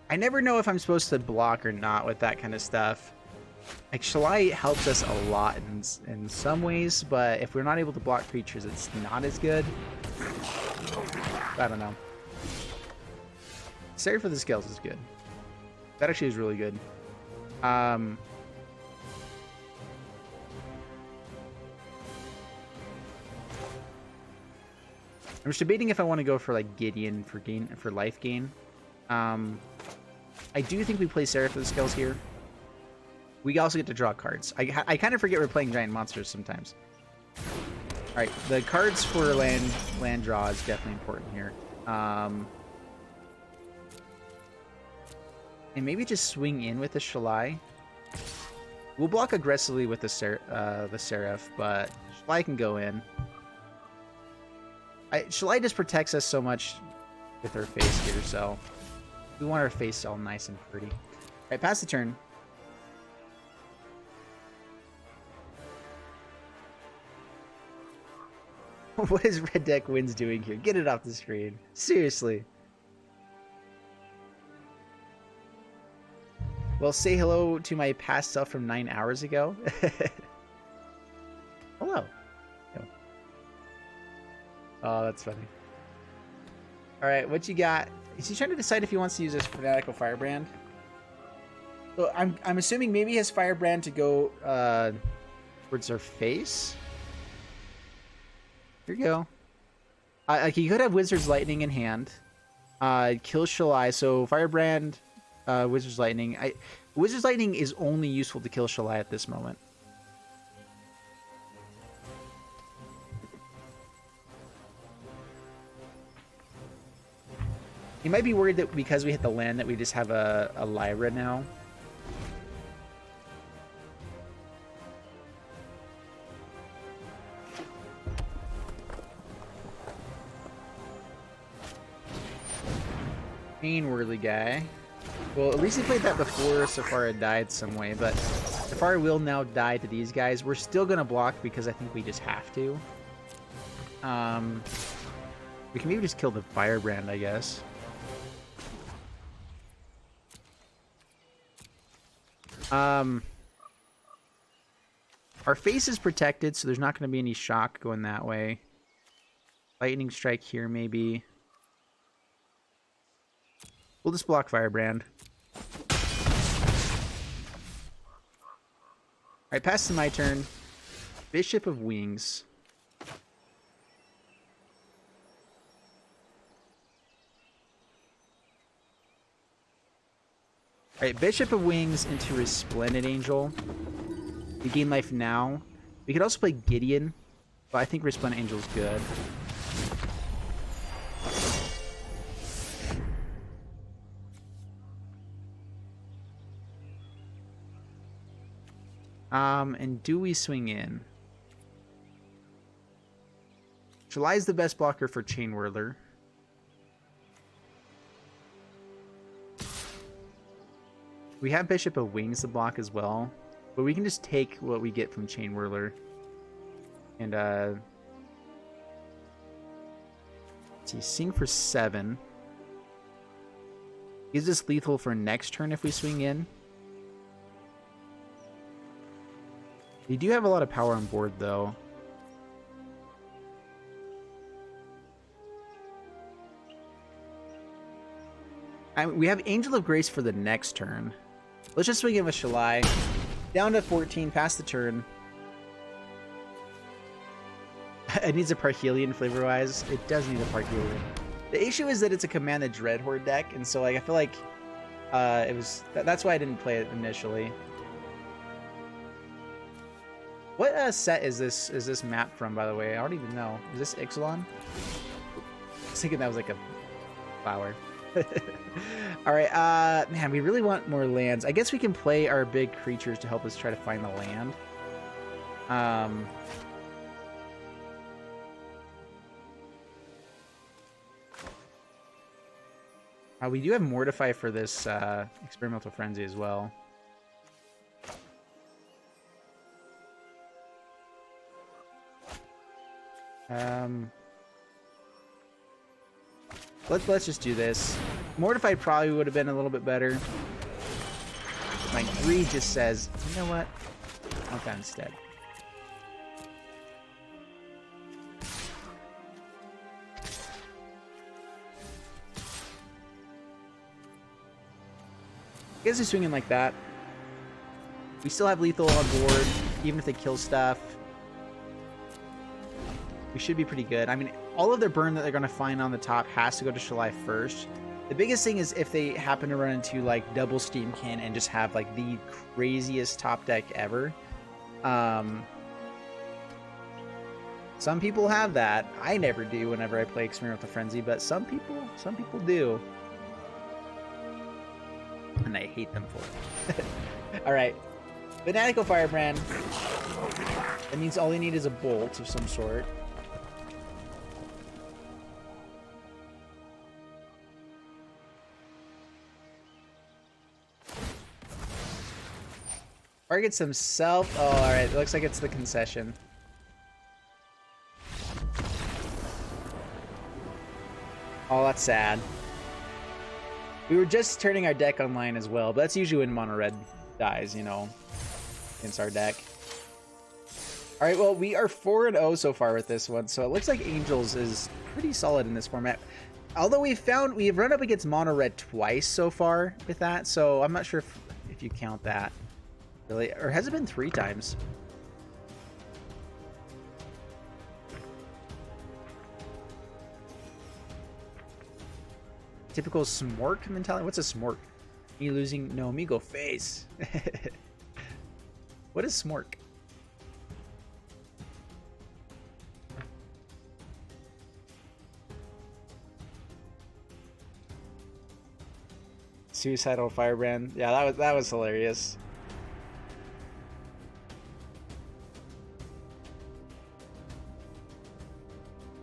I never know if I'm supposed to block or not with that kind of stuff. Like, Shalai helps us a lot in some ways, but if we're not able to block creatures, it's not as good. I don't know. Sorry for the Scales is good. That actually is really good. I'm just debating if I want to go for like Gideon for life gain. I do think we play Seraph of the Scales here. We also get to draw cards. I kind of forget we're playing giant monsters sometimes. Alright, the cards for land draw is definitely important here. And maybe just swing in with the Shalai. We'll block aggressively with the Seraph, but Shalai can go in. Shalai just protects us so much with her face here, so we want our face all nice and pretty. Alright, pass the turn. What is Red Deck Wins doing here? Get it off the screen. Seriously. Well, say hello to my past self from 9 hours ago. Hello. Oh, that's funny. Alright, what you got? Is he trying to decide if he wants to use this Fanatical Firebrand? So I'm assuming maybe his Firebrand to go towards her face. Here you go. Like he could have Wizard's Lightning in hand. Kill Shalai. So Firebrand, Wizard's Lightning. Wizard's Lightning is only useful to kill Shalai at this moment. He might be worried that because we hit the land that we just have a Lyra now. Painworthy guy. Well, at least he played that before Safara died some way, but Safara will now die to these guys. We're still going to block because I think we just have to. We can maybe just kill the Firebrand, I guess. Our face is protected, so there's not going to be any shock going that way. Lightning strike here, maybe. We'll just block Firebrand. Alright, pass to my turn. Bishop of Wings. Alright, Bishop of Wings into Resplendent Angel. We gain life now. We could also play Gideon, but I think Resplendent Angel is good. And do we swing in? Shalai is the best blocker for Chain Whirler. We have Bishop of Wings to block as well, but we can just take what we get from Chain Whirler. And, let's see, Sing for 7. Is this lethal for next turn if we swing in? We do have a lot of power on board, though. We have Angel of Grace for the next turn. Let's just swing in with Shalai. Down to 14, past the turn. It needs a Parhelion flavor-wise. It does need a Parhelion. The issue is that it's a Command the Dreadhorde deck, and so like I feel like that's why I didn't play it initially. What set is this map from, by the way? I don't even know. Is this Ixalan? I was thinking that was like a flower. Alright, man, we really want more lands. I guess we can play our big creatures to help us try to find the land. We do have Mortify for this Experimental Frenzy as well. Let's just do this. Mortify probably would have been a little bit better. My greed just says, you know what? I'll go instead. I guess they're swinging like that. We still have lethal on board, even if they kill stuff. We should be pretty good. I mean, all of their burn that they're going to find on the top has to go to Shalai first. The biggest thing is if they happen to run into like double Steamkin and just have like the craziest top deck ever. Some people have that. I never do whenever I play Experimental Frenzy, but some people do. And I hate them for it. Alright. Fanatical Firebrand. That means all they need is a bolt of some sort. Targets himself. Oh, alright. Looks like it's the concession. Oh, that's sad. We were just turning our deck online as well, but that's usually when mono red dies, you know, against our deck. All right, well, we are 4-0 so far with this one, so it looks like Angels is pretty solid in this format. Although we've run up against mono red twice so far with that, so I'm not sure if you count that. Really, or has it been 3 times? Typical smork mentality. What's a smork? Me losing? No, me go face. What is smork? Suicidal firebrand. Yeah, that was hilarious.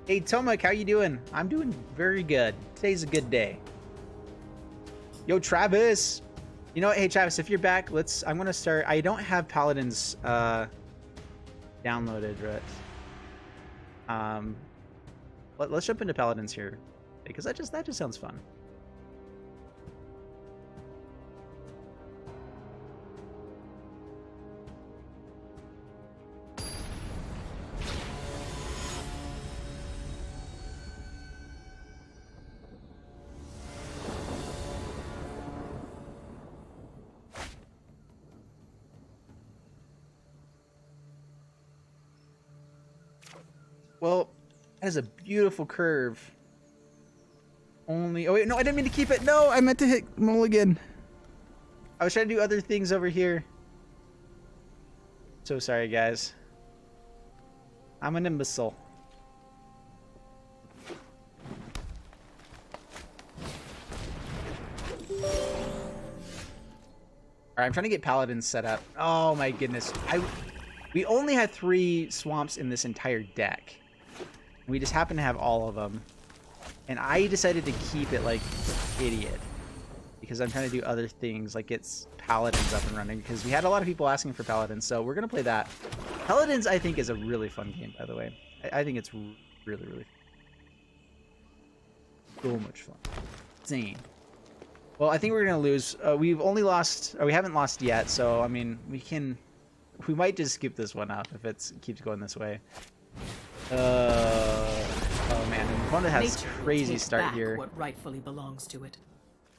Hey Tomek, how you doing? I'm doing very good. Today's a good day. Yo Travis. You know what? Hey Travis, if you're back, I'm gonna start. I don't have Paladins downloaded, right? Let's jump into Paladins here. Because that just sounds fun. Well, that is a beautiful curve. Only... Oh, wait, no, I didn't mean to keep it. No, I meant to hit mulligan. I was trying to do other things over here. So sorry, guys. I'm an imbecile. Alright, I'm trying to get Paladins set up. Oh my goodness. We only had 3 swamps in this entire deck. We just happen to have all of them. And I decided to keep it like idiot. Because I'm trying to do other things, like it's Paladins up and running. Because we had a lot of people asking for Paladins, so we're going to play that. Paladins, I think, is a really fun game, by the way. I think it's really, really fun. So much fun. Insane. Well, I think we're going to lose. We've only lost, or we haven't lost yet, so, I mean, we might just skip this one up if it keeps going this way. Oh man, Opponent has crazy start here. What rightfully belongs to it.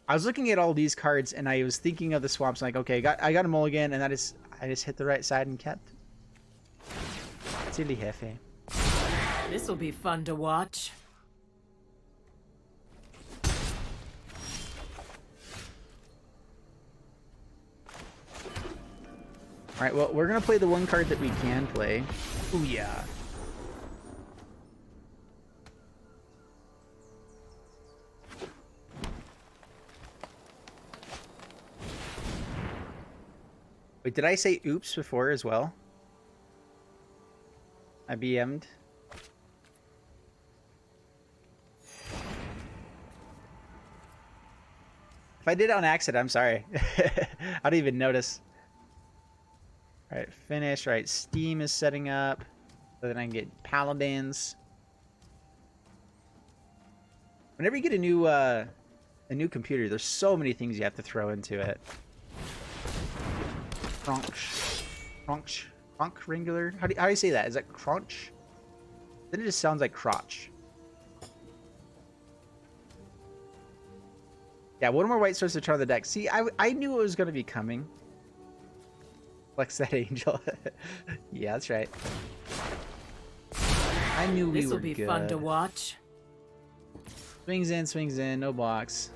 I was looking at all these cards and I was thinking of the swamps. Like, okay, I got a mulligan, and I just hit the right side and kept. Silly jefe. This will be fun to watch. All right, well, we're gonna play the one card that we can play. Ooh yeah. Wait, did I say oops before as well? I BM'd. If I did it on accident, I'm sorry. I don't even notice. Alright, finish. Alright, Steam is setting up. So then I can get Paladins. Whenever you get a new computer, there's so many things you have to throw into it. Crunch Ringular? How do you say that? Is that crunch? Then it just sounds like crotch. Yeah, one more white source to try the deck. See, I knew it was going to be coming. Flex that angel. Yeah, that's right. I knew we were good. This will be fun to watch. Swings in, no blocks.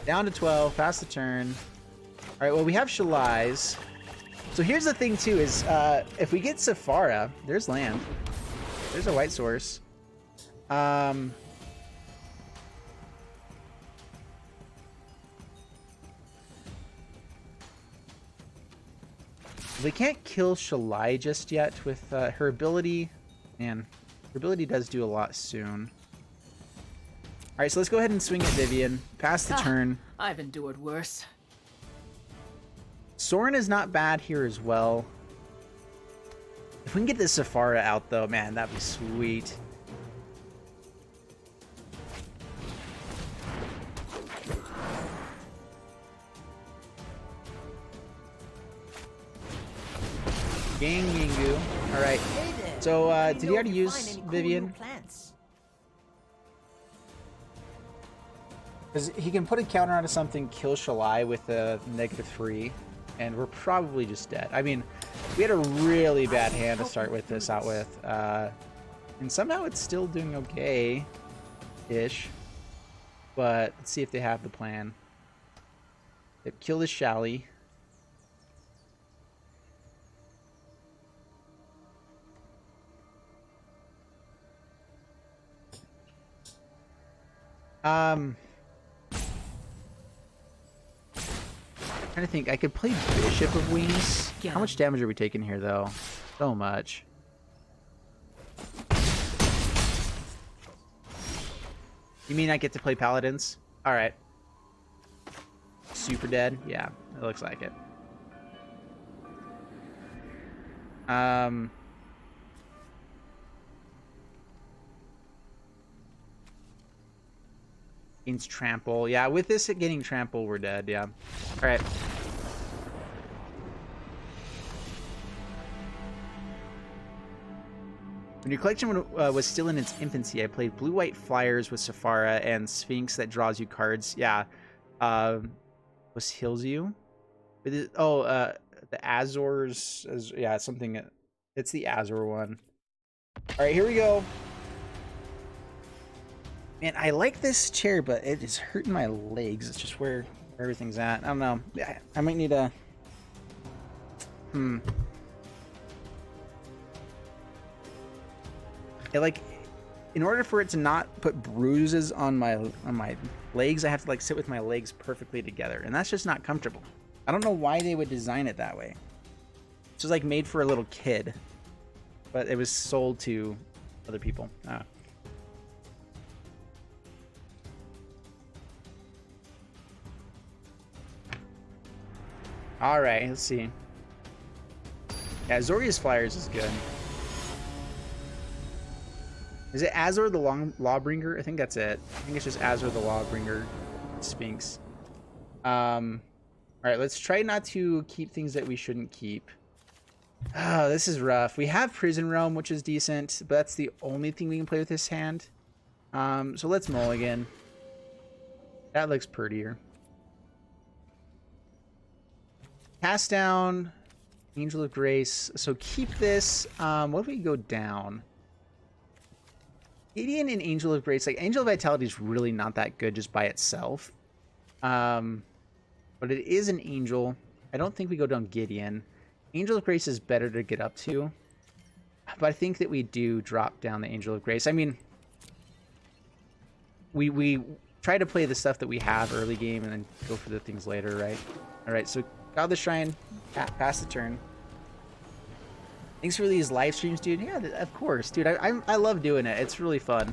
Down to 12, pass the turn. All right, well, we have Shalai's. So here's the thing, too, is if we get Sephara, there's land. There's a white source. We can't kill Shalai just yet with her ability. Man, her ability does do a lot soon. All right, so let's go ahead and swing at Vivian. Pass the turn. I've endured worse. Sorin is not bad here as well. If we can get this Sephara out, though, man, that'd be sweet. Gangingu. All right. Hey there. So, Let me did know you already if you use find any cool Vivian? new plants. Because he can put a counter onto something, kill Shalai with a -3, and we're probably just dead. I mean, we had a really bad hand to start with this out with, and somehow it's still doing okay-ish. But let's see if they have the plan. They've killed the Shally. Trying to think, I could play Bishop of Wings. How much damage are we taking here, though? So much. You mean I get to play Paladins? Alright. Super dead? Yeah, it looks like it. Gains trample. Yeah, with this getting trample, we're dead. Yeah. All right. When your collection was still in its infancy, I played blue-white flyers with Safara and Sphinx that draws you cards. Yeah. Was heals you? The Azors. Yeah, something. It's the Azor one. All right, here we go. Man, I like this chair, but it is hurting my legs. It's just where everything's at. I don't know. I might need a... Yeah, like, in order for it to not put bruises on my legs, I have to, like, sit with my legs perfectly together. And that's just not comfortable. I don't know why they would design it that way. This was, like, made for a little kid. But it was sold to other people. Alright, let's see. Yeah, Zoria's Flyers is good. Is it Azor the Lawbringer? I think that's it. I think it's just Azor the Lawbringer Sphinx. Alright, let's try not to keep things that we shouldn't keep. Oh, this is rough. We have Prison Realm, which is decent, but that's the only thing we can play with this hand. So let's mulligan. That looks prettier. Cast down, Angel of Grace. So keep this. What if we go down? Gideon and Angel of Grace. Like, Angel of Vitality is really not that good just by itself. But it is an angel. I don't think we go down Gideon. Angel of Grace is better to get up to. But I think that we do drop down the Angel of Grace. I mean, we try to play the stuff that we have early game and then go for the things later, right? Alright, so got the shrine, pass the turn. Thanks for these live streams, dude. Yeah, of course, dude. I love doing it. It's really fun.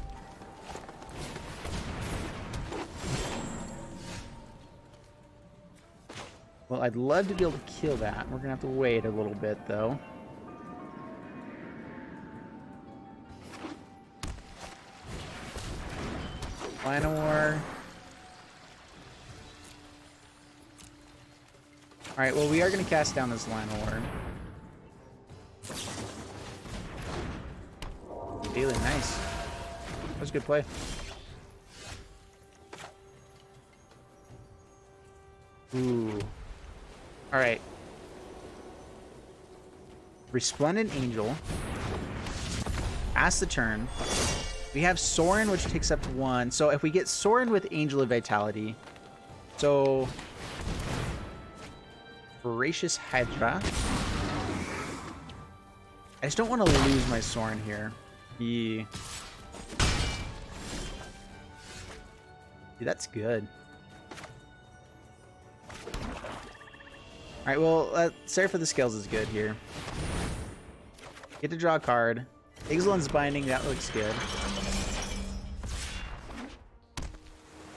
Well, I'd love to be able to kill that. We're gonna have to wait a little bit, though. Llanowar. Alright, well, we are going to cast down this Llanowar. Daily, nice. That was a good play. Ooh. Alright. Resplendent Angel. Pass the turn. We have Sorin, which takes up 1. So if we get Sorin with Angel of Vitality, so Voracious Hydra. I just don't want to lose my Sorin here. Dude, that's good. Alright, well, Seraph for the Scales is good here. Get to draw a card. Ixalan's Binding, that looks good.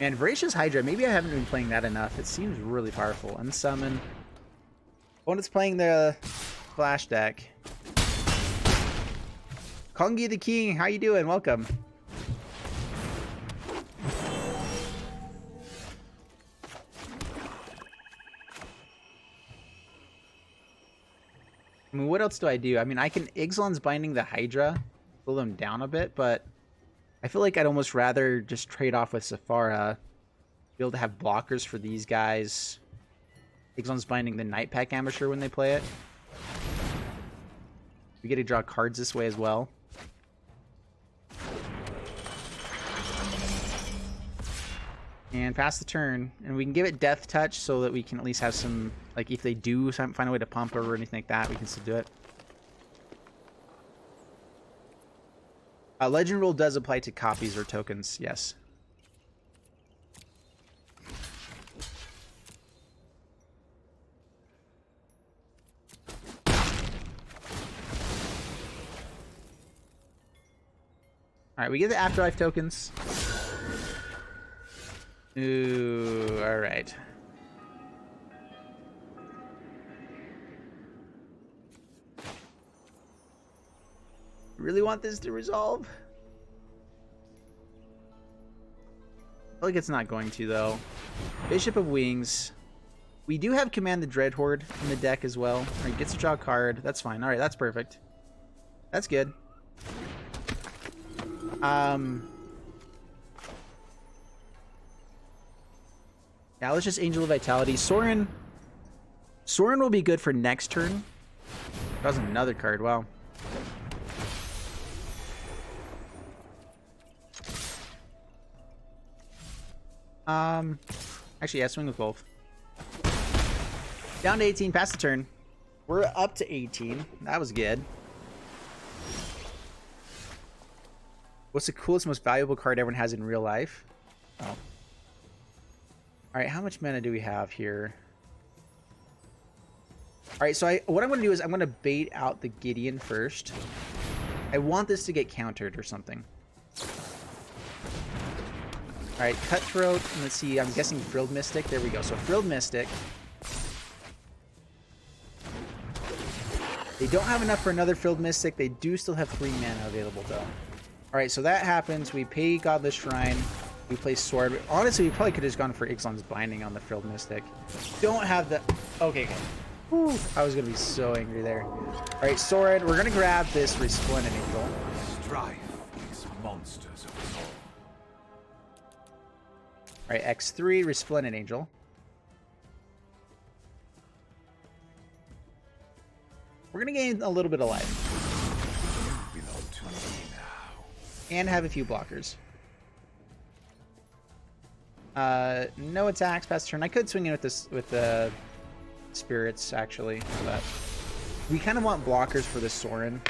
And Voracious Hydra, maybe I haven't been playing that enough. It seems really powerful. Unsummon. Opponent's playing the Flash deck. Kongi the King, how you doing? Welcome. I mean, what else do I do? I mean, I can Ixalan's Binding the Hydra, slow them down a bit, but I feel like I'd almost rather just trade off with Sephara, be able to have blockers for these guys. Ixalan's Binding the Night Pack Amateur when they play it. We get to draw cards this way as well. And pass the turn, and we can give it Death Touch so that we can at least have some, like, if they do find a way to pump or anything like that, we can still do it. Legend Rule does apply to copies or tokens, yes. Alright, we get the Afterlife tokens. Ooh, alright. Really want this to resolve? I feel like it's not going to, though. Bishop of Wings. We do have Command the Dreadhorde in the deck as well. Alright, gets to draw a card. That's fine. Alright, that's perfect. That's good. Yeah, let's just Angel of Vitality. Sorin will be good for next turn. That was another card. Wow. Actually, yeah, swing with both. Down to 18, pass the turn. We're up to 18. That was good. What's the coolest, most valuable card everyone has in real life? Oh. Alright, how much mana do we have here? Alright, so what I'm going to do is I'm going to bait out the Gideon first. I want this to get countered or something. Alright, Cutthroat, and let's see, I'm guessing Frilled Mystic. There we go. So Frilled Mystic. They don't have enough for another Frilled Mystic. They do still have 3 mana available, though. Alright, so that happens. We pay Godless Shrine. We play Sword. Honestly, we probably could have just gone for Ixalan's Binding on the Frilled Mystic. Don't have the... Okay, okay. Whew, I was going to be so angry there. Alright, Sword. We're going to grab this Resplendent Angel. Strife makes monsters of us all. Alright, X3, Resplendent Angel. We're going to gain a little bit of life. You belong to me now. And have a few blockers. No attacks, pass turn. I could swing in with this with the spirits actually, but we kind of want blockers for the Sorin.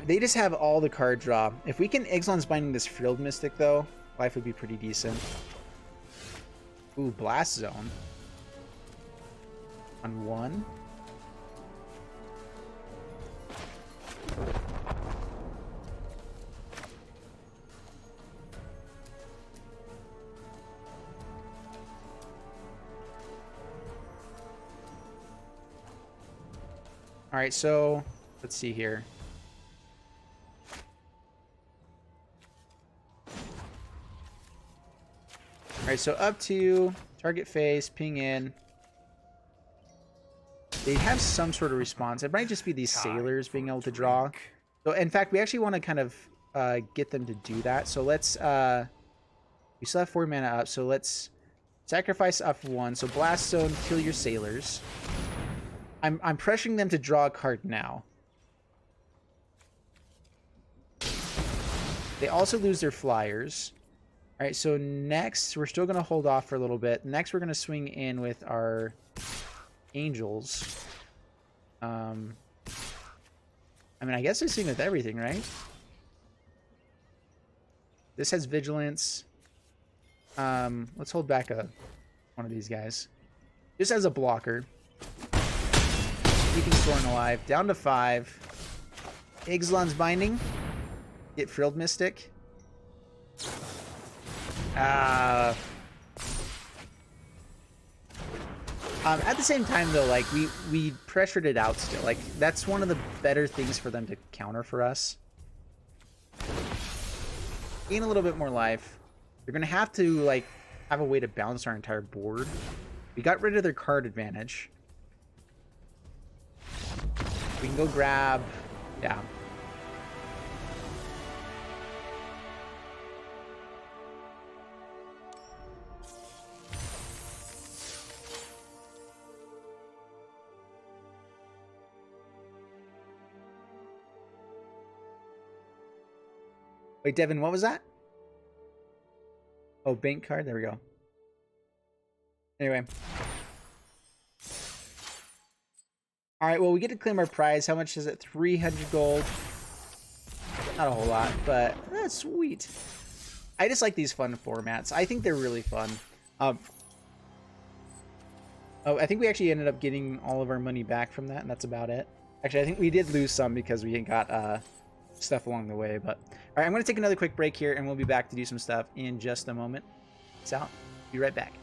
They just have all the card draw. If we can Ixalan's Binding this Frilled Mystic though, life would be pretty decent. Ooh, Blast Zone. On 1. Alright, so let's see here. Alright, so up to target face, ping in. They have some sort of response. It might just be these sailors being able to draw. So in fact, we actually want to kind of get them to do that. So let's we still have 4 mana up, so let's sacrifice up 1. So Blast Zone, kill your sailors. I'm pressuring them to draw a card now. They also lose their flyers. Alright, so next, we're still going to hold off for a little bit. Next, we're going to swing in with our angels. I mean, I guess I swing with everything, right? This has vigilance. Let's hold back one of these guys. Just as a blocker. Keeping Sorin alive. Down to 5. Ixalan's Binding. Get Frilled Mystic. At the same time, though, like, we pressured it out still. Like, that's one of the better things for them to counter for us. Gain a little bit more life. You're going to have to, like, have a way to balance our entire board. We got rid of their card advantage. We can go grab... Yeah. Wait, Devin, what was that? Oh, bank card. There we go. Anyway. All right, well, we get to claim our prize. How much is it? 300 gold. Not a whole lot, but that's sweet. I just like these fun formats. I think they're really fun. Oh, I think we actually ended up getting all of our money back from that, and that's about it. Actually, I think we did lose some because we got stuff along the way, but all right, I'm going to take another quick break here, and we'll be back to do some stuff in just a moment. Peace out. Be right back.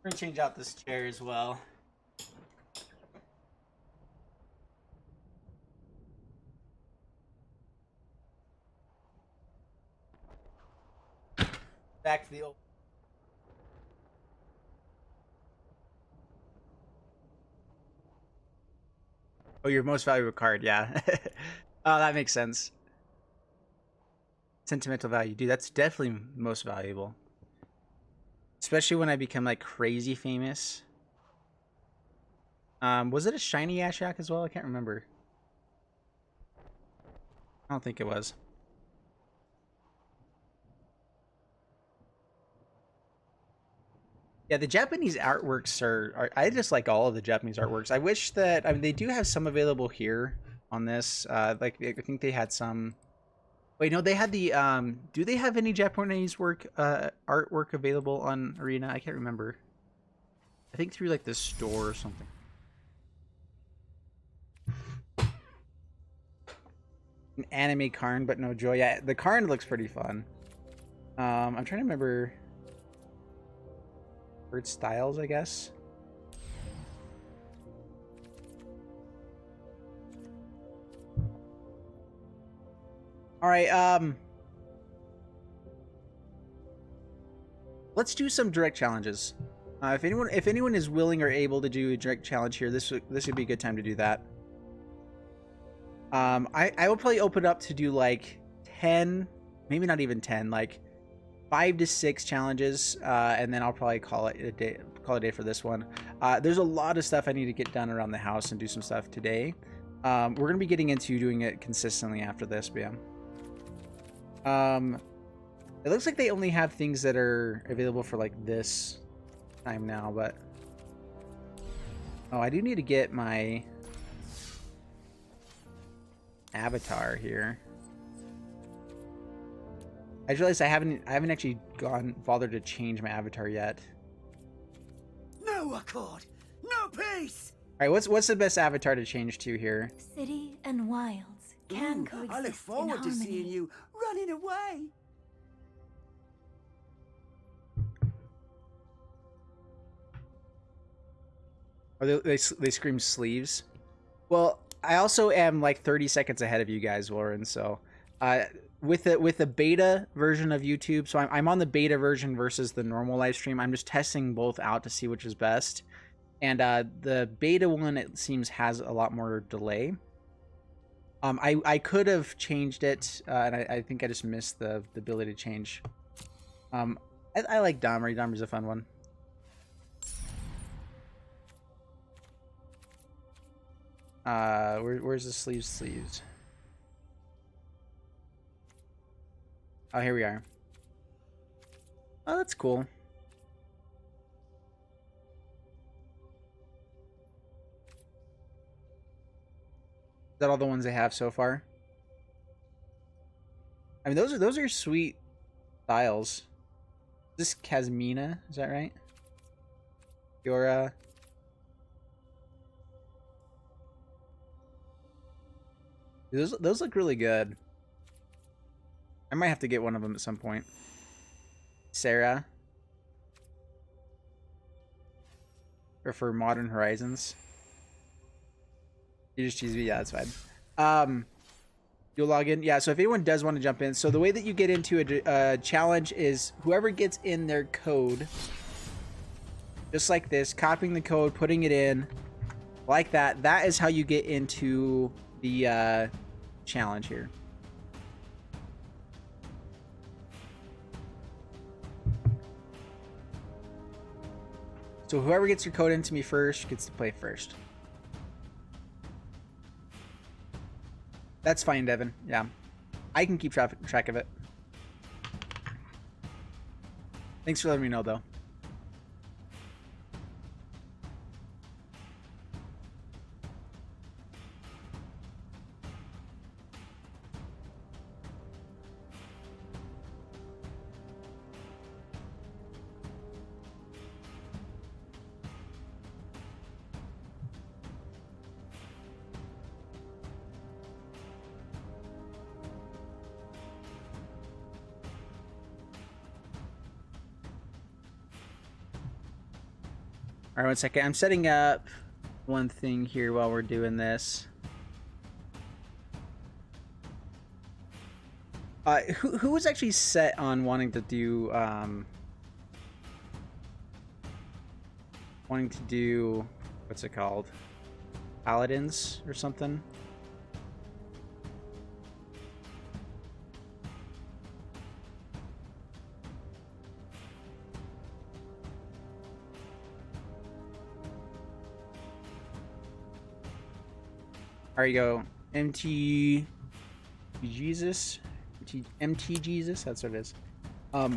We're gonna change out this chair as well. Back to the old. Oh, your most valuable card, yeah. Oh, that makes sense. Sentimental value, dude. That's definitely most valuable. Especially when I become like crazy famous. Was it a shiny Ashak as well? I can't remember. I don't think it was. Yeah, the Japanese artworks are I just like all of the Japanese artworks. I wish that, I mean, they do have some available here on this. Like I think they had some. Wait, no, they had the do they have any Japanese artwork available on Arena? I can't remember. I think through like the store or something. An anime Karn, but no joy. Yeah, the Karn looks pretty fun. I'm trying to remember. Bird styles, I guess. All right, let's do some direct challenges. If anyone is willing or able to do a direct challenge here, this would be a good time to do that. I will probably open up to do like 10, maybe not even 10, like 5 to 6 challenges, and then I'll probably call it a day for this one. There's a lot of stuff I need to get done around the house and do some stuff today. We're gonna be getting into doing it consistently after this, but yeah. It looks like they only have things that are available for like this time now, but oh, I do need to get my avatar here. I just realized I haven't actually bothered to change my avatar yet. No accord, no peace. All right, what's the best avatar to change to here? City and wilds can coexist I look forward in to harmony. seeing you running away. Oh, they scream sleeves. Well, I also am like 30 seconds ahead of you guys, Lauren. So, with the beta version of YouTube, so I'm on the beta version versus the normal live stream. I'm just testing both out to see which is best. And the beta one, it seems, has a lot more delay. I could have changed it, and I think I just missed the ability to change. I like Domri. Domri's a fun one. Where's the sleeves? Oh, here we are. Oh, that's cool. Is that all the ones they have so far? I mean, those are sweet styles. This is Kazmina, is that right? Fiora. Those look really good. I might have to get one of them at some point. Sarah. Or for Modern Horizons. You just choose me? Yeah, that's fine. You'll log in. Yeah, so if anyone does want to jump in. So the way that you get into a challenge is whoever gets in their code. Just like this. Copying the code, putting it in. Like that. That is how you get into the challenge here. So whoever gets your code into me first gets to play first. That's fine, Devin. Yeah, I can keep track of it. Thanks for letting me know, though. All right, 1 second. I'm setting up one thing here while we're doing this. Who was actually set on wanting to do what's it called? Paladins or something? There you go. MT Jesus. MT Jesus. That's what it is. All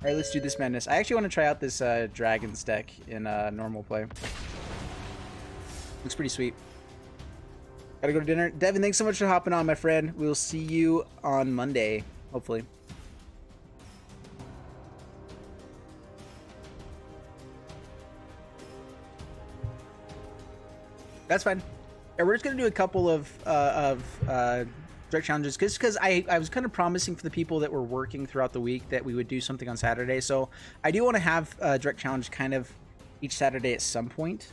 right, let's do this madness. I actually want to try out this Dragon's deck in normal play. Looks pretty sweet. Gotta go to dinner. Devin, thanks so much for hopping on, my friend. We'll see you on Monday, hopefully. That's fine. Yeah, we're just gonna do a couple of direct challenges just because I was kind of promising for the people that were working throughout the week that we would do something on Saturday. So I do want to have a direct challenge kind of each Saturday at some point.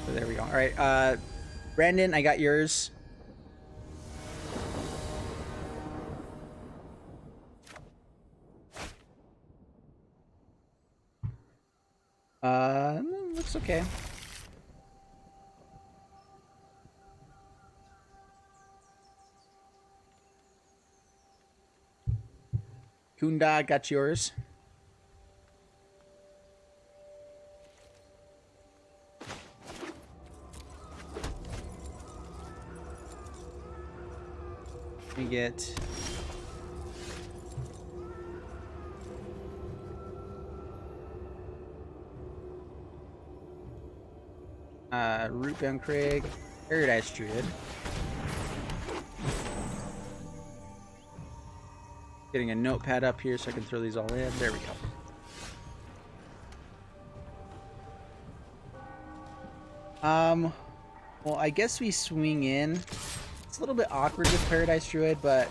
So there we go. All right, Brandon, I got yours. Looks okay. Kunda, got yours. Let me get... Rootbound Craig, Paradise Druid. Getting a notepad up here so I can throw these all in. There we go. Well, I guess we swing in. It's a little bit awkward with Paradise Druid, but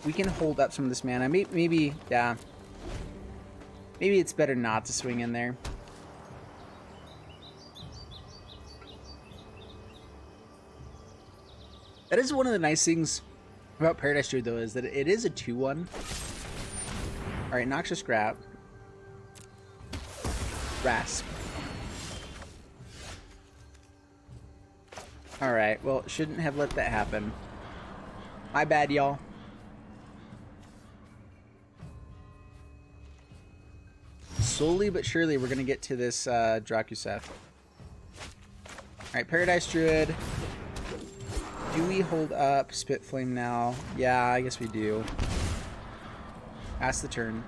we can hold up some of this mana. Maybe, yeah. Maybe it's better not to swing in there. That is one of the nice things about Paradise Druid, though, is that it is a 2/1. Alright, Noxious Grab. Rasp. Alright, well, shouldn't have let that happen. My bad, y'all. Slowly but surely, we're going to get to this Drakuseth. Alright, Paradise Druid. Do we hold up Spitflame now? Yeah, I guess we do. Pass the turn.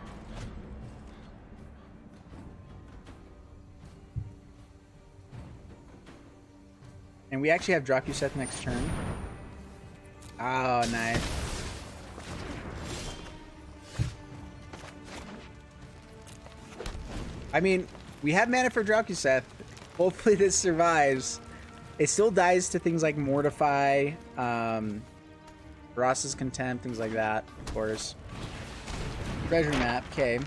And we actually have Drakuseth next turn. Oh, nice. I mean, we have mana for Drakuseth. Hopefully this survives. It still dies to things like Mortify, Ross's Contempt, things like that, of course. Treasure map, okay.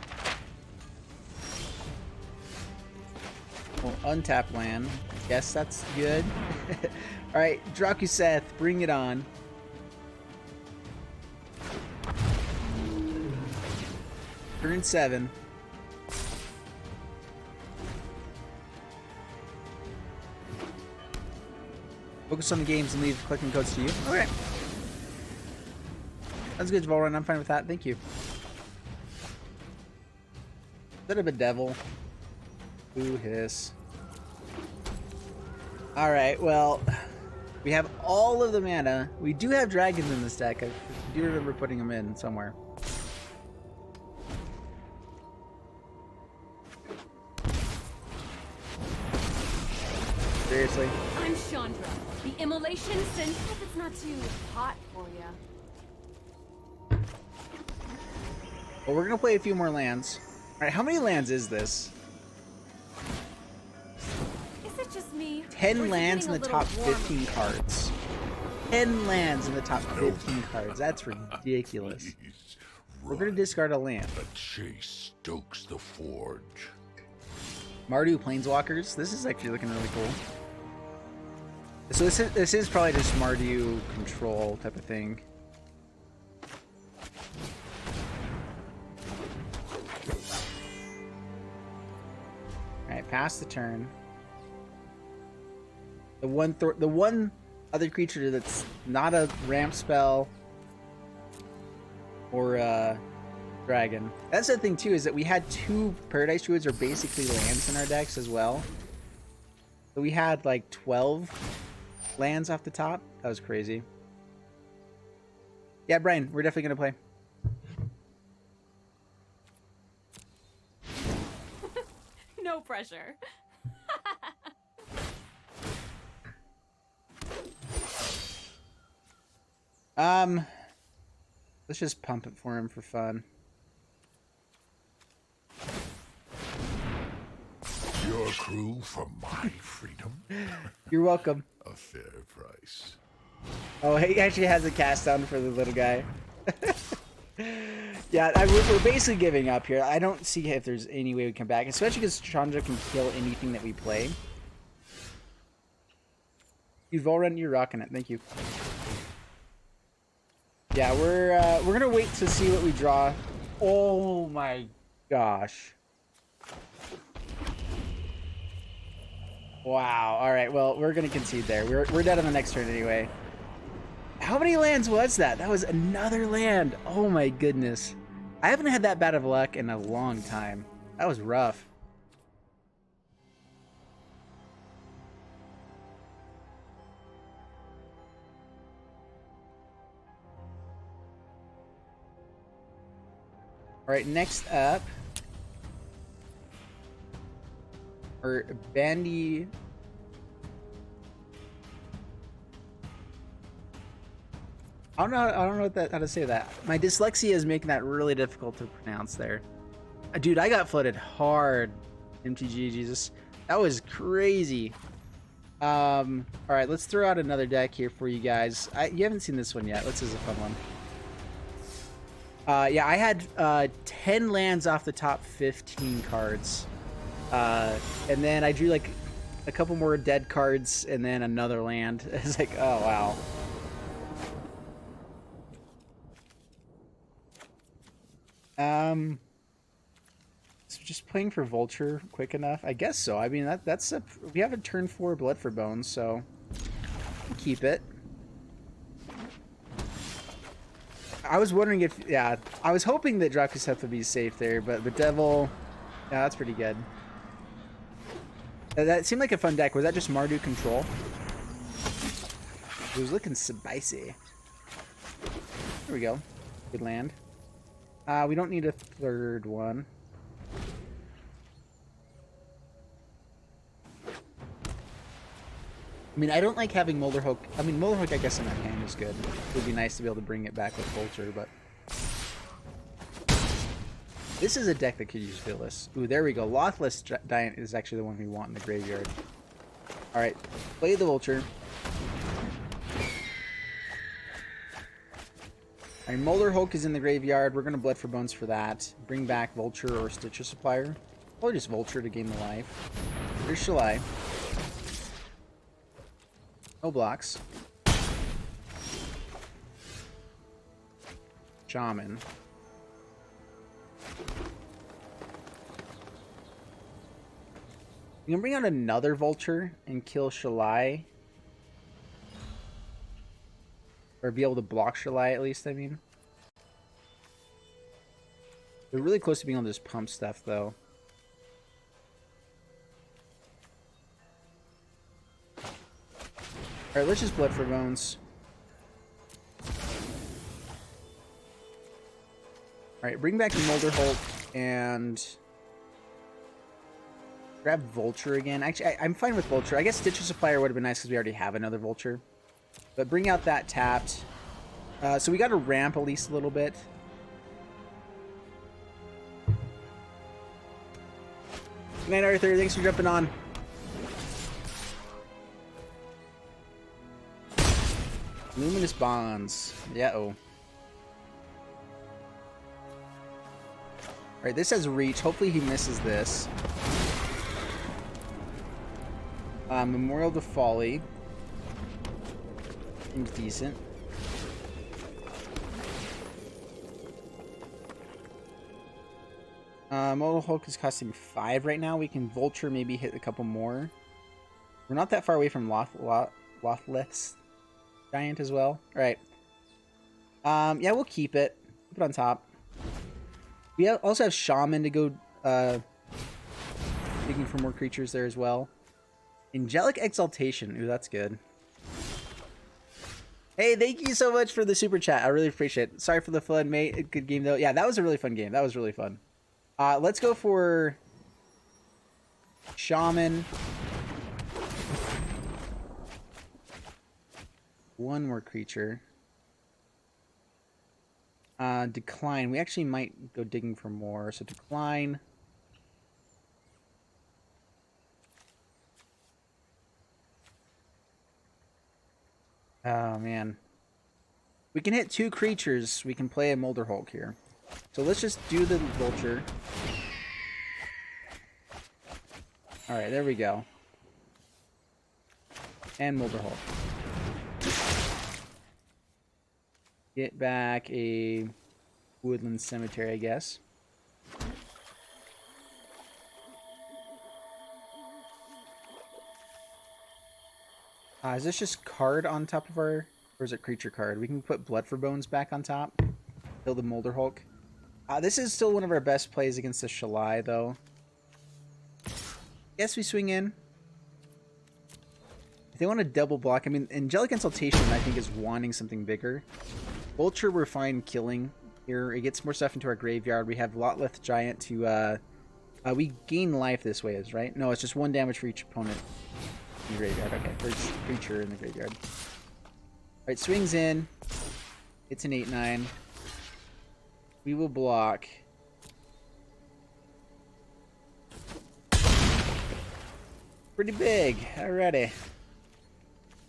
Well, untap land. Guess that's good. Alright, Drakuseth, bring it on. Turn 7. Focus on the games and leave collecting codes to you. Okay. That's good, Volrun. I'm fine with that. Thank you. Bit of a devil. Ooh, hiss. Alright, well, we have all of the mana. We do have dragons in this deck. I do remember putting them in somewhere. Seriously? I'm Chandra, the immolation synth. Hope it's not too hot for you. Well, we're gonna play a few more lands. Alright, how many lands is this? Is it just me? 10 lands in the top 15 cards. 10 lands in the top 15 cards. That's ridiculous. Please, We're gonna discard a land. the chase stokes the forge. Mardu Planeswalkers. This is actually looking really cool. So this is probably just Mardu control type of thing. Alright, pass the turn. The one other creature that's not a ramp spell or a dragon. That's the thing too, is that we had 2 Paradise Druids are basically lands in our decks as well. So we had like 12 lands off the top. That was crazy. Yeah, Brian, we're definitely gonna play. No pressure. Let's just pump it for him for fun. crew for my freedom? You're welcome. A fair price. Oh, he actually has a cast down for the little guy. Yeah, we're basically giving up here. I don't see if there's any way we come back, especially because Chandra can kill anything that we play. You've already, you're rocking it. Thank you. Yeah, we're gonna wait to see what we draw. Oh my gosh. Wow. All right. Well, we're gonna concede there. We're dead on the next turn anyway. How many lands was that? That was another land. Oh my goodness. I haven't had that bad of luck in a long time. That was rough. All right, next up, or Bandy. I don't know how to say that. My dyslexia is making that really difficult to pronounce there. Dude, I got flooded hard. MTG, Jesus. That was crazy. All right, let's throw out another deck here for you guys. You haven't seen this one yet. This is a fun one. Yeah, I had 10 lands off the top 15 cards. And then I drew like a couple more dead cards and then another land. It's like, oh, wow. So just playing for Vulture quick enough? I guess so. I mean, we have a turn 4 Blood for Bones, so we'll keep it. I was wondering if, yeah, I was hoping that Rakdos would be safe there, but the Devil, yeah, that's pretty good. That seemed like a fun deck. Was that just Mardu control? It was looking spicy. There we go. Good land. We don't need a third one. I mean, I don't like having Molderhook. I mean, Molderhook, I guess, in that hand is good. It would be nice to be able to bring it back with Vulture, but... This is a deck that could use Phyllis. Ooh, there we go. Lothless Giant is actually the one we want in the graveyard. Alright, play the Vulture. Alright, Molderhook is in the graveyard. We're going to Blood for Bones for that. Bring back Vulture or Stitcher Supplier. Or just Vulture to gain the life. Here's Shalai. No blocks. Shaman. You can bring out another Vulture and kill Shalai. Or be able to block Shalai at least, I mean. They're really close to being able to just pump stuff, though. Alright, let's just Blood for Bones. Alright, bring back the Molderholt and grab Vulture again. Actually, I'm fine with Vulture. I guess Stitcher Supplier would have been nice because we already have another Vulture. But bring out that tapped. So we got to ramp at least a little bit. Good night, Arthur. Thanks for jumping on. Luminous Bonds. Yeah-oh. Alright, this has reach. Hopefully he misses this. Memorial to Folly. Seems decent. Model Hulk is costing 5 right now. We can Vulture, maybe hit a couple more. We're not that far away from Lothless Giant as well. Alright. Yeah, we'll keep it. Keep it on top. We also have Shaman to go digging for more creatures there as well. Angelic Exaltation. Ooh, that's good. Hey, thank you so much for the super chat. I really appreciate it. Sorry for the flood, mate. Good game, though. Yeah, that was a really fun game. That was really fun. Let's go for Shaman. One more creature. Decline. We actually might go digging for more. So decline. Oh, man. We can hit 2 creatures. We can play a Molder Hulk here. So let's just do the Vulture. Alright, there we go. And Molder Hulk. Get back a Woodland Cemetery, I guess. Is this just card on top of our... Or is it creature card? We can put Blood for Bones back on top. Kill the Molder Hulk. This is still one of our best plays against the Shalai, though. Guess we swing in. If they want to double block... I mean, Angelic Exaltation, I think, is wanting something bigger. Vulture, we're fine killing here. It gets more stuff into our graveyard. We have Lotleth Giant to... we gain life this way, right? No, it's just 1 damage for each opponent. In the graveyard, okay. For each creature in the graveyard. Alright, swings in. It's an 8-9. We will block. Pretty big. Alrighty.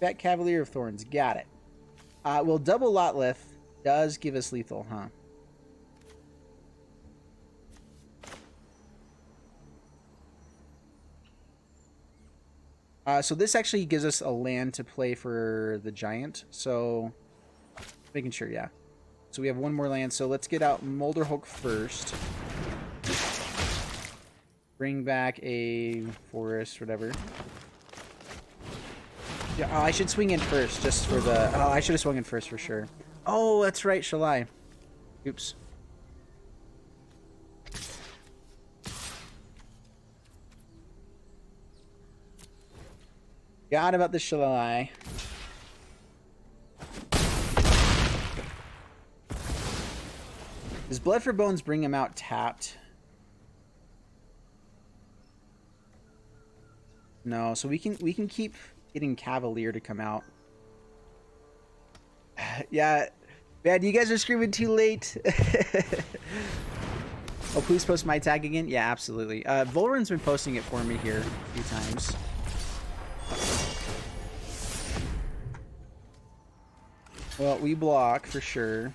Fat Cavalier of Thorns. Got it. Well, double Lotleth does give us lethal, huh? So this actually gives us a land to play for the giant. So, making sure, yeah. So we have 1 more land. So let's get out Molder Hulk first. Bring back a forest, whatever. Yeah, oh, I should swing in first, just for the... Oh, I should have swung in first for sure. Oh, that's right, Shalai. Oops. Forgot about the Shalai. Does Blood for Bones bring him out tapped? No, so we can keep getting Cavalier to come out. Yeah, man, you guys are screaming too late. Oh, please post my tag again. Yeah, absolutely. Volrin's been posting it for me here a few times. Well, we block for sure.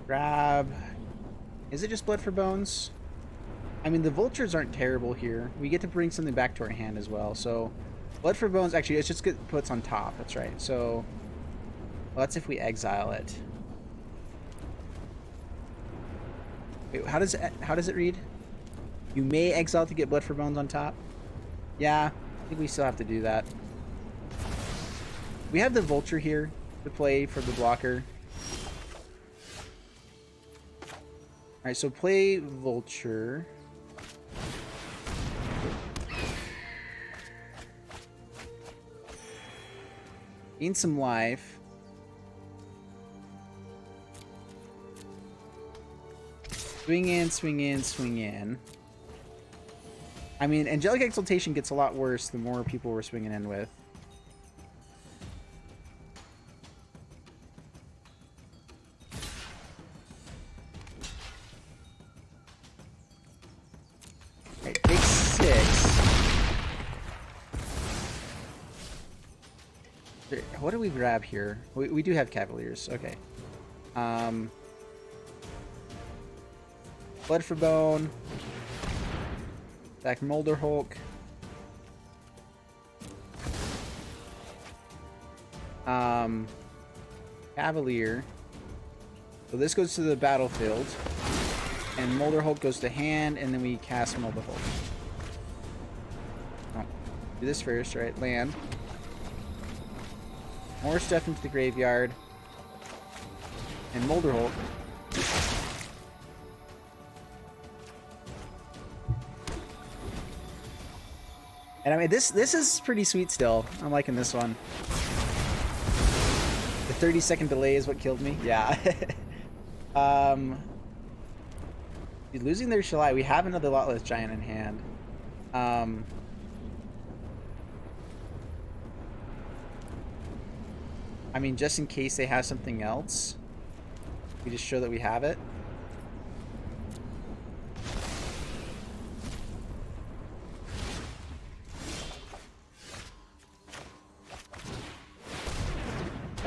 Grab. Is it just Blood for Bones? I mean, the vultures aren't terrible here. We get to bring something back to our hand as well. So, Blood for Bones, actually, it's just get puts on top. That's right. So, well, that's if we exile it. Wait, how does it read? You may exile to get Blood for Bones on top. Yeah, I think we still have to do that. We have the Vulture here to play for the blocker. Alright, so play Vulture. Gain some life. Swing in, swing in, swing in. I mean, Angelic Exaltation gets a lot worse the more people we're swinging in with. Alright, take 6. What do we grab here? We do have Cavaliers. Okay. Blood for Bone. Back Molder Hulk. Cavalier. So this goes to the battlefield. And Molder Hulk goes to hand, and then we cast Molder Hulk. Oh, do this first, right? Land. More stuff into the graveyard. And Molder Hulk. And I mean, this is pretty sweet still. I'm liking this one. The 30-second delay is what killed me. Yeah. Dude, losing their Shalai. We have another Lotless Giant in hand. I mean, just in case they have something else, we just show that we have it.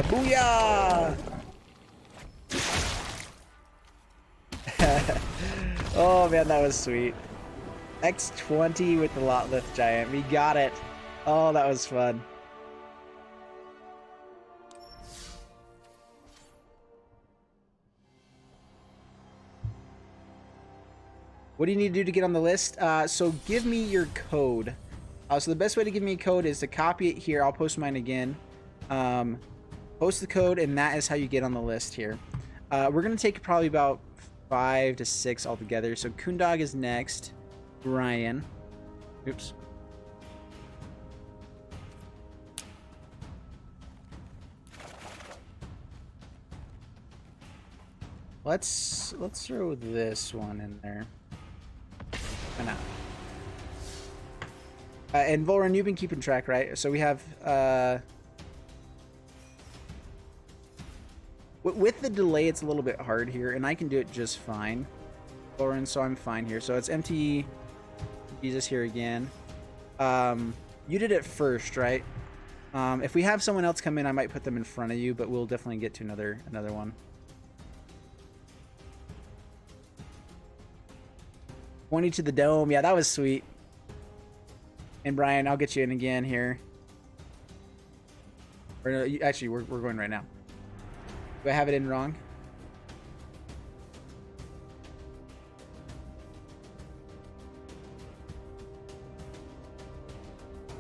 Booyah! Oh man, that was sweet. X20 with the lot lift giant. We got it. Oh, that was fun. What do you need to do to get on the list? So give me your code. So the best way to give me a code is to copy it here. I'll post mine again. Post the code, and that is how you get on the list here. We're going to take probably about 5 to 6 altogether. So Koondog is next. Ryan. Oops. Let's throw this one in there. Why not? And Volran, you've been keeping track, right? So we have with the delay, it's a little bit hard here, and I can do it just fine, Volran. So I'm fine here. So it's empty. Jesus here again. You did it first, right? If we have someone else come in, I might put them in front of you, but we'll definitely get to another one. 20 to the dome. Yeah, that was sweet. And Brian, I'll get you in again here. Or no, actually, we're going right now. Do I have it in wrong?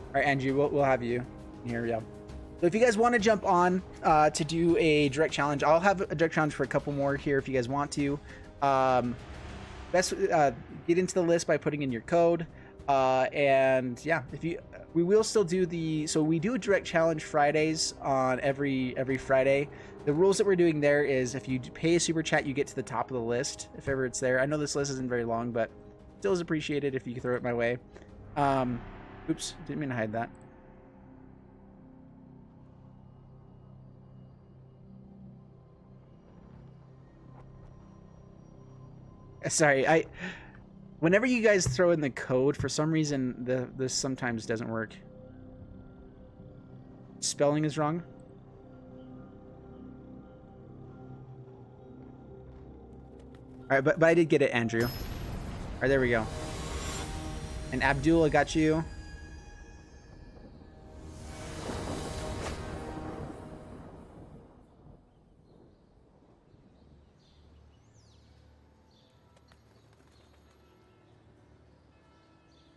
All right, Angie, we'll have you here. Yeah. So if you guys want to jump on to do a direct challenge, I'll have a direct challenge for a couple more here if you guys want to. Best get into the list by putting in your code. And yeah, we will still do so we do a direct challenge Fridays on every Friday. The rules that we're doing there is if you pay a super chat, you get to the top of the list if ever it's there. I know this list isn't very long, but still is appreciated if you can throw it my way. Oops, didn't mean to hide that. Sorry, whenever you guys throw in the code, for some reason this sometimes doesn't work. Spelling is wrong. All right, but I did get it, Andrew. All right, there we go. And Abdul, I got you.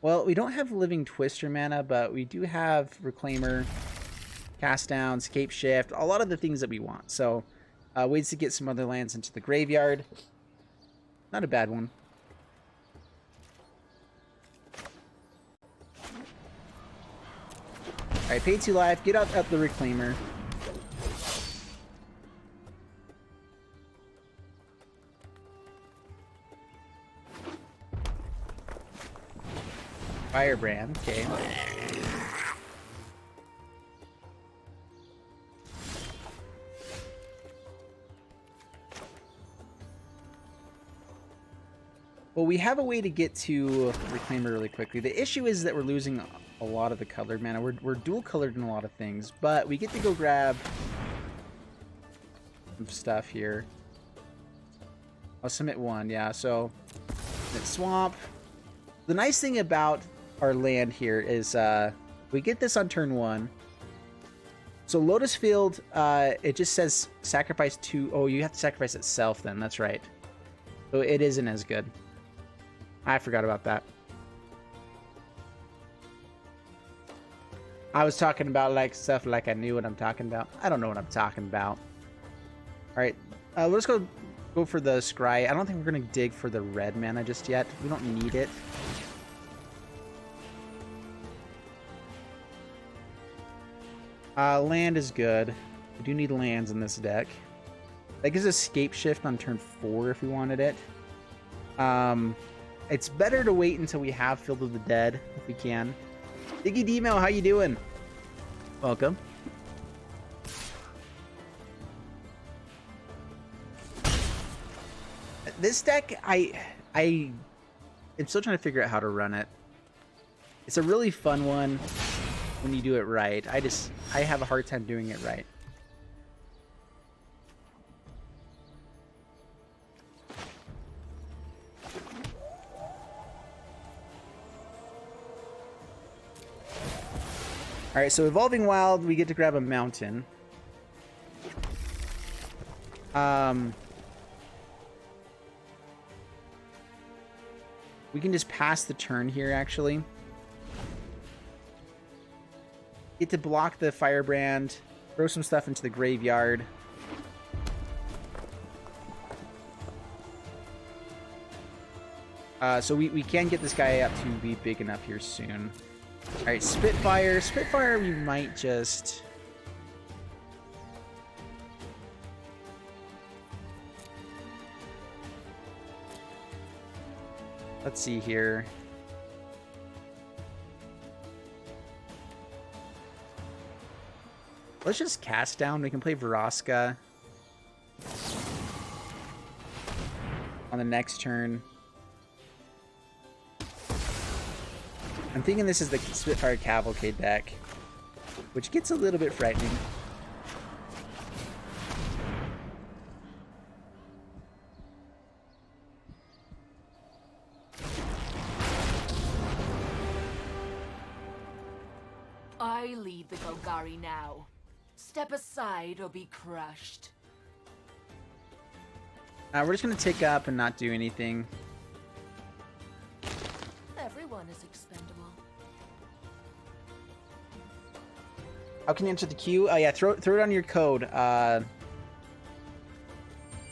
Well, we don't have Living Twister mana, but we do have Reclaimer, Cast Down, Scape Shift, a lot of the things that we want. So, ways to get some other lands into the graveyard. Not a bad one. Alright, pay 2 life, get out the Reclaimer. Firebrand, okay. Well, we have a way to get to Reclaimer really quickly. The issue is that we're losing a lot of the colored mana. We're dual colored in a lot of things, but we get to go grab some stuff here. I'll submit 1, yeah, so Swamp. The nice thing about our land here is we get this on turn 1. So Lotus Field, it just says sacrifice 2. Oh, you have to sacrifice itself then. That's right. So it isn't as good. I forgot about that. I was talking about like stuff like I knew what I'm talking about. I don't know what I'm talking about. All right, let's go for the Scry. I don't think we're gonna dig for the red mana just yet. We don't need it. Land is good. We do need lands in this deck. That gives us Scape Shift on turn 4 if we wanted it. It's better to wait until we have Field of the Dead if we can. Diggy D-Mail, how you doing? Welcome. This deck, I'm still trying to figure out how to run it. It's a really fun one when you do it right. I have a hard time doing it right. All right, so Evolving Wild, we get to grab a mountain. We can just pass the turn here, actually. Get to block the Firebrand, throw some stuff into the graveyard. So we can get this guy up to be big enough here soon. All right, Spitfire. Spitfire, we might just... Let's see here. Let's just cast down. We can play Vraska on the next turn. I'm thinking this is the Spitfire Cavalcade deck, which gets a little bit frightening. I lead the Golgari now. Step aside or be crushed. We're just going to tick up and not do anything. Everyone is expendable. How can you enter the queue? Oh yeah, throw it on your code. And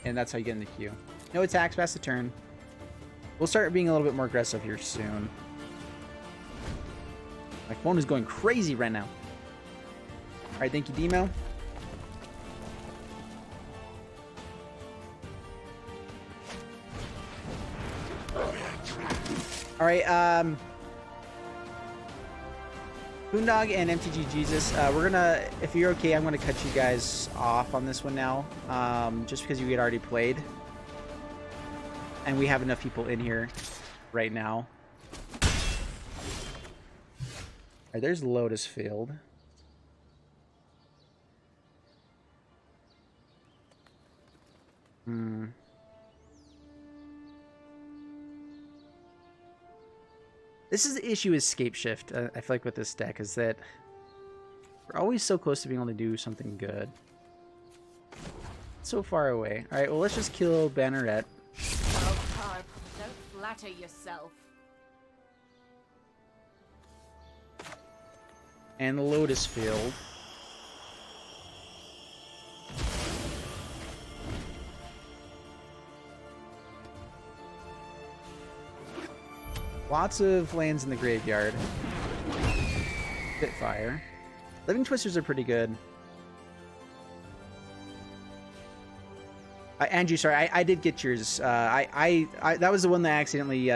that's how you get in the queue. No attacks, pass the turn. We'll start being a little bit more aggressive here soon. My phone is going crazy right now. Alright, thank you, Demo. Alright, Boondog and MTG Jesus, we're gonna, if you're okay, I'm gonna cut you guys off on this one now, just because you had already played. And we have enough people in here right now. Alright, there's Lotus Field. This is the issue with Scape Shift, I feel like, with this deck, is that we're always so close to being able to do something good. So far away. Alright, well, let's just kill Banneret. Oh, Carp, don't flatter yourself. And Lotus Field. Lots of lands in the graveyard. Spitfire. Living Twisters are pretty good. Andrew, sorry, I did get yours. That was the one that accidentally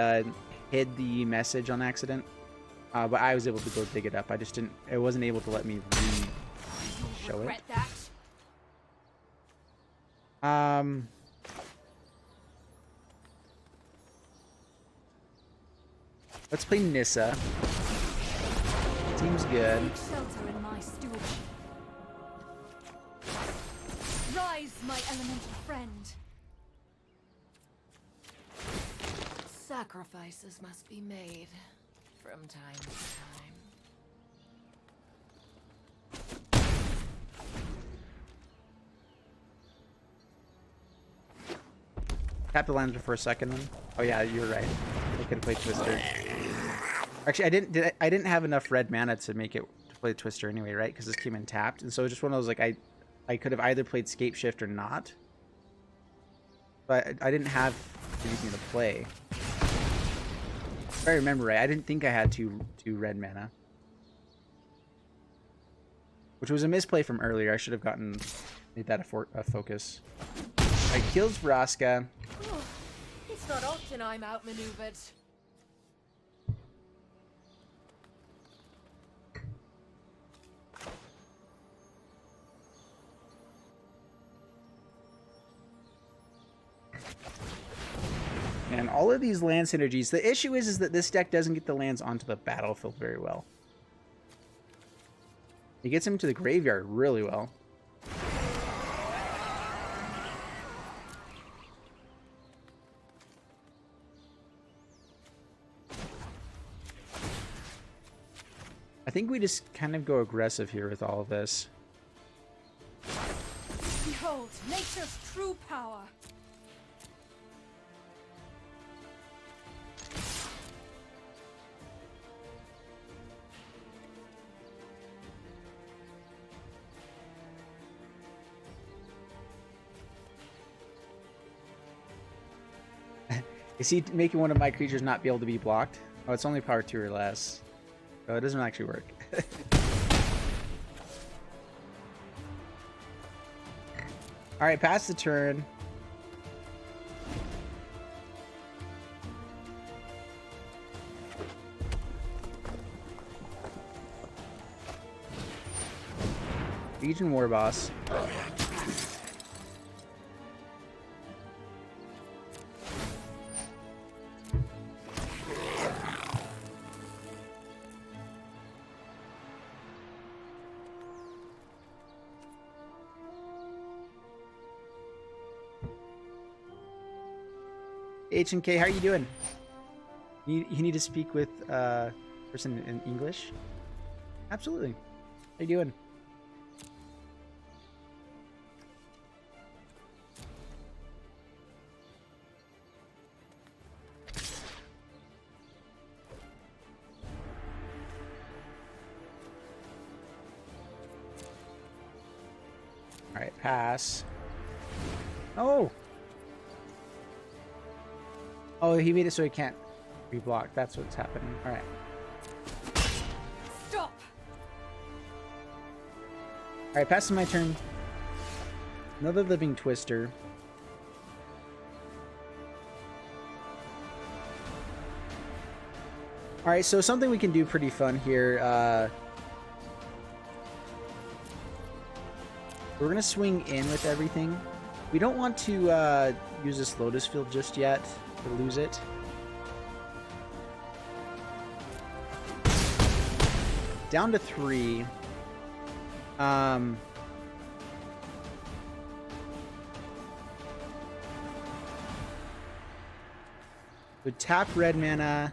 hid the message on accident. But I was able to go dig it up. I just didn't. It wasn't able to let me show it. Regret that? Let's play Nissa. Seems good. Take shelter in my stewardship. Rise, my elemental friend. Sacrifices must be made from time to time. Tap the lands for a second. Oh yeah, you're right. I could have played Twister. Actually, I didn't have enough red mana to make it to play Twister anyway, right? Because this came in tapped, and so it was just one of those, like, I could have either played Scape Shift or not. But I didn't have anything to play. If I remember right, I didn't think I had two red mana, which was a misplay from earlier. I should have made that a focus. Alright, kills Vraska. Oh, it's not often I'm outmaneuvered. And all of these land synergies, the issue is that this deck doesn't get the lands onto the battlefield very well. It gets them to the graveyard really well. I think we just kind of go aggressive here with all of this. Behold, nature's true power. Is he making one of my creatures not be able to be blocked? Oh, it's only power 2 or less. Oh, it doesn't actually work. Alright, pass the turn. Legion War Boss. H&K, how are you doing? You need to speak with a person in English? Absolutely. How you doing? Alright, pass. Oh! Oh, he made it so he can't be blocked. That's what's happening. Alright. Stop! Alright, passing my turn. Another Living Twister. Alright, so something we can do pretty fun here. We're going to swing in with everything. We don't want to use this Lotus Field just yet. Or lose it. Down to 3. Would tap red mana.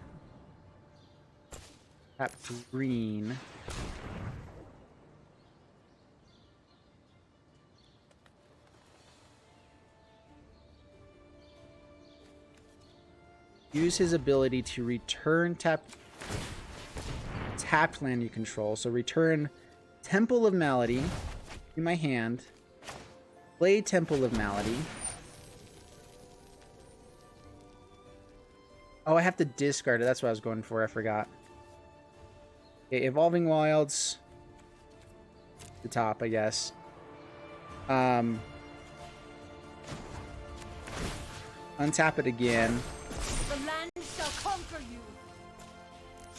Tap green. Use his ability to return tapped land you control. So return Temple of Malady in my hand. Play Temple of Malady. Oh, I have to discard it. That's what I was going for. I forgot. Okay, Evolving Wilds. The top, I guess. Untap it again. The land shall conquer you.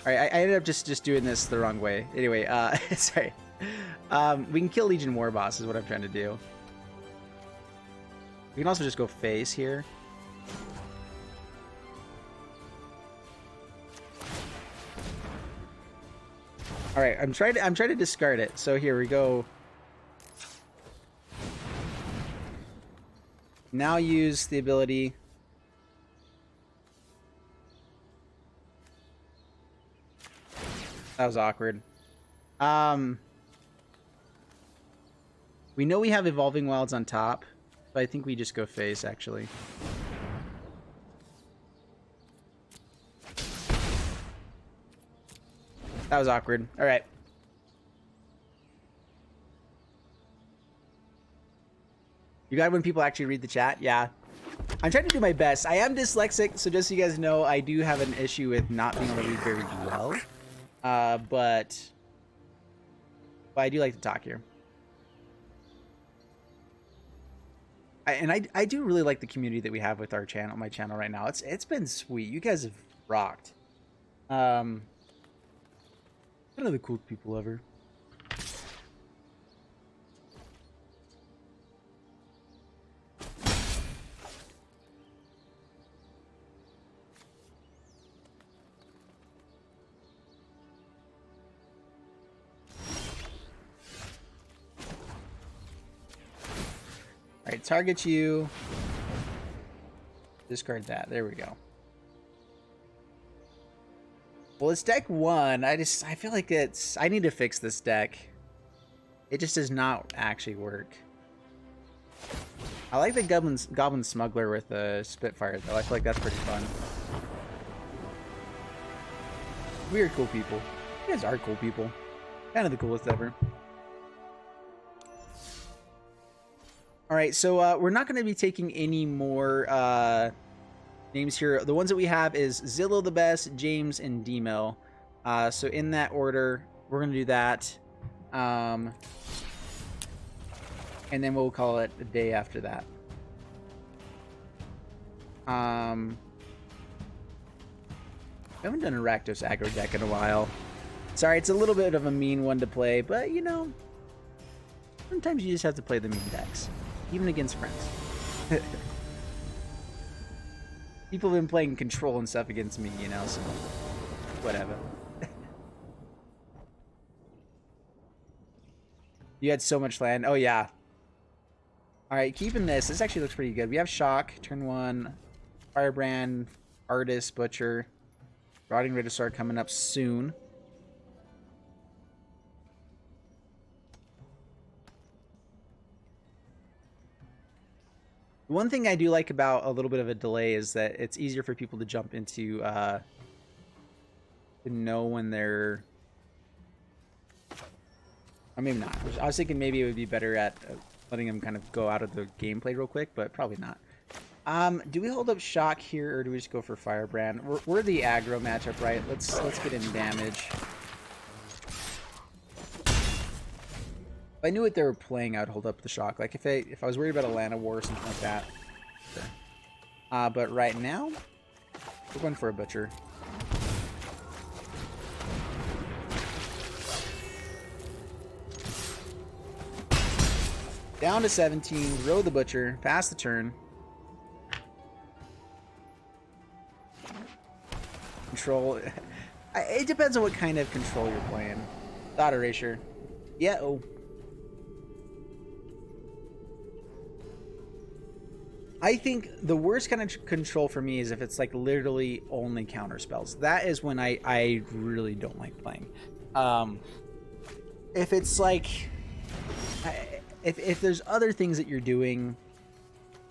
Alright, I ended up just doing this the wrong way. Anyway, sorry. We can kill Legion War Boss is what I'm trying to do. We can also just go face here. Alright, I'm trying to discard it. So here we go. Now use the ability. That was awkward. We know we have Evolving Wilds on top, but I think we just go face, actually. That was awkward. Alright. You got it when people actually read the chat? Yeah. I'm trying to do my best. I am dyslexic, so just so you guys know, I do have an issue with not being able to read very well. But I do like to talk here. I do really like the community that we have with our channel, my channel right now. It's been sweet. You guys have rocked. One of the coolest people ever. Alright, target you. Discard that. There we go. Well, it's deck 1. I feel like I need to fix this deck. It just does not actually work. I like the Goblin Smuggler with the Spitfire, though. I feel like that's pretty fun. We are cool people. You guys are cool people. Kind of the coolest ever. Alright, so we're not going to be taking any more names here. The ones that we have is Zillow the Best, James, and Demo. So in that order, we're going to do that. And then we'll call it a day after that. We haven't done a Rakdos aggro deck in a while. Sorry, it's a little bit of a mean one to play, but you know, sometimes you just have to play the mean decks, even against friends. People have been playing control and stuff against me, you know, so whatever. You had so much land. Oh, yeah. Alright, keeping this. This actually looks pretty good. We have Shock, turn 1, Firebrand, Artist, Butcher, Rotting Regisaur coming up soon. One thing I do like about a little bit of a delay is that it's easier for people to jump into, to know when they're... Or maybe not. I was thinking maybe it would be better at letting them kind of go out of the gameplay real quick, but probably not. Do we hold up Shock here, or do we just go for Firebrand? We're the aggro matchup, right? Let's get in damage. If I knew what they were playing, I'd hold up the Shock. Like if I was worried about a Lana War or something like that. Sure. But right now, we're going for a Butcher. Down to 17, throw the Butcher, pass the turn. Control. It depends on what kind of control you're playing. Thought erasure. Yeah, oh. I think the worst kind of control for me is if it's like literally only counter spells. That is when I really don't like playing. If it's like... If there's other things that you're doing,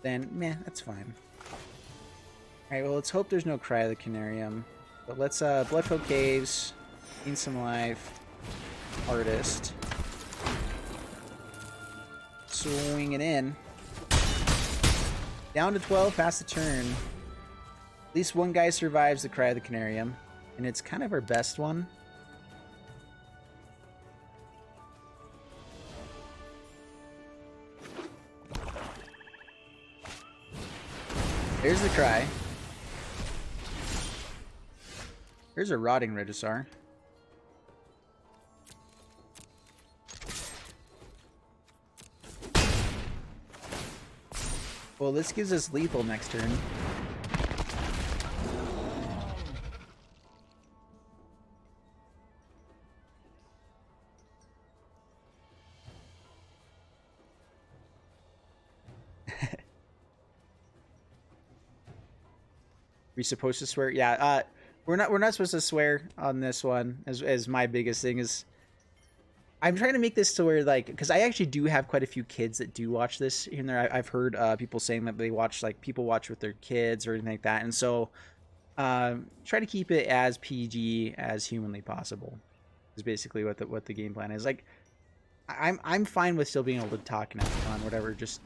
then meh, that's fine. Alright, well, let's hope there's no Cry of the Canarium. But let's Bloodfell Caves, gain some life, Artist. Swing it in. Down to 12, past the turn. At least one guy survives the Cry of the Canarium, and it's kind of our best one. There's the Cry. Here's a Rotting Regisaur. Well, this gives us lethal next turn. We supposed to swear? Yeah, we're not supposed to swear on this one. As my biggest thing is, I'm trying to make this to where, like, because I actually do have quite a few kids that do watch this here and there. I've heard people saying that they watch, like, people watch with their kids or anything like that, and so try to keep it as PG as humanly possible. Is basically what the game plan is. Like, I'm fine with still being able to talk and have fun, whatever. Just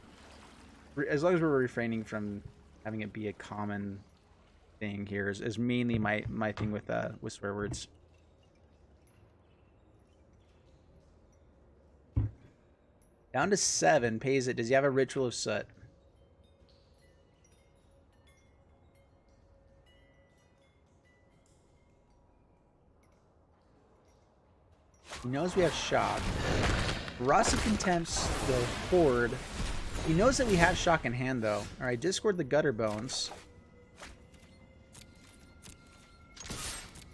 as long as we're refraining from having it be a common thing here is mainly my thing with swear words. Down to 7, pays it. Does he have a Ritual of Soot? He knows we have Shock. Rossi contempts the Horde. He knows that we have Shock in hand, though. Alright, discord the Gutter Bones.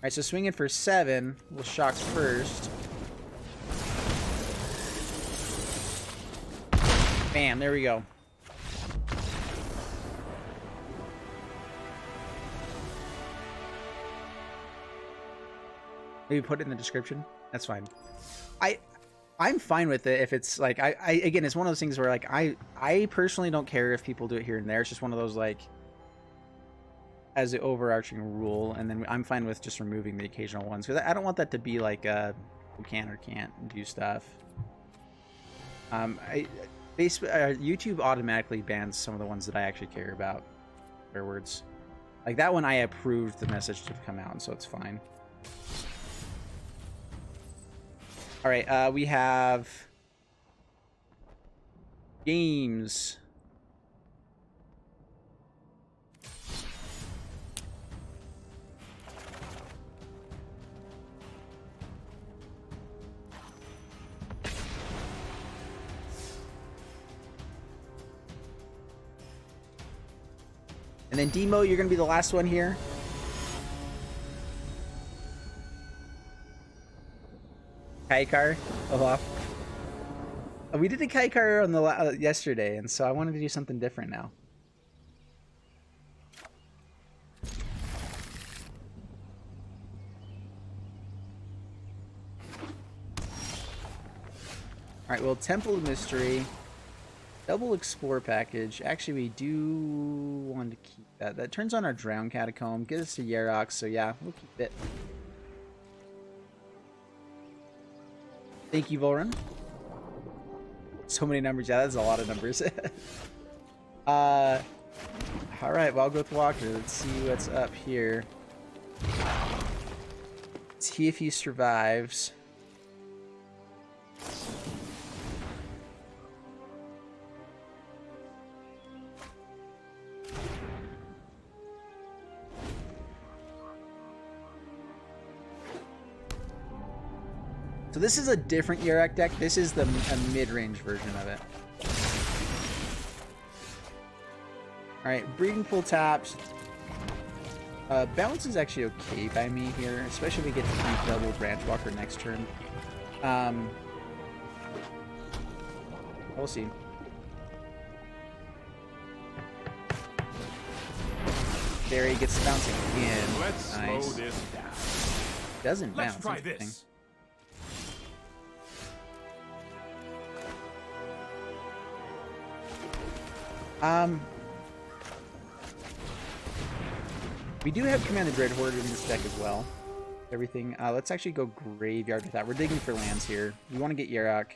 Alright, so swinging for 7. We'll Shocks first. Bam, there we go. Maybe put it in the description. That's fine. I'm fine with it if it's like I again, it's one of those things where like I personally don't care if people do it here and there. It's just one of those like as the overarching rule, and then I'm fine with just removing the occasional ones because I don't want that to be like who can or can't do stuff. YouTube automatically bans some of the ones that I actually care about. Swear words. Like that one, I approved the message to come out, and so it's fine. All right, we have games. And then Demo, you're going to be the last one here. Kaikar. Oh, we did a Kaikar on the yesterday, and so I wanted to do something different now. All right, well, Temple of Mystery. Double Explore package. Actually, we do want to keep that. That turns on our Drown Catacomb. Get us to Yarok, so yeah, we'll keep it. Thank you, Volrun. So many numbers. Yeah, that's a lot of numbers. Alright, Wildgrowth Walker. Let's see what's up here. See if he survives. So this is a different Yarok deck. This is a mid-range version of it. Alright, Breeding Pool taps. Balance is actually okay by me here, especially if we get to keep double Branch Walker next turn. We'll see. There he gets bouncing again. Let's nice. slow this down. Doesn't Let's bounce. try this. We do have Command the Dread Horde in this deck as well. Everything. Let's actually go Graveyard with that. We're digging for lands here. We want to get Yarok.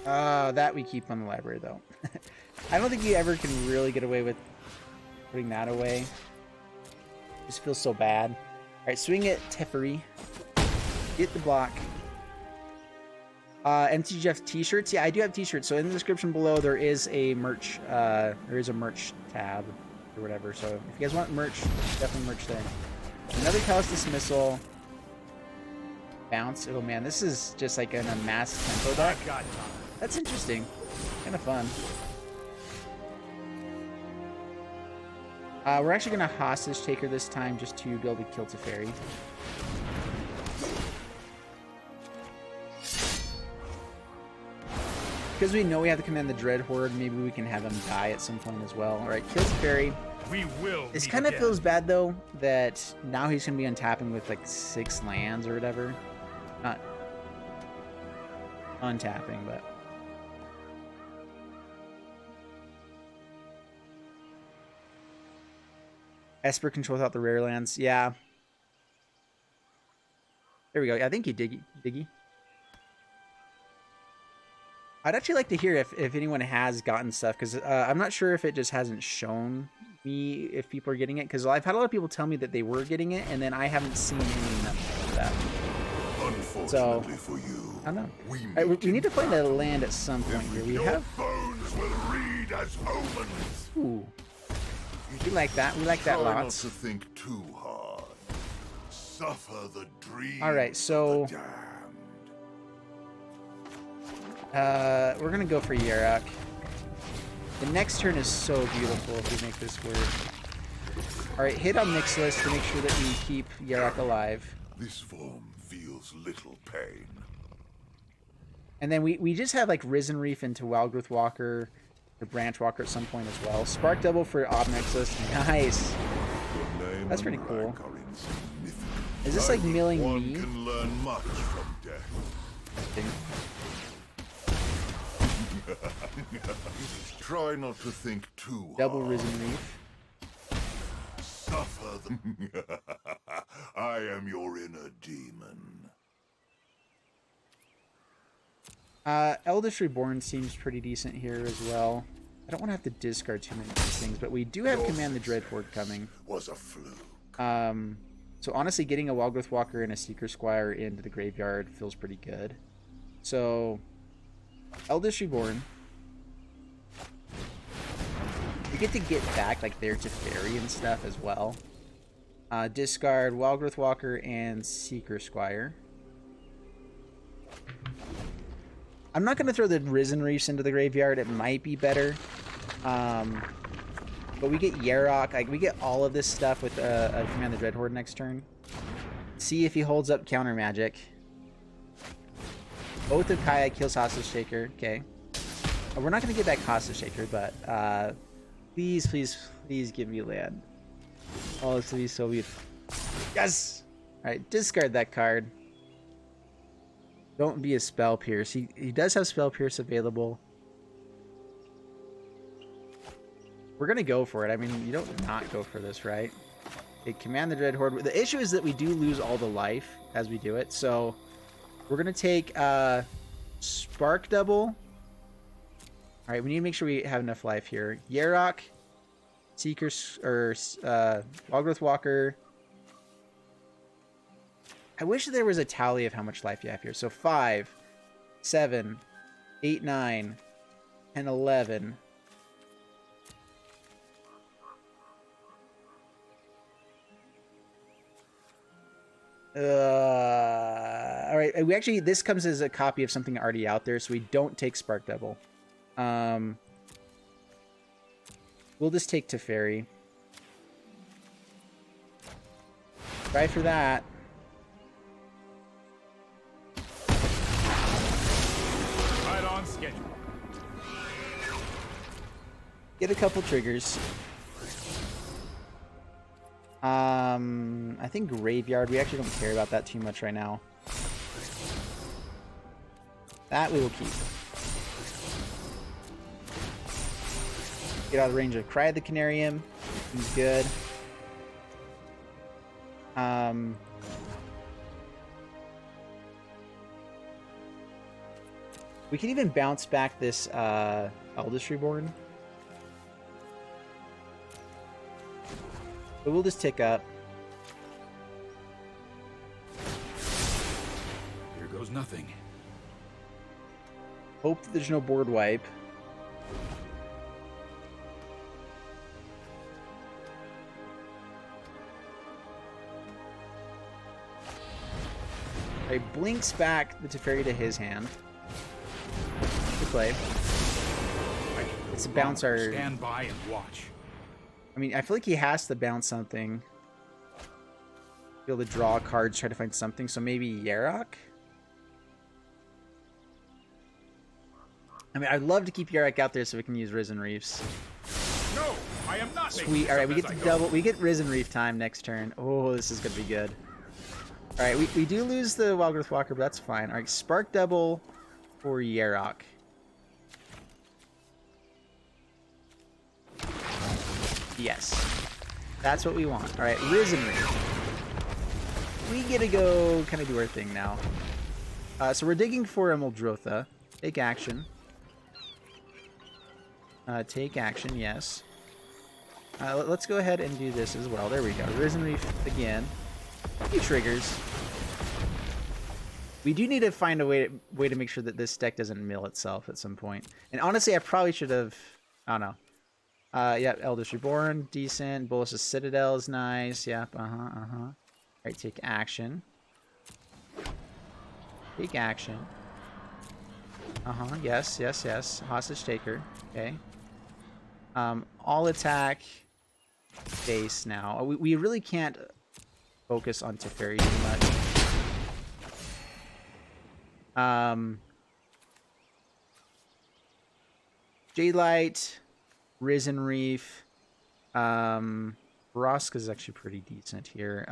That we keep on the library, though. I don't think you ever can really get away with putting that away. Just feels so bad. Alright, swing it, Teferi. Get the block. MTGF t-shirts. Yeah, I do have t-shirts. So in the description below, there is a merch. There is a merch tab or whatever. So if you guys want merch, definitely merch there. Another Callous Dismissal. Bounce. Oh man, this is just like an amassed tempo deck. That's interesting. Kind of fun. We're actually gonna Hostage Taker this time just to be able to kill Teferi. Because we know we have to command the Dread Horde, maybe we can have him die at some point as well. Alright, kills Teferi. We will. This kind of feels bad though, that now he's gonna be untapping with like 6 lands or whatever. Not untapping, but Esper control without the rare lands. Yeah. There we go. I think he Diggy. I'd actually like to hear if anyone has gotten stuff, because I'm not sure if it just hasn't shown me if people are getting it, because I've had a lot of people tell me that they were getting it, and then I haven't seen any of that. So, for you, I don't know. We need to find a land at some point here. We have... bones will read as omens. Ooh. We like that. We like that Try not lots. to think too hard. Suffer the dream. All right, so... we're gonna go for Yarok. The next turn is so beautiful if we make this work. Alright, hit on Nyxlis to make sure that we keep Yarok alive. This form feels little pain. And then we just have like Risen Reef into Wildgrowth Walker, the Branch Walker at some point as well. Spark Double for Ob Nyxlis. Nice! That's pretty cool. Lack are insignificant. Is this like milling One me? can learn much from death. Try not to think too Double hard. Risen Reef. Suffer the... I am your inner demon. Eldest Reborn seems pretty decent here as well. I don't want to have to discard too many of these things, but we do have Command the Dreadhorde coming. Was a fluke. So honestly, getting a Wildgrowth Walker and a Seeker Squire into the graveyard feels pretty good. So, Eldest Reborn. We get to get back like their Teferi and stuff as well. Discard Wildgrowth Walker and Seeker Squire. I'm not going to throw the Risen Reefs into the graveyard. It might be better. But we get Yarok. Like, we get all of this stuff with a Command the Dreadhorde next turn. See if he holds up counter magic. Oath of Kaya kills Hostage Taker. Okay. We're not going to get back Hostage Taker, but please, please, please give me land. Oh, this will be so beautiful. Yes! Alright, discard that card. Don't be a Spell Pierce. He does have Spell Pierce available. We're going to go for it. I mean, you don't not go for this, right? Okay, Command the Dreadhorde. The issue is that we do lose all the life as we do it. So we're going to take Spark Double. Alright, we need to make sure we have enough life here. Yarok, Seekers, or Wildgrowth Walker. I wish there was a tally of how much life you have here. So 5, 7, 8, 9, and 11. All right. We actually, this comes as a copy of something already out there, so we don't take Spark Double. We'll just take Teferi. Try for that. Right on schedule. Get a couple triggers. I think Graveyard, we actually don't care about that too much right now. That we will keep. Get out of range of Cry of the Canarium. He's good. We can even bounce back this Eldest Reborn. But we'll just tick up. Here goes nothing. Hope that there's no board wipe. Alright, blinks back the Teferi to his hand. Good play. Let's bounce our... Stand by and watch. I mean, I feel like he has to bounce something. Be able to draw cards, try to find something. So maybe Yarok? I mean, I'd love to keep Yarok out there so we can use Risen Reefs. No, I am not. Sweet. All right, we get to double. We get Risen Reef time next turn. Oh, this is gonna be good. All right, we do lose the Wildgrowth Walker, but that's fine. All right, Spark Double for Yarok. Yes, that's what we want. All right, Risen Reef. We get to go kind of do our thing now. So we're digging for a Muldrotha. Take action. Take action, yes. Let's go ahead and do this as well. There we go. Risen Reef again. A few triggers. We do need to find a way to make sure that this deck doesn't mill itself at some point. And honestly, I probably should have... I don't know. Yep, Eldest Reborn, decent. Bolus's Citadel is nice. Yep, Alright, take action. Take action. Yes, yes, yes. Hostage Taker. Okay. All attack base now. We really can't focus on Teferi too much. Jadelight, Risen Reef, Vraska is actually pretty decent here.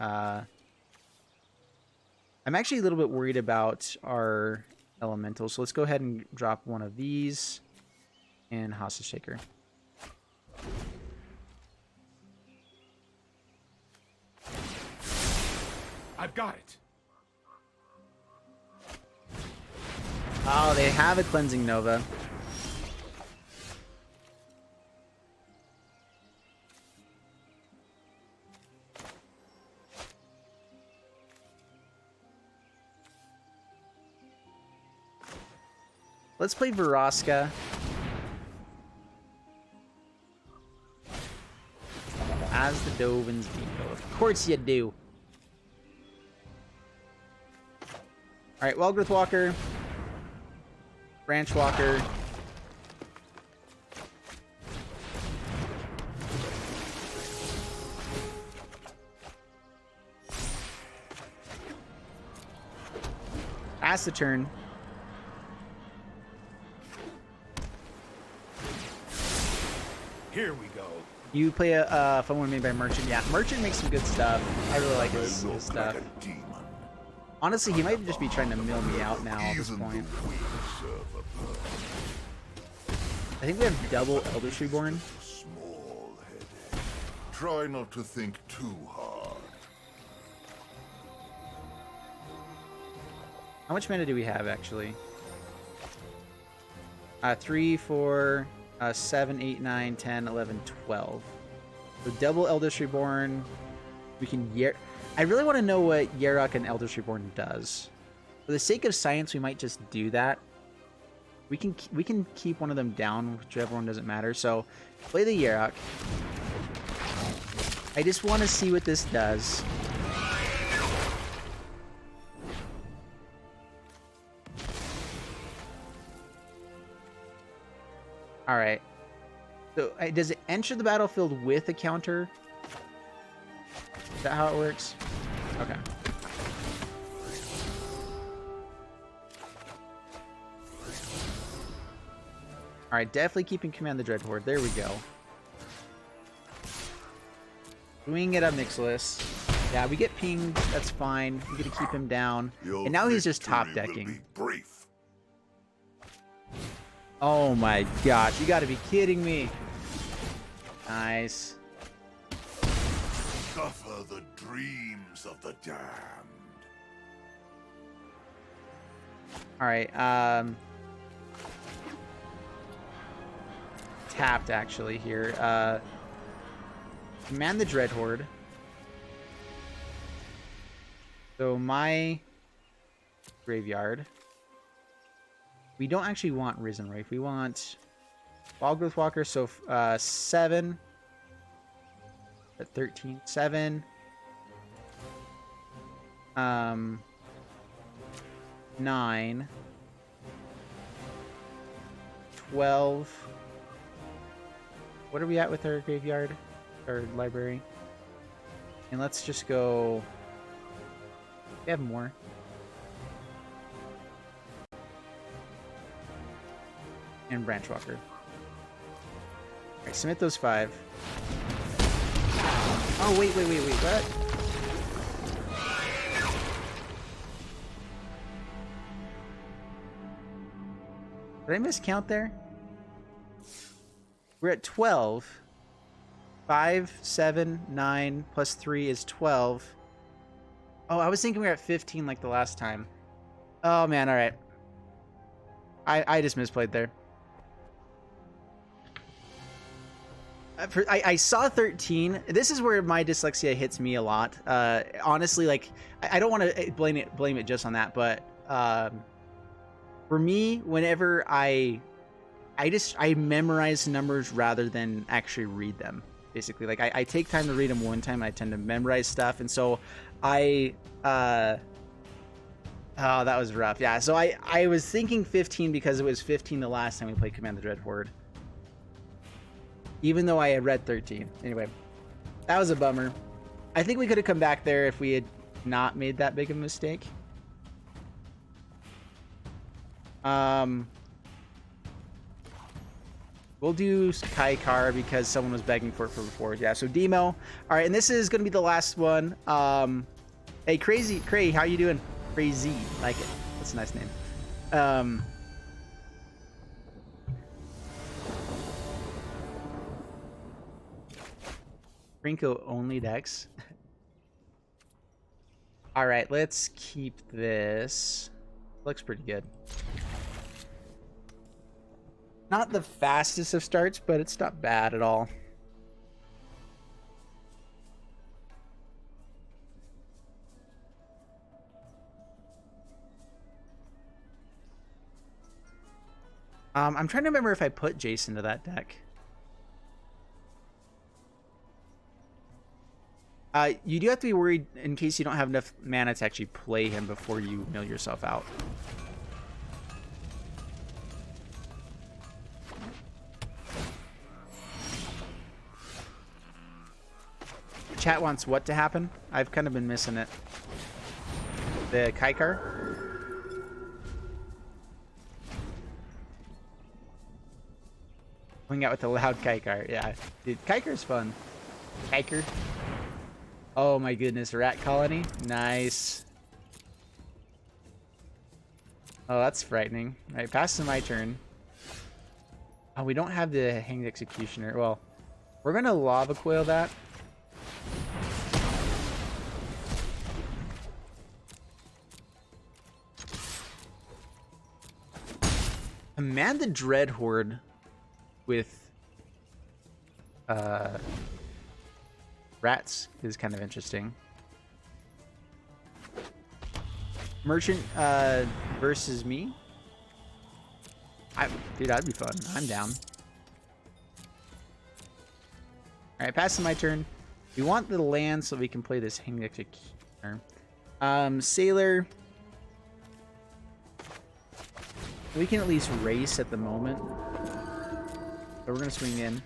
I'm actually a little bit worried about our elementals, so let's go ahead and drop one of these and Hostage Taker. I've got it. Oh, they have a Cleansing Nova. Let's play Vraska. As the Dovens Depot. Of course you do. Alright, Wildgrowth Walker. Branch Walker. Pass the turn. Here we go. You play a fun one made by Merchant. Yeah, Merchant makes some good stuff. I really like his Look stuff. like a demon. Honestly, he might just be trying to mill me out now at this Even point. the weak serve a purpose. I think we have double Eldritch Reborn. Small-headed. Try not to think too hard. How much mana do we have, actually? 3, 4, 7, 8, 9, 10, 11, 12. So double Eldritch Reborn. We can... I really want to know what Yarok and Eldritch Reborn does. For the sake of science, we might just do that. We can keep one of them down, whichever one doesn't matter. So, play the Yarok. I just want to see what this does. Alright. So, does it enter the battlefield with a counter? Is that how it works? Okay. Alright, definitely keeping command the Dread Horde. There we go. Swing it up Nixilis. Yeah, we get pinged. That's fine. We get to keep him down. Your And now he's just top victory will decking. be brief. Oh my gosh, you gotta be kidding me. Nice. Suffer the dreams of the damned. Alright, tapped actually here. Command the Dread Horde. So my graveyard. We don't actually want Risen Wraith. We want Wildgrowth Walker. So 7 at 13. 7. 9. 12. What are we at with our graveyard? Our library? And let's just go... We have more. And Branch Walker. Alright, submit those 5. Oh, wait, what? Did I miscount there? We're at 12. 5, 7, 9, plus 3 is 12. Oh, I was thinking we were at 15 like the last time. Oh, man, alright. I just misplayed there. I saw 13. This is where my dyslexia hits me a lot. Honestly, like, I don't want to blame it just on that, but for me, whenever I memorize numbers rather than actually read them. Basically, like I take time to read them one time, and I tend to memorize stuff, and so oh, that was rough. Yeah, so I was thinking 15 because it was 15 the last time we played Command the Dread Horde. Even though I had read 13. Anyway, that was a bummer. I think we could have come back there if we had not made that big of a mistake. We'll do Kaikar because someone was begging for it for before. Yeah, so Demo. All right, and this is going to be the last one. Hey, Cray, how you doing? Crazy, like it. That's a nice name. Rinko only decks. All right, let's keep this. Looks pretty good. Not the fastest of starts, but it's not bad at all. I'm trying to remember if I put Jason to that deck. You do have to be worried in case you don't have enough mana to actually play him before you mill yourself out. Chat wants what to happen? I've kind of been missing it. The Kaikar? Hang out with the loud Kaikar. Yeah. Dude, Kaikar's fun. Kaikar. Oh my goodness, rat colony. Nice. Oh, that's frightening. Alright, pass to my turn. Oh, we don't have the Hanged Executioner. Well, we're gonna Lava Coil that. Command the Dread Horde with rats is kind of interesting. Merchant versus me. Dude, that'd be fun. I'm down. Alright, passing my turn. We want the land so we can play this Hanged Executioner. Sailor. We can at least race at the moment. So we're gonna swing in.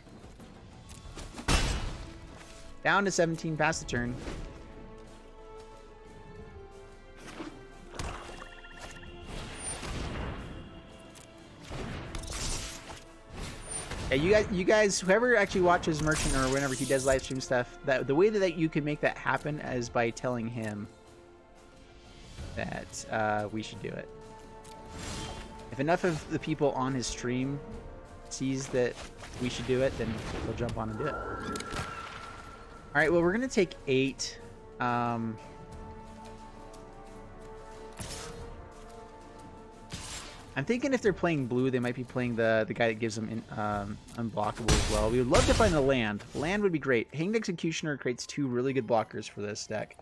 Down to 17, pass the turn. Yeah, you guys, whoever actually watches Merchant or whenever he does live stream stuff, that the way that you can make that happen is by telling him that we should do it. If enough of the people on his stream sees that we should do it, then he'll jump on and do it. All right, well, we're gonna take 8. I'm thinking if they're playing blue, they might be playing the guy that gives them unblockable as well. We would love to find the land. Land would be great. Hanged Executioner creates 2 really good blockers for this deck.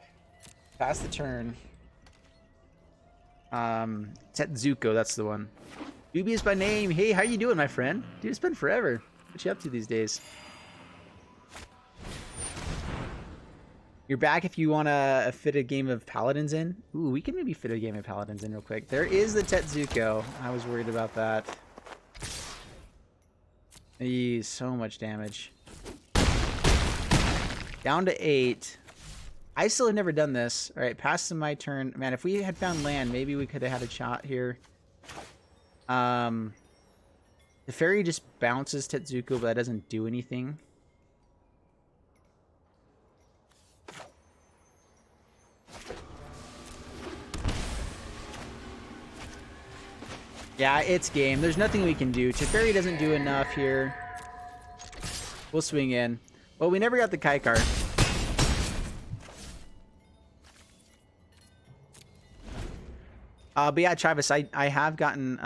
Pass the turn. Tetsuko, that's the one. Dubious by name. Hey, how you doing, my friend? Dude, it's been forever. What you up to these days? You're back if you want to fit a game of Paladins in. Ooh, we can maybe fit a game of Paladins in real quick. There is the Tetsuko. I was worried about that. Eee, so much damage. Down to 8. I still have never done this. All right, pass to my turn. Man, if we had found land, maybe we could have had a shot here. The fairy just bounces Tetsuko, but that doesn't do anything. Yeah, it's game. There's nothing we can do. Teferi doesn't do enough here. We'll swing in. Well, we never got the Kaikar. But yeah, Travis, I have gotten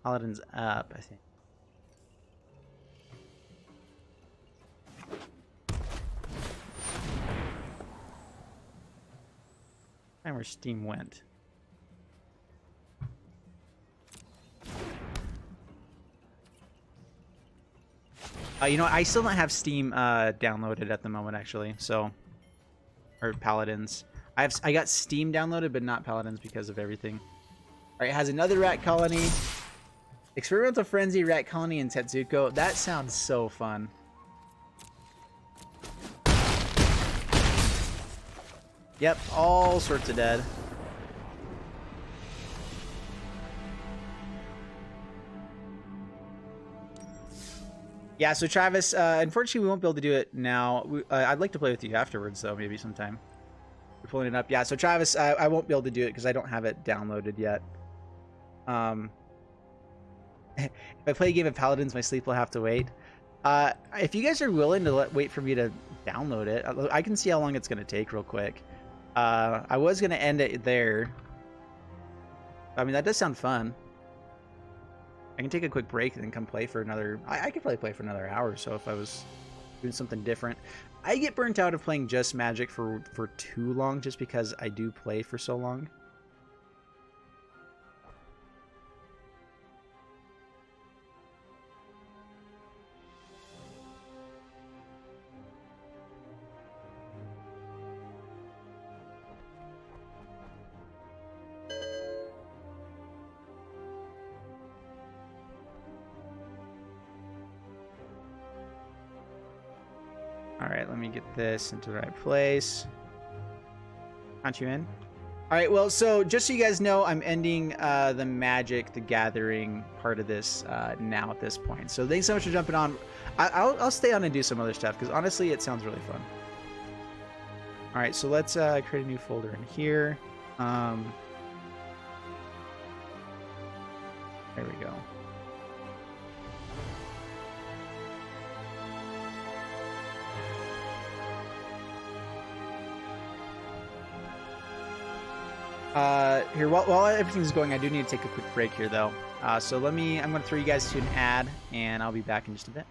Paladins up, I think. And where Steam went. You know, I still don't have Steam downloaded at the moment, actually. So, or Paladins. I got Steam downloaded, but not Paladins because of everything. All right, it has another rat colony, experimental frenzy, rat colony, and Tetsuko. That sounds so fun. Yep, all sorts of dead. Yeah, so Travis, unfortunately, we won't be able to do it now. I'd like to play with you afterwards, though, maybe sometime. We're pulling it up. Yeah, so Travis, I won't be able to do it because I don't have it downloaded yet. If I play a game of Paladins, my sleep will have to wait. If you guys are willing to wait for me to download it, I can see how long it's going to take real quick. I was going to end it there. I mean, that does sound fun. I can take a quick break and then come play for another... I could probably play for another hour or so if I was doing something different. I get burnt out of playing just Magic for too long just because I do play for so long. All right, let me get this into the right place. Count you in. All right, well, so just so you guys know, I'm ending the Magic the Gathering part of this now at this point. So thanks so much for jumping on. I'll stay on and do some other stuff because honestly, it sounds really fun. All right, so let's create a new folder in here. There we go. Here, while everything's going, I do need to take a quick break here, though. So I'm going to throw you guys to an ad, and I'll be back in just a bit.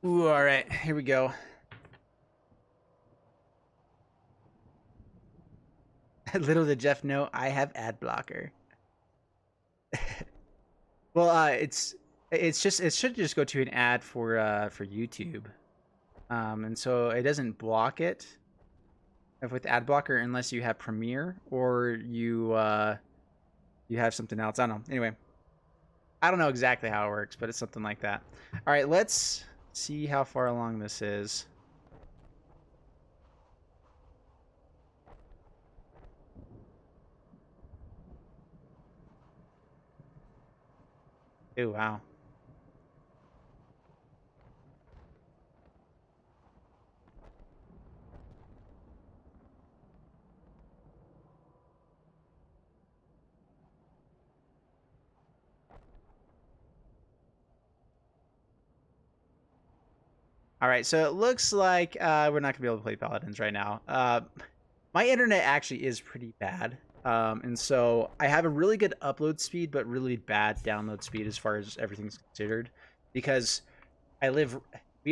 Ooh, all right, here we go. Little did Jeff know, I have ad blocker. Well, it should just go to an ad for YouTube, and so it doesn't block it with ad blocker unless you have Premiere or you have something else. I don't know. Anyway, I don't know exactly how it works, but it's something like that. All right, let's see how far along this is. Oh, wow. All right, so it looks like we're not going to be able to play Paladins right now. My internet actually is pretty bad. And so I have a really good upload speed, but really bad download speed as far as everything's considered. Because we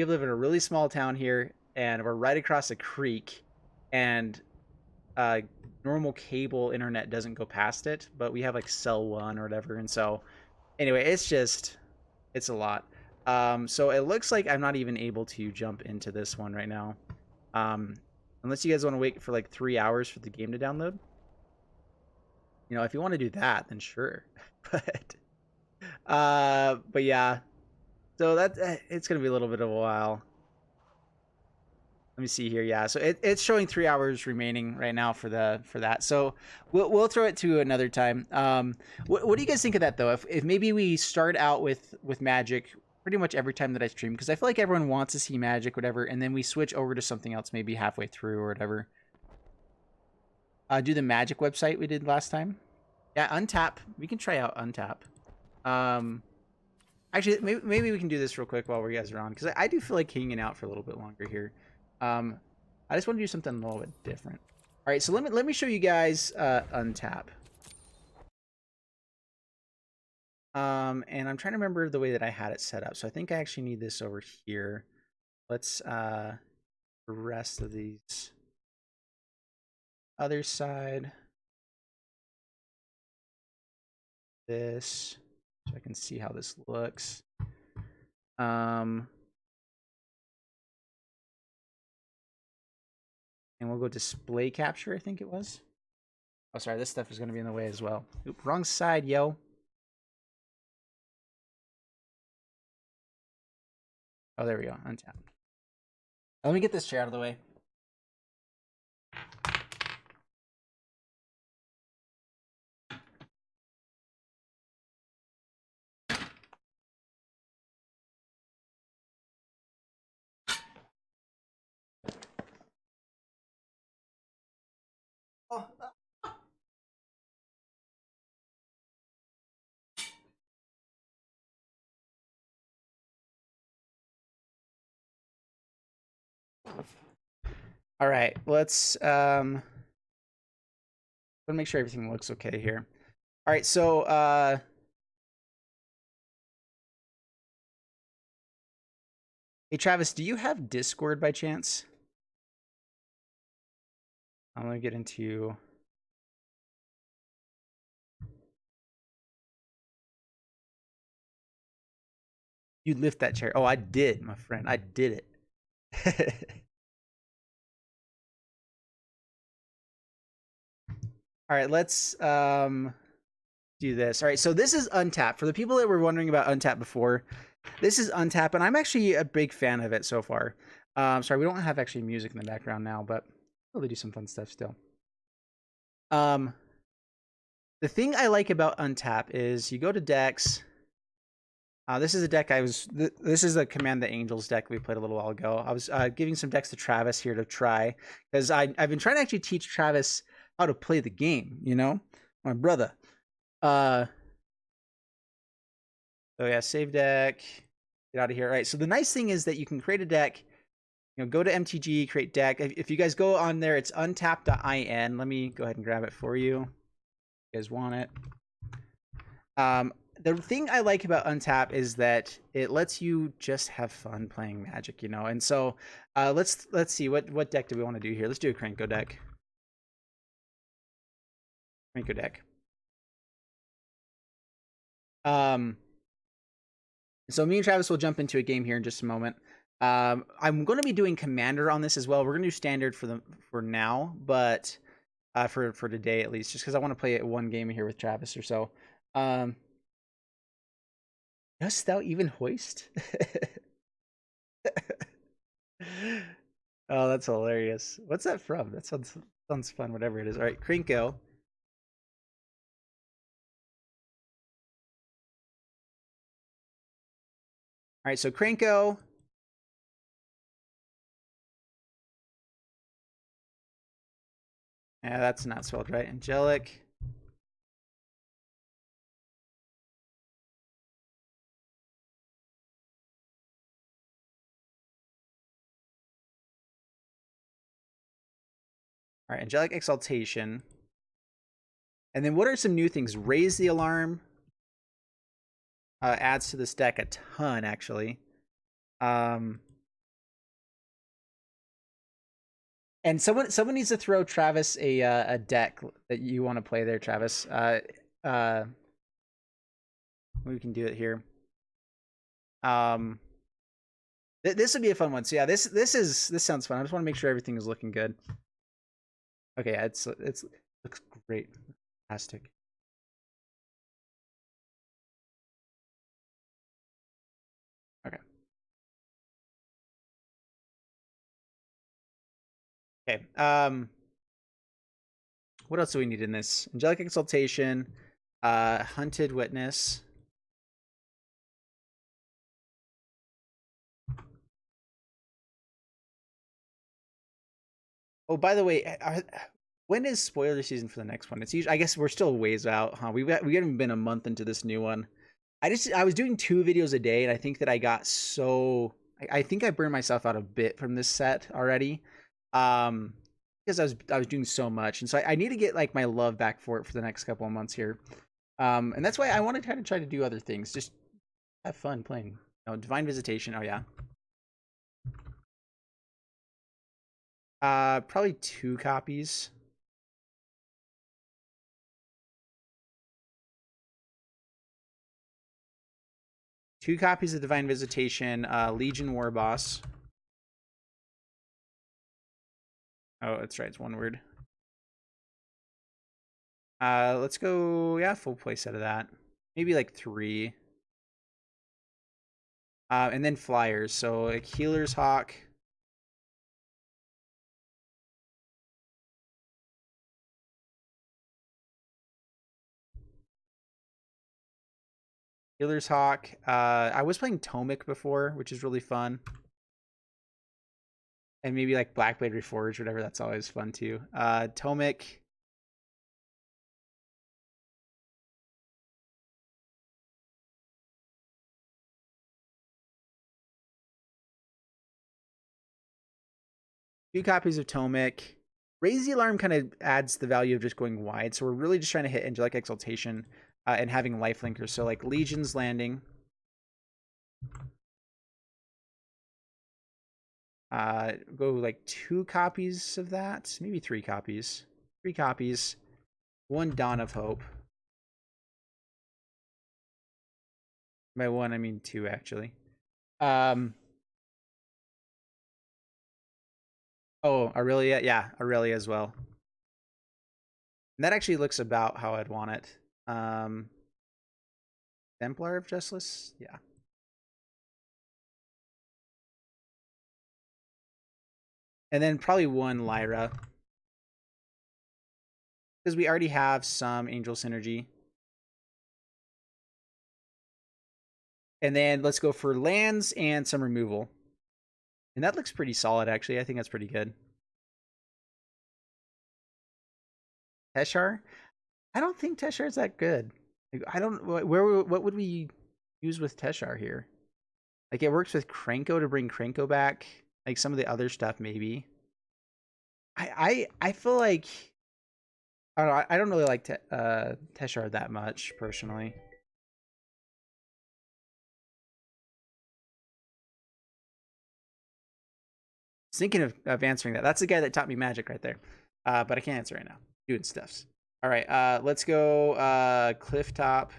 live in a really small town here, and we're right across a creek, and normal cable internet doesn't go past it, but we have like cell one or whatever. And so anyway, it's just It's a lot. So it looks like I'm not even able to jump into this one right now. Unless you guys want to wait for like 3 hours for the game to download. You know, if you want to do that, then sure. But yeah. So it's gonna be a little bit of a while. Let me see here. Yeah, so it's showing 3 hours remaining right now for that. So we'll throw it to another time. What do you guys think of that though? If maybe we start out with magic pretty much every time that I stream, because I feel like everyone wants to see magic, whatever, and then we switch over to something else maybe halfway through or whatever. Do the magic website we did last time. Yeah, Untap. We can try out Untap. Actually, maybe we can do this real quick while we guys are on, because I do feel like hanging out for a little bit longer here. I just want to do something a little bit different. All right, so let me show you guys Untap. And I'm trying to remember the way that I had it set up. So I think I actually need this over here. Let's the rest of these other side. This, so I can see how this looks. And we'll go display capture, I think it was. Oh, sorry, this stuff is going to be in the way as well. Oop, wrong side, yo. Oh, there we go. Untap. Let me get this chair out of the way. Oh. All right, let's make sure everything looks okay here. All right, so hey Travis, do you have Discord by chance? I'm gonna get into you lift that chair. Oh, I did, my friend. I did it. All right, let's do this. All right, so this is Untap. For the people that were wondering about Untap before, this is Untap, and I'm actually a big fan of it so far. Sorry, we don't have actually music in the background now, but we'll do some fun stuff still. The thing I like about Untap is you go to decks. This is a deck this is a Command the Angels deck we played a little while ago. I was giving some decks to Travis here to try, because I've been trying to actually teach Travis how to play the game, you know, my brother. So yeah, save deck, get out of here. All right, so the nice thing is that you can create a deck, you know, go to MTG, create deck. If you guys go on there, it's untap.in. Let me go ahead and grab it for you. You guys want it? The thing I like about Untap is that it lets you just have fun playing Magic, you know. And so let's see what deck do we want to do here. Let's do a Krenko deck. Krenko deck. So me and Travis will jump into a game here in just a moment. I'm going to be doing Commander on this as well. We're going to do Standard for now, but for today at least, just because I want to play one game here with Travis or so. Dost thou even hoist? Oh, that's hilarious. What's that from? That sounds fun, whatever it is. All right, Krenko. All right, so Krenko. Yeah, that's not spelled right. Angelic. All right, Angelic Exaltation. And then what are some new things? Raise the Alarm. Adds to this deck a ton, actually. And someone needs to throw Travis a deck that you want to play there, Travis. We can do it here. Um, this would be a fun one. So yeah, this sounds fun. I just want to make sure everything is looking good. Okay, yeah, it's looks great, fantastic. Okay. Okay. What else do we need in this? Angelic Exaltation, Hunted Witness. Oh, by the way, when is spoiler season for the next one? It's usually, I guess we're still a ways out, huh? We haven't been a month into this new one. I was doing 2 videos a day, and I think that I got so I think I burned myself out a bit from this set already. Because I was doing so much, and so I need to get like my love back for it for the next couple of months here. And that's why I want to try to do other things, just have fun playing. Oh, Divine Visitation. Oh yeah. Probably 2 copies. Two copies of Divine Visitation, Legion War Boss. Oh, that's right, it's 1 word. Let's go, yeah, full play set of that. Maybe like 3. And then flyers, so like Healer's Hawk. Healer's Hawk. I was playing Tomic before, which is really fun. And maybe like Blackblade Reforged, whatever, that's always fun too. Tomic. Two copies of Tomic. Raise the Alarm kind of adds the value of just going wide, so we're really just trying to hit Angelic Exaltation and having lifelinkers. So like Legion's Landing. Go like 2 copies of that, maybe 3 copies. 3 copies. 1 Dawn of Hope. By 1, I mean 2 actually. Oh, Aurelia, yeah, Aurelia as well. And that actually looks about how I'd want it. Templar of Justice, yeah. And then probably 1 Lyra. Because we already have some Angel Synergy. And then let's go for lands and some removal. And that looks pretty solid, actually. I think that's pretty good. Teshar? I don't think Teshar is that good. Like, I don't... what would we use with Teshar here? Like, it works with Krenko to bring Krenko back. Like, some of the other stuff, maybe. I feel like... I don't know. I don't really like Teshar that much, personally. Thinking of answering that. That's the guy that taught me magic right there. But I can't answer right now. Doing stuffs. All right, let's go Clifftop.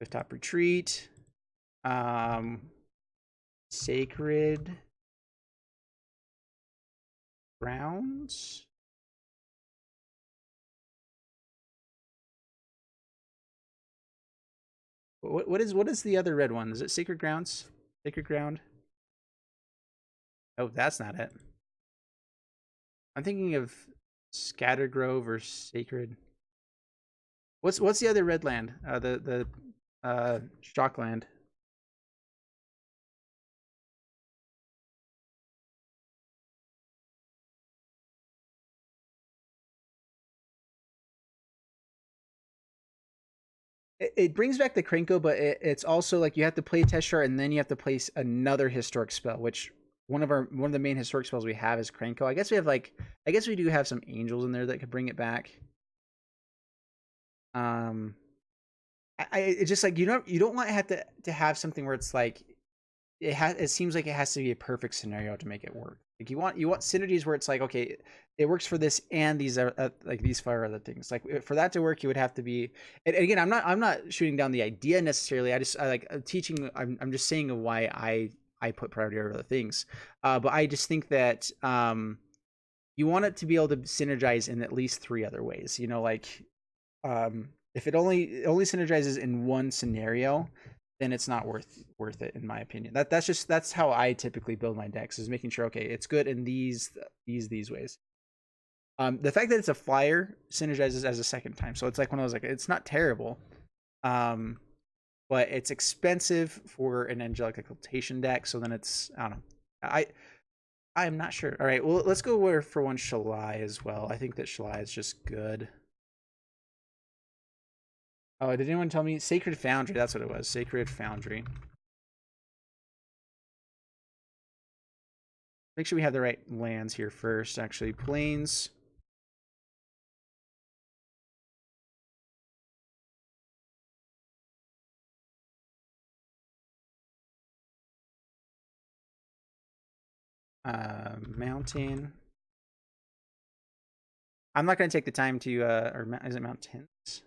Clifftop Retreat. Sacred Grounds. What is the other red one? Is it Sacred Grounds? Sacred Ground? Oh, that's not it. I'm thinking of Scattergrove or Sacred. What's the other red land? The Shockland. It brings back the Krenko, but it's also like you have to play Teshar and then you have to place another historic spell, which one of the main historic spells we have is Krenko. I guess we do have some angels in there that could bring it back. It's just like you don't want to have something where it's like it seems like it has to be a perfect scenario to make it work. Like you want synergies where it's like, okay, it works for this and these are like these 5 other things. Like for that to work, you would have to be. And again, I'm not shooting down the idea necessarily. I like teaching. I'm just saying why I put priority over other things. But I just think that you want it to be able to synergize in at least 3 other ways. You know, like if it only synergizes in one scenario, then it's not worth it in my opinion. That's how I typically build my decks, is making sure, okay, it's good in these ways. The fact that it's a flyer synergizes as a second time, so it's like one of those, like, it's not terrible, but it's expensive for an angelic occultation deck. So then it's, I don't know, I'm not sure. All right, well, let's go for one Shalai as well. I think that Shalai is just good. Oh, did anyone tell me? Sacred Foundry, that's what it was. Sacred Foundry. Make sure we have the right lands here first, actually. Plains. Mountain. I'm not going to take the time to, or is it mountains?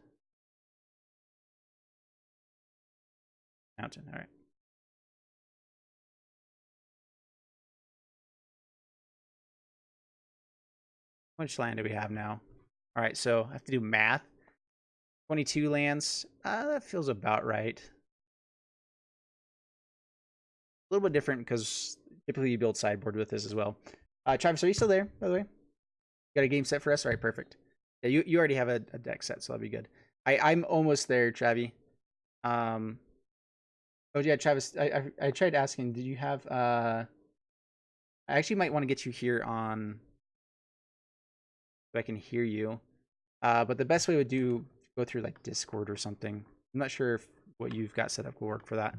Mountain, all right. How much land do we have now? All right, so I have to do math. 22 lands. That feels about right. A little bit different because typically you build sideboard with this as well. Travis, are you still there, by the way? Got a game set for us? All right, perfect. Yeah, you already have a deck set, so that'll be good. I'm almost there, Travi. Oh yeah, Travis, I tried asking, did you have I actually might want to get you here on so I can hear you. But the best way would go through like Discord or something. I'm not sure if what you've got set up will work for that.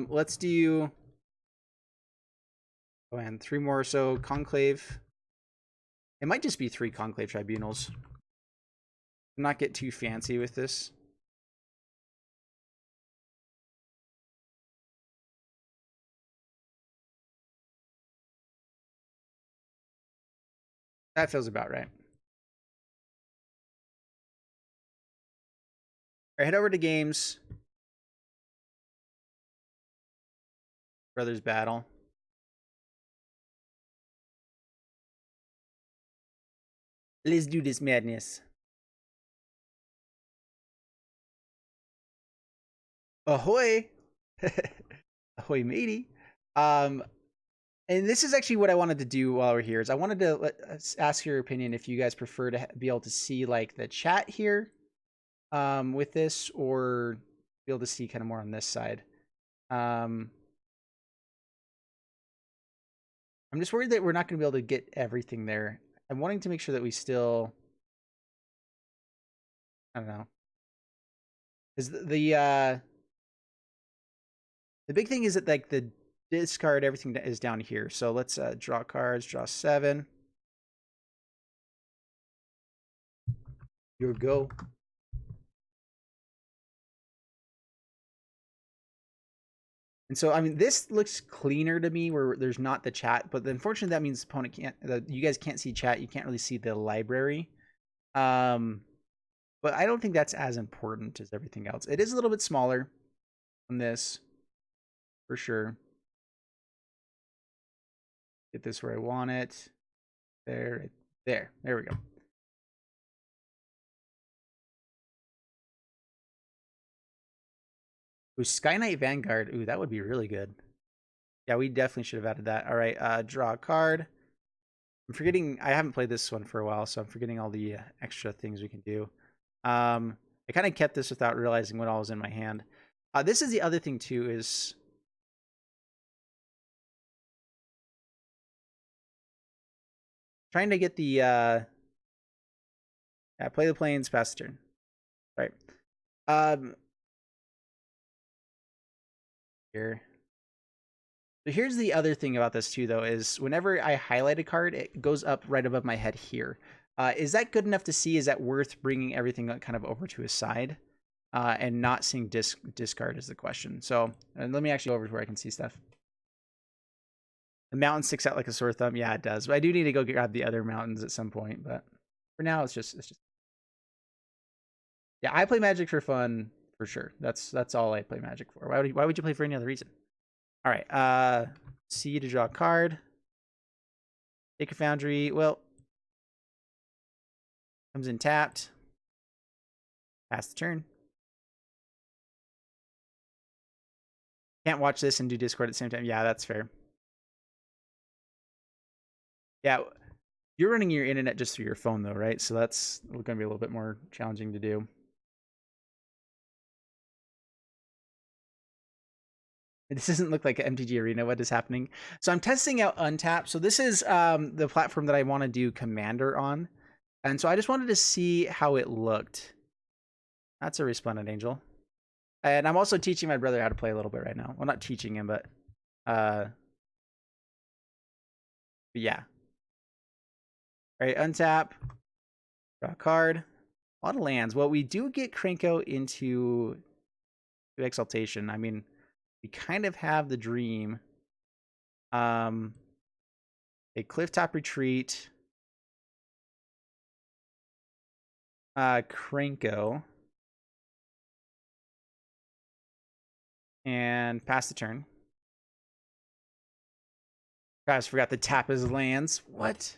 Let's do and 3 more. So Conclave. It might just be 3 Conclave Tribunals. Not get too fancy with this. That feels about right. All right, head over to games. Brothers Battle. Let's do this madness. Ahoy! Ahoy, matey. And this is actually what I wanted to do while we're here. Is I wanted to ask your opinion if you guys prefer to be able to see like the chat here with this, or be able to see kind of more on this side. I'm just worried that we're not going to be able to get everything there. I'm wanting to make sure that we still, I don't know. Is the big thing is that like the discard, everything is down here. So let's draw cards, draw 7. Here we go. And so, I mean, this looks cleaner to me where there's not the chat, but unfortunately that means the opponent can't, you guys can't see chat. You can't really see the library. But I don't think that's as important as everything else. It is a little bit smaller on this, for sure. Get this where I want it. There we go. Ooh, Sky Knight Vanguard. Ooh, that would be really good. Yeah, we definitely should have added that. All right, draw a card. I'm forgetting, I haven't played this one for a while, so I'm forgetting all the extra things we can do. I kind of kept this without realizing what all was in my hand. This is the other thing too, is trying to get the yeah, play the plains, pass the turn. Right. Here. So here's the other thing about this too, though, is whenever I highlight a card, it goes up right above my head here. Is that good enough to see? Is that worth bringing everything kind of over to his side and not seeing discard is the question. So let me actually go over to where I can see stuff. The mountain sticks out like a sore thumb. Yeah, it does. But I do need to go grab the other mountains at some point. But for now, it's just. Yeah, I play Magic for fun for sure. That's all I play Magic for. Why would you play for any other reason? All right. C to draw a card. Take a Foundry. Well, comes in tapped. Pass the turn. Can't watch this and do Discord at the same time. Yeah, that's fair. Yeah, you're running your internet just through your phone though, right? So that's going to be a little bit more challenging to do. This doesn't look like an MTG Arena. What is happening? So I'm testing out Untap. So this is the platform that I want to do Commander on. And so I just wanted to see how it looked. That's a Resplendent Angel. And I'm also teaching my brother how to play a little bit right now. Well, not teaching him, but yeah. All right, untap. Draw a card. A lot of lands. Well, we do get Krenko into Exaltation. I mean, we kind of have the dream. A Clifftop Retreat. Krenko. And pass the turn. Guys, forgot the tap is lands. What?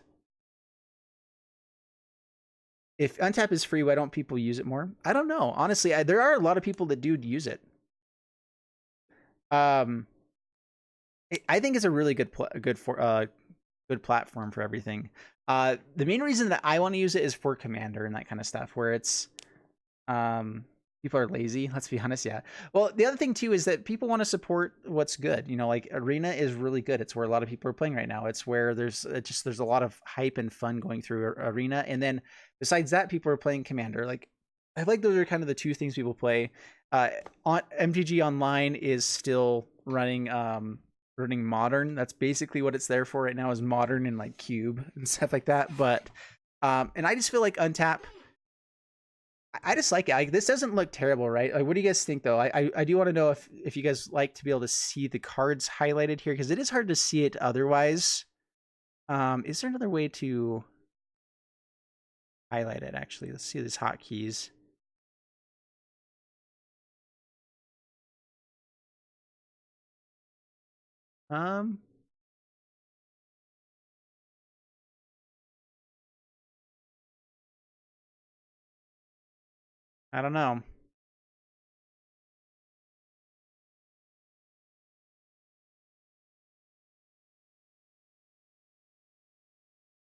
If untap is free, why don't people use it more? I don't know. Honestly, there are a lot of people that do use it. I think it's a really good platform for everything. The main reason that I want to use it is for Commander and that kind of stuff, where it's people are lazy. Let's be honest. Yeah. Well, the other thing too is that people want to support what's good. You know, like Arena is really good. It's where a lot of people are playing right now. It's where there's a lot of hype and fun going through Arena, and then besides that, people are playing Commander. Like, I feel like those are kind of the two things people play. On MTG Online is still running Modern. That's basically what it's there for right now, is Modern and like Cube and stuff like that. But and I just feel like Untap, I just like it. This doesn't look terrible, right? Like, what do you guys think though? I do want to know if you guys like to be able to see the cards highlighted here, because it is hard to see it otherwise. Is there another way to highlight it? Actually, let's see these hotkeys. I don't know.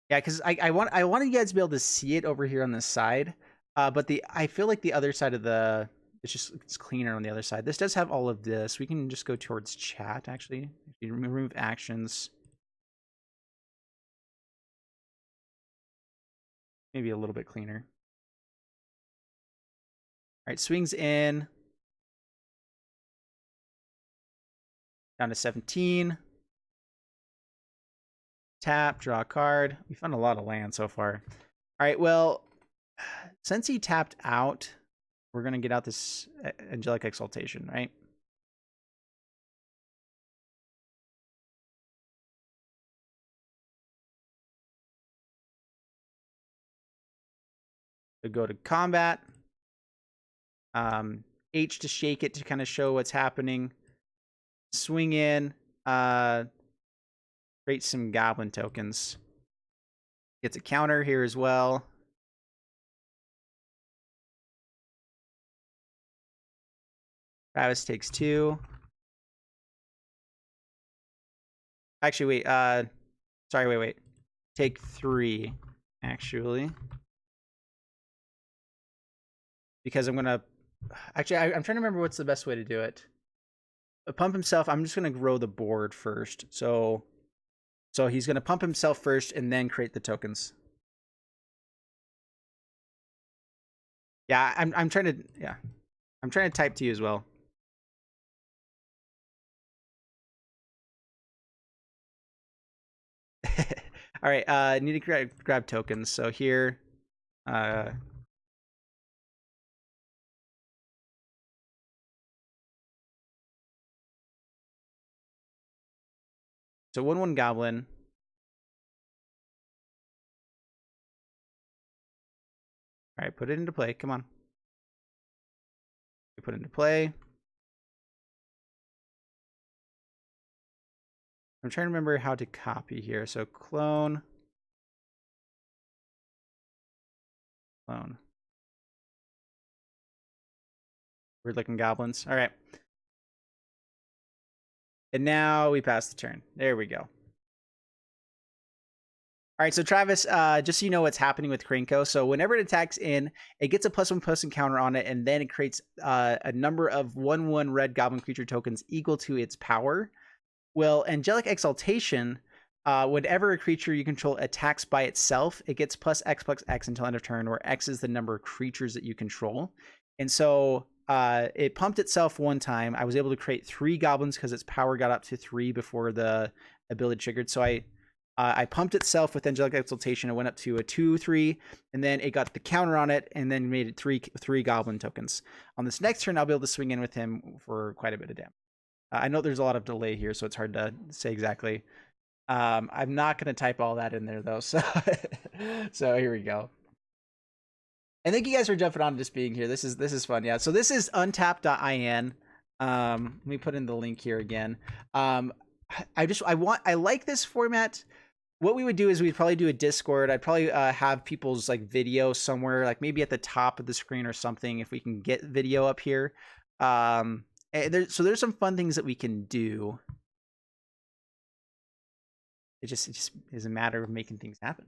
Yeah, because I want you guys to be able to see it over here on this side. But I feel like the other side of it's cleaner on the other side. This does have all of this. We can just go towards chat actually. If you remove actions. Maybe a little bit cleaner. All right, swings in. Down to 17. Tap, draw a card. We found a lot of land so far. All right, well, since he tapped out, we're going to get out this Angelic Exaltation, right? So go to combat. H to shake it to kind of show what's happening. Swing in. Create some goblin tokens. Gets a counter here as well. Travis takes 2. Actually, wait. Sorry, wait. Take 3, actually. Because I'm going to... Actually, I'm trying to remember what's the best way to do it. Pump himself. I'm just going to grow the board first. So he's going to pump himself first and then create the tokens. Yeah, I'm trying to... Yeah. I'm trying to type to you as well. All right, need to grab tokens. So here, So 1/1 goblin. All right, put it into play. Come on. We put it into play. I'm trying to remember how to copy here. So clone. Clone. Weird looking goblins. All right. And now we pass the turn. There we go. All right, so Travis, just so you know what's happening with Krenko. So whenever it attacks in, it gets a +1/+1 counter on it, and then it creates a number of 1/1 red goblin creature tokens equal to its power. Well, Angelic Exaltation, whenever a creature you control attacks by itself, it gets +X until end of turn, where X is the number of creatures that you control. And so it pumped itself one time. I was able to create 3 goblins because its power got up to 3 before the ability triggered. So I pumped itself with Angelic Exaltation. It went up to a 2/3, and then it got the counter on it, and then made it three goblin tokens. On this next turn, I'll be able to swing in with him for quite a bit of damage. I know there's a lot of delay here, so it's hard to say exactly. I'm not going to type all that in there, though. So, so here we go. And thank you guys for jumping on and just being here. This is fun. Yeah. So this is untap.in. Let me put in the link here again. I like this format. What we would do is we'd probably do a Discord. I'd probably have people's like video somewhere, like maybe at the top of the screen or something, if we can get video up here. So there's some fun things that we can do. It just is a matter of making things happen.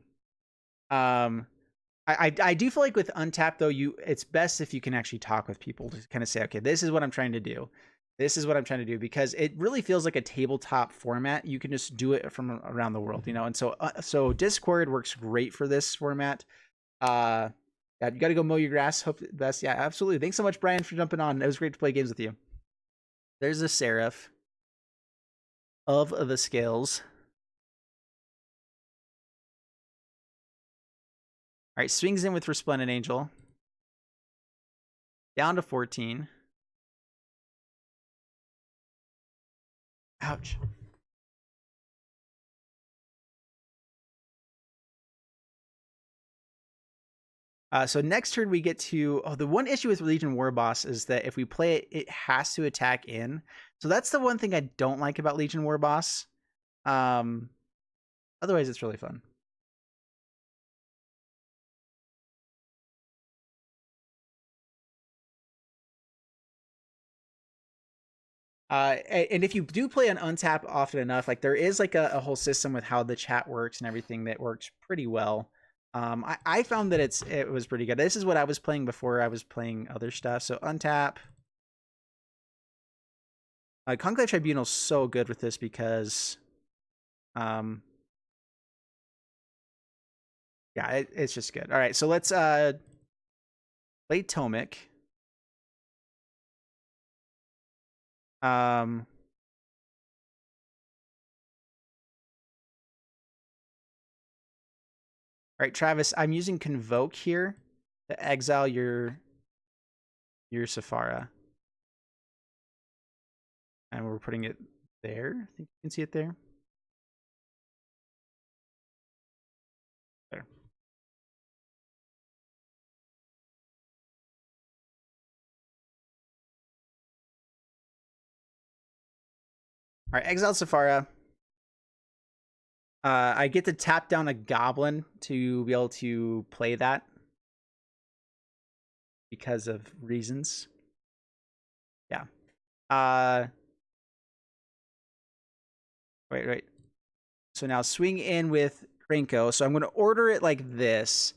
I do feel like with Untap though, it's best if you can actually talk with people to kind of say, okay, this is what I'm trying to do. This is what I'm trying to do, because it really feels like a tabletop format. You can just do it from around the world, you know? And so Discord works great for this format. Yeah, you got to go mow your grass. Hope the best. Yeah, absolutely. Thanks so much, Brian, for jumping on. It was great to play games with you. There's a Seraph of the Scales. All right, swings in with Resplendent Angel. Down to 14. Ouch. So next turn we get to... Oh, the one issue with Legion War Boss is that if we play it, it has to attack in. So that's the one thing I don't like about Legion War Boss. Otherwise, it's really fun. And if you do play on Untap often enough, like there is like a whole system with how the chat works and everything that works pretty well. I found that it was pretty good. This is what I was playing before I was playing other stuff. So Untap. Conclave Tribunal is so good with this because, yeah, it's just good. All right, so let's play Tomic. All right, Travis, I'm using Convoke here to exile your Sephara. And we're putting it there. I think you can see it there. There. All right, exile Sephara. I get to tap down a goblin to be able to play that because of reasons. Yeah. Wait. So now swing in with Krenko. So I'm going to order it like this.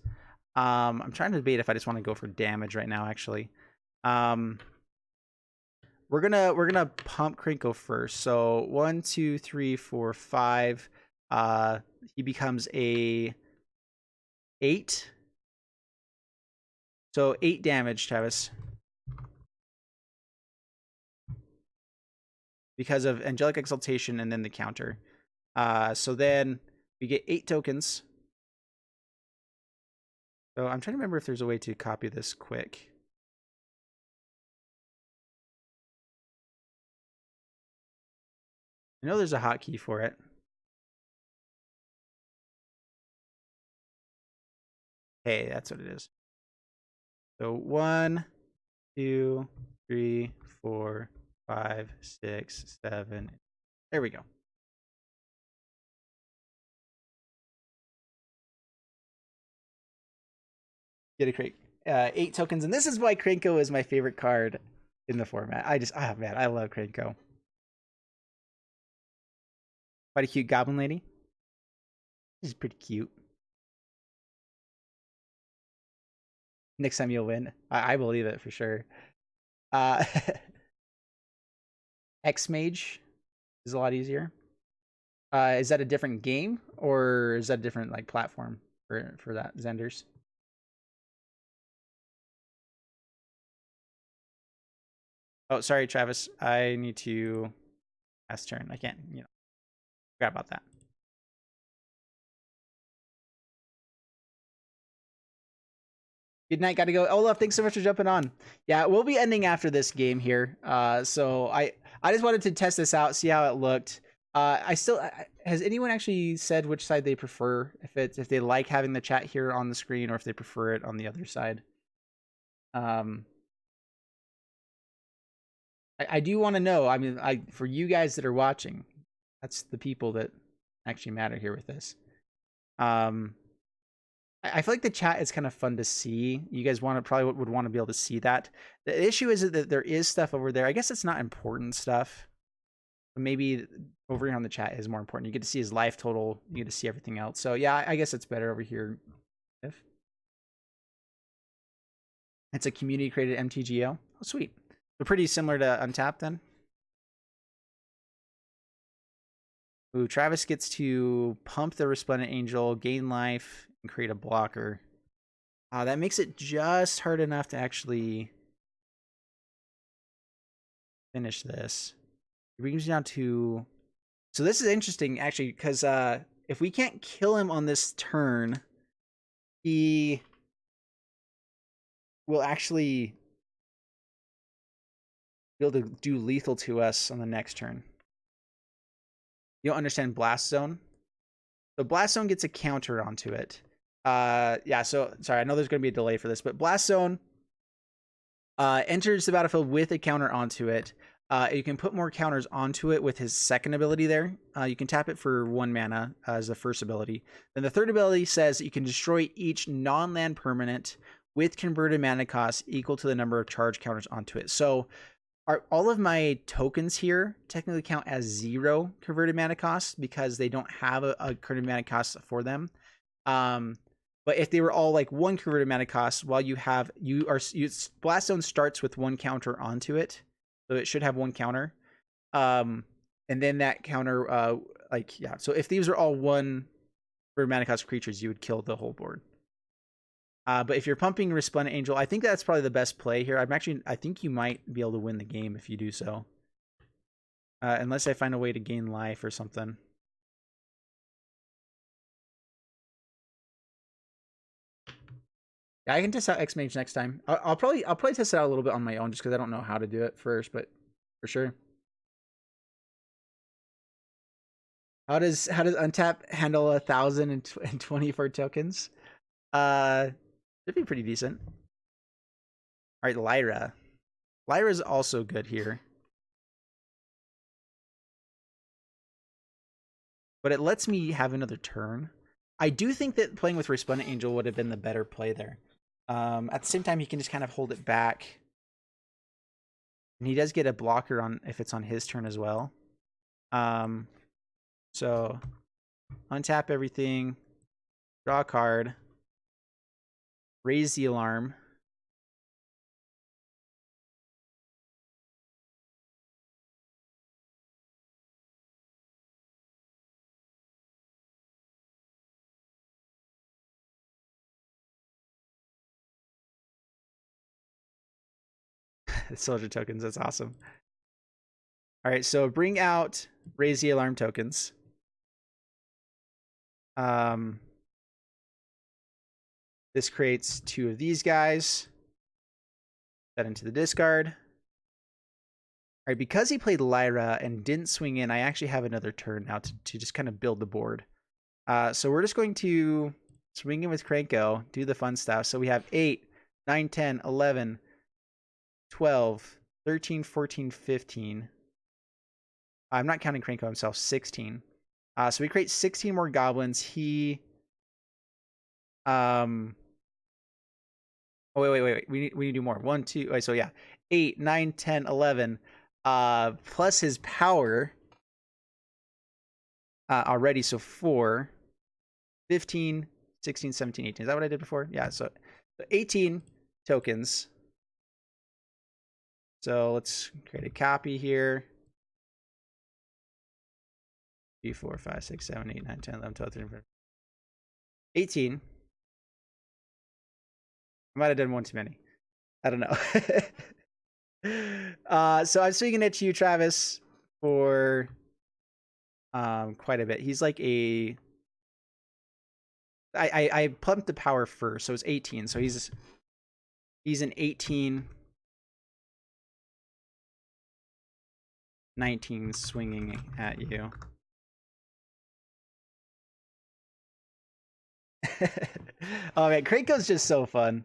I'm trying to debate if I just want to go for damage right now, actually. We're gonna pump Krenko first. So 1, 2, 3, 4, 5. He becomes a 8. So 8 damage, Travis. Because of Angelic Exaltation and then the counter. So then we get 8 tokens. So I'm trying to remember if there's a way to copy this quick. I know there's a hotkey for it. Hey, that's what it is. So 1, 2, 3, 4, 5, 6, 7. There we go. Get a crate. 8 tokens, and this is why Krenko is my favorite card in the format. Man, I love Krenko. Quite a cute goblin lady. She's pretty cute. Next time you'll win. I believe it for sure. X-Mage is a lot easier. Is that a different game, or is that a different like platform for that, Zenders? Oh, sorry, Travis. I need to pass turn. I can't, forgot about that. Good night. Got to go. Olaf, thanks so much for jumping on. Yeah, we'll be ending after this game here. So I just wanted to test this out, see how it looked. Has anyone actually said which side they prefer? If they like having the chat here on the screen, or if they prefer it on the other side. I do want to know. I mean, for you guys that are watching, that's the people that actually matter here with this. I feel like the chat is kind of fun to see. You guys probably would want to be able to see that. The issue is that there is stuff over there. I guess it's not important stuff. But maybe over here on the chat is more important. You get to see his life total. You get to see everything else. So yeah, I guess it's better over here. If it's a community created MTGO. Oh, sweet. So pretty similar to Untap then. Ooh, Travis gets to pump the Resplendent Angel, gain life, and create a blocker. That makes it just hard enough to actually finish this. It brings me down to... So this is interesting, actually, because if we can't kill him on this turn, he will actually be able to do lethal to us on the next turn. You don't understand Blast Zone? So Blast Zone gets a counter onto it. Yeah, so sorry, I know there's going to be a delay for this, but Blast Zone enters the battlefield with a counter onto it. You can put more counters onto it with his second ability there. You can tap it for 1 mana as the first ability. Then the third ability says that you can destroy each non-land permanent with converted mana cost equal to the number of charge counters onto it. So all of my tokens here technically count as 0 converted mana cost because they don't have a converted mana cost for them. But if they were all like 1 converted mana cost, while Blast Zone starts with 1 counter onto it, so it should have 1 counter. And then that counter, so if these are all 1 converted mana cost creatures, you would kill the whole board. But if you're pumping Resplendent Angel, I think that's probably the best play here. I think you might be able to win the game if you do so. Unless I find a way to gain life or something. Yeah, I can test out X-Mage next time. I'll probably test it out a little bit on my own just because I don't know how to do it first, but for sure. How does Untap handle 1,024 tokens? It'd be pretty decent. All right, Lyra. Lyra's also good here. But it lets me have another turn. I do think that playing with Resplendent Angel would have been the better play there. At the same time, he can just kind of hold it back. And he does get a blocker on if it's on his turn as well. So untap everything. Draw a card. Raise the alarm. Soldier tokens, that's awesome. All right, so bring out raise the alarm tokens. This creates 2 of these guys. That into the discard. All right, because he played Lyra and didn't swing in, I actually have another turn now to just kind of build the board. So we're just going to swinging with Krenko, do the fun stuff. So we have 8, 9, 10, 11, 12, 13, 14, 15. I'm not counting Krenko himself, 16. So we create 16 more goblins. He oh wait. We need to do more. 1, 2. Wait, so yeah. 8, 9, 10, 11. Plus his power. Already, so 4, 15, 16, 17, 18. Is that what I did before? Yeah, so 18 tokens. So let's create a copy here. 3, 4, 5, 6, 7, 8, 9, 10, 11, 12, 13, 14. 18. I might have done one too many. I don't know. So I'm swinging at you, Travis, for quite a bit. He's like a I pumped the power first, so it's 18. So he's an 18, 19 swinging at you. Oh man, Krenko's just so fun.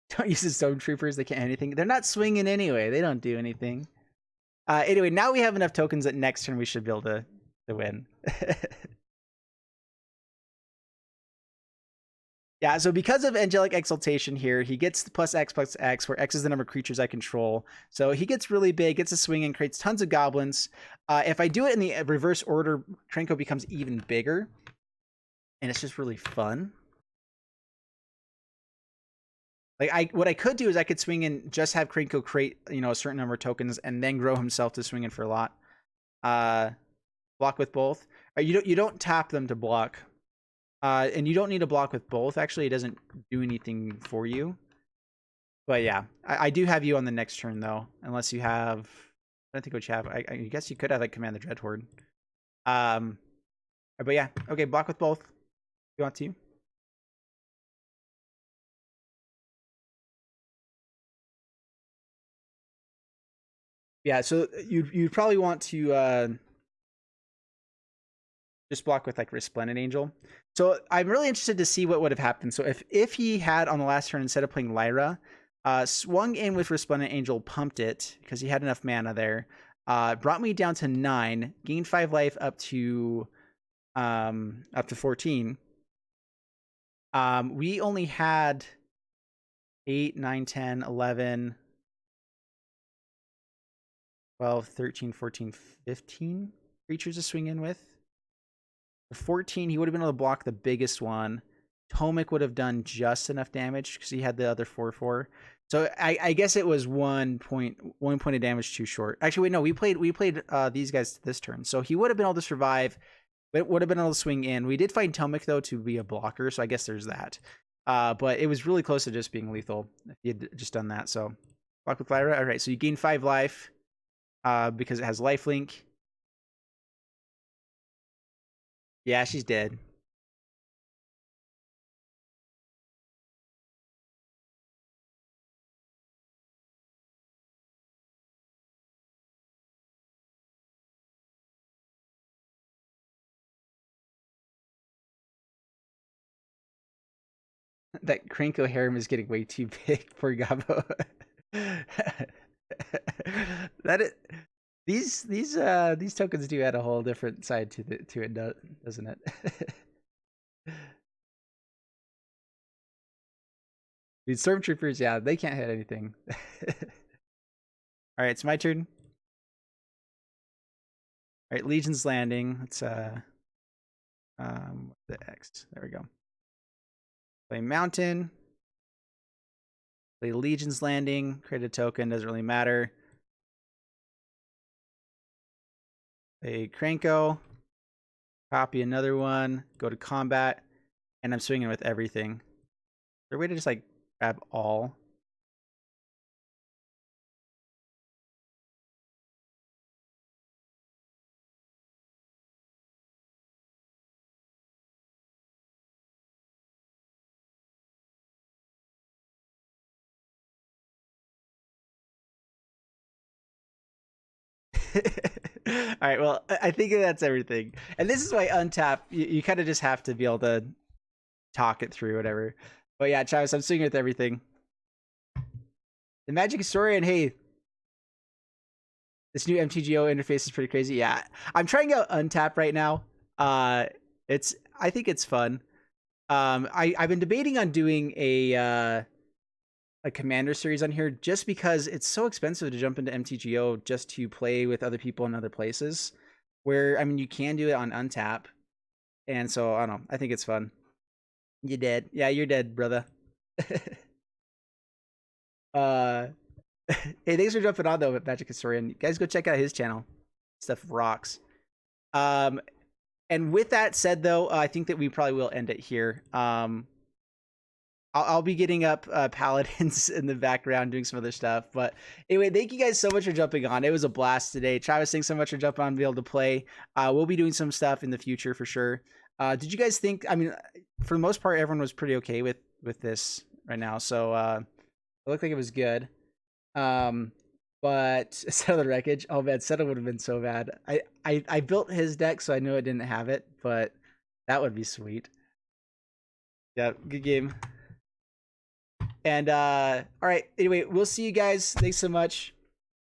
Don't use the stormtroopers, they can't hit anything. They're not swinging anyway, they don't do anything. Anyway, now we have enough tokens that next turn we should be able to win. Yeah, so because of Angelic Exaltation here, he gets the +X, where X is the number of creatures I control. So he gets really big, gets a swing, and creates tons of goblins. If I do it in the reverse order, Krenko becomes even bigger. And it's just really fun. Like what I could do is I could swing in, just have Krenko create, a certain number of tokens, and then grow himself to swing in for a lot. Block with both. You don't tap them to block. And you don't need to block with both. Actually, it doesn't do anything for you. But yeah, I do have you on the next turn though, unless you have. I don't think what you have. I guess you could have like Command the Dread Horde. But yeah, okay, block with both. If you want to. Yeah, so you'd probably want to just block with like Resplendent Angel. So I'm really interested to see what would have happened. So if he had on the last turn, instead of playing Lyra, swung in with Resplendent Angel, pumped it because he had enough mana there, brought me down to 9, gained 5 life up to 14. We only had 8, 9, 10, 11, 12, 13, 14, 15 creatures to swing in with. The 14, he would have been able to block the biggest one. Tomek would have done just enough damage because he had the other 4/4. So I guess it was 1 point of damage too short. Actually, wait, no, we played these guys this turn, so he would have been able to survive. But would have been able to swing in. We did find Tomek though to be a blocker, so I guess there's that. But it was really close to just being lethal if he had just done that. So block with Lyra. All right, so you gain 5 life because it has lifelink. Yeah, she's dead. That Krenko harem is getting way too big for Gabo. These tokens do add a whole different side to it, doesn't it? Dude, stormtroopers, yeah, they can't hit anything. All right, it's my turn. All right, Legion's Landing. Let's the X. There we go. Play Mountain. Play Legion's Landing. Create a token. Doesn't really matter. Play Krenko. Copy another one. Go to combat. And I'm swinging with everything. Is there a way to just like grab all? All right, well, I think that's everything. And this is why untap, you kind of just have to be able to talk it through, whatever. But yeah, Travis, I'm swinging with everything. The Magic Historian, hey, this new MTGO interface is pretty crazy. Yeah, I'm trying out Untap right now. I think it's fun. I've been debating on doing a Commander series on here just because it's so expensive to jump into MTGO just to play with other people in other places. Where I mean, you can do it on Untap, and so I don't know. I think it's fun. You dead? Yeah, you're dead, brother. Hey, thanks for jumping on though, Magic Historian. You guys go check out his channel. Stuff rocks. And with that said, though, I think that we probably will end it here. I'll be getting up Paladins in the background doing some other stuff. But anyway, thank you guys so much for jumping on. It was a blast today. Travis, thanks so much for jumping on and be able to play. We'll be doing some stuff in the future for sure. Did you guys think, I mean, for the most part, everyone was pretty okay with this right now. So it looked like it was good. But Settle the Wreckage, oh man, Settle would have been so bad. I built his deck, so I knew it didn't have it, but that would be sweet. Yeah, good game. And all right, anyway, we'll see you guys. Thanks so much.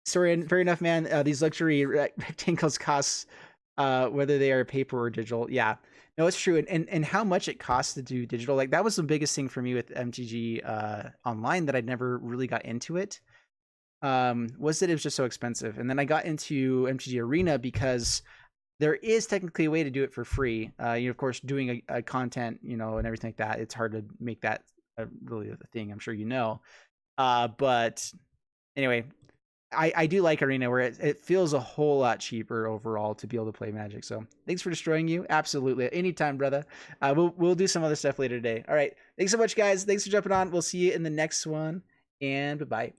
Sorry, fair enough, man. These luxury rectangles cost whether they are paper or digital. Yeah, no, it's true. And how much it costs to do digital, like that was the biggest thing for me with MTG Online, that I never really got into it. Was that it was just so expensive. And then I got into MTG Arena because there is technically a way to do it for free. Of course, doing a content, and everything like that, it's hard to make that really the thing, I'm sure you know. But anyway, I do like Arena, where it feels a whole lot cheaper overall to be able to play Magic. So thanks for destroying you. Absolutely. Anytime, brother. We'll do some other stuff later today. All right. Thanks so much, guys. Thanks for jumping on. We'll see you in the next one. And bye-bye.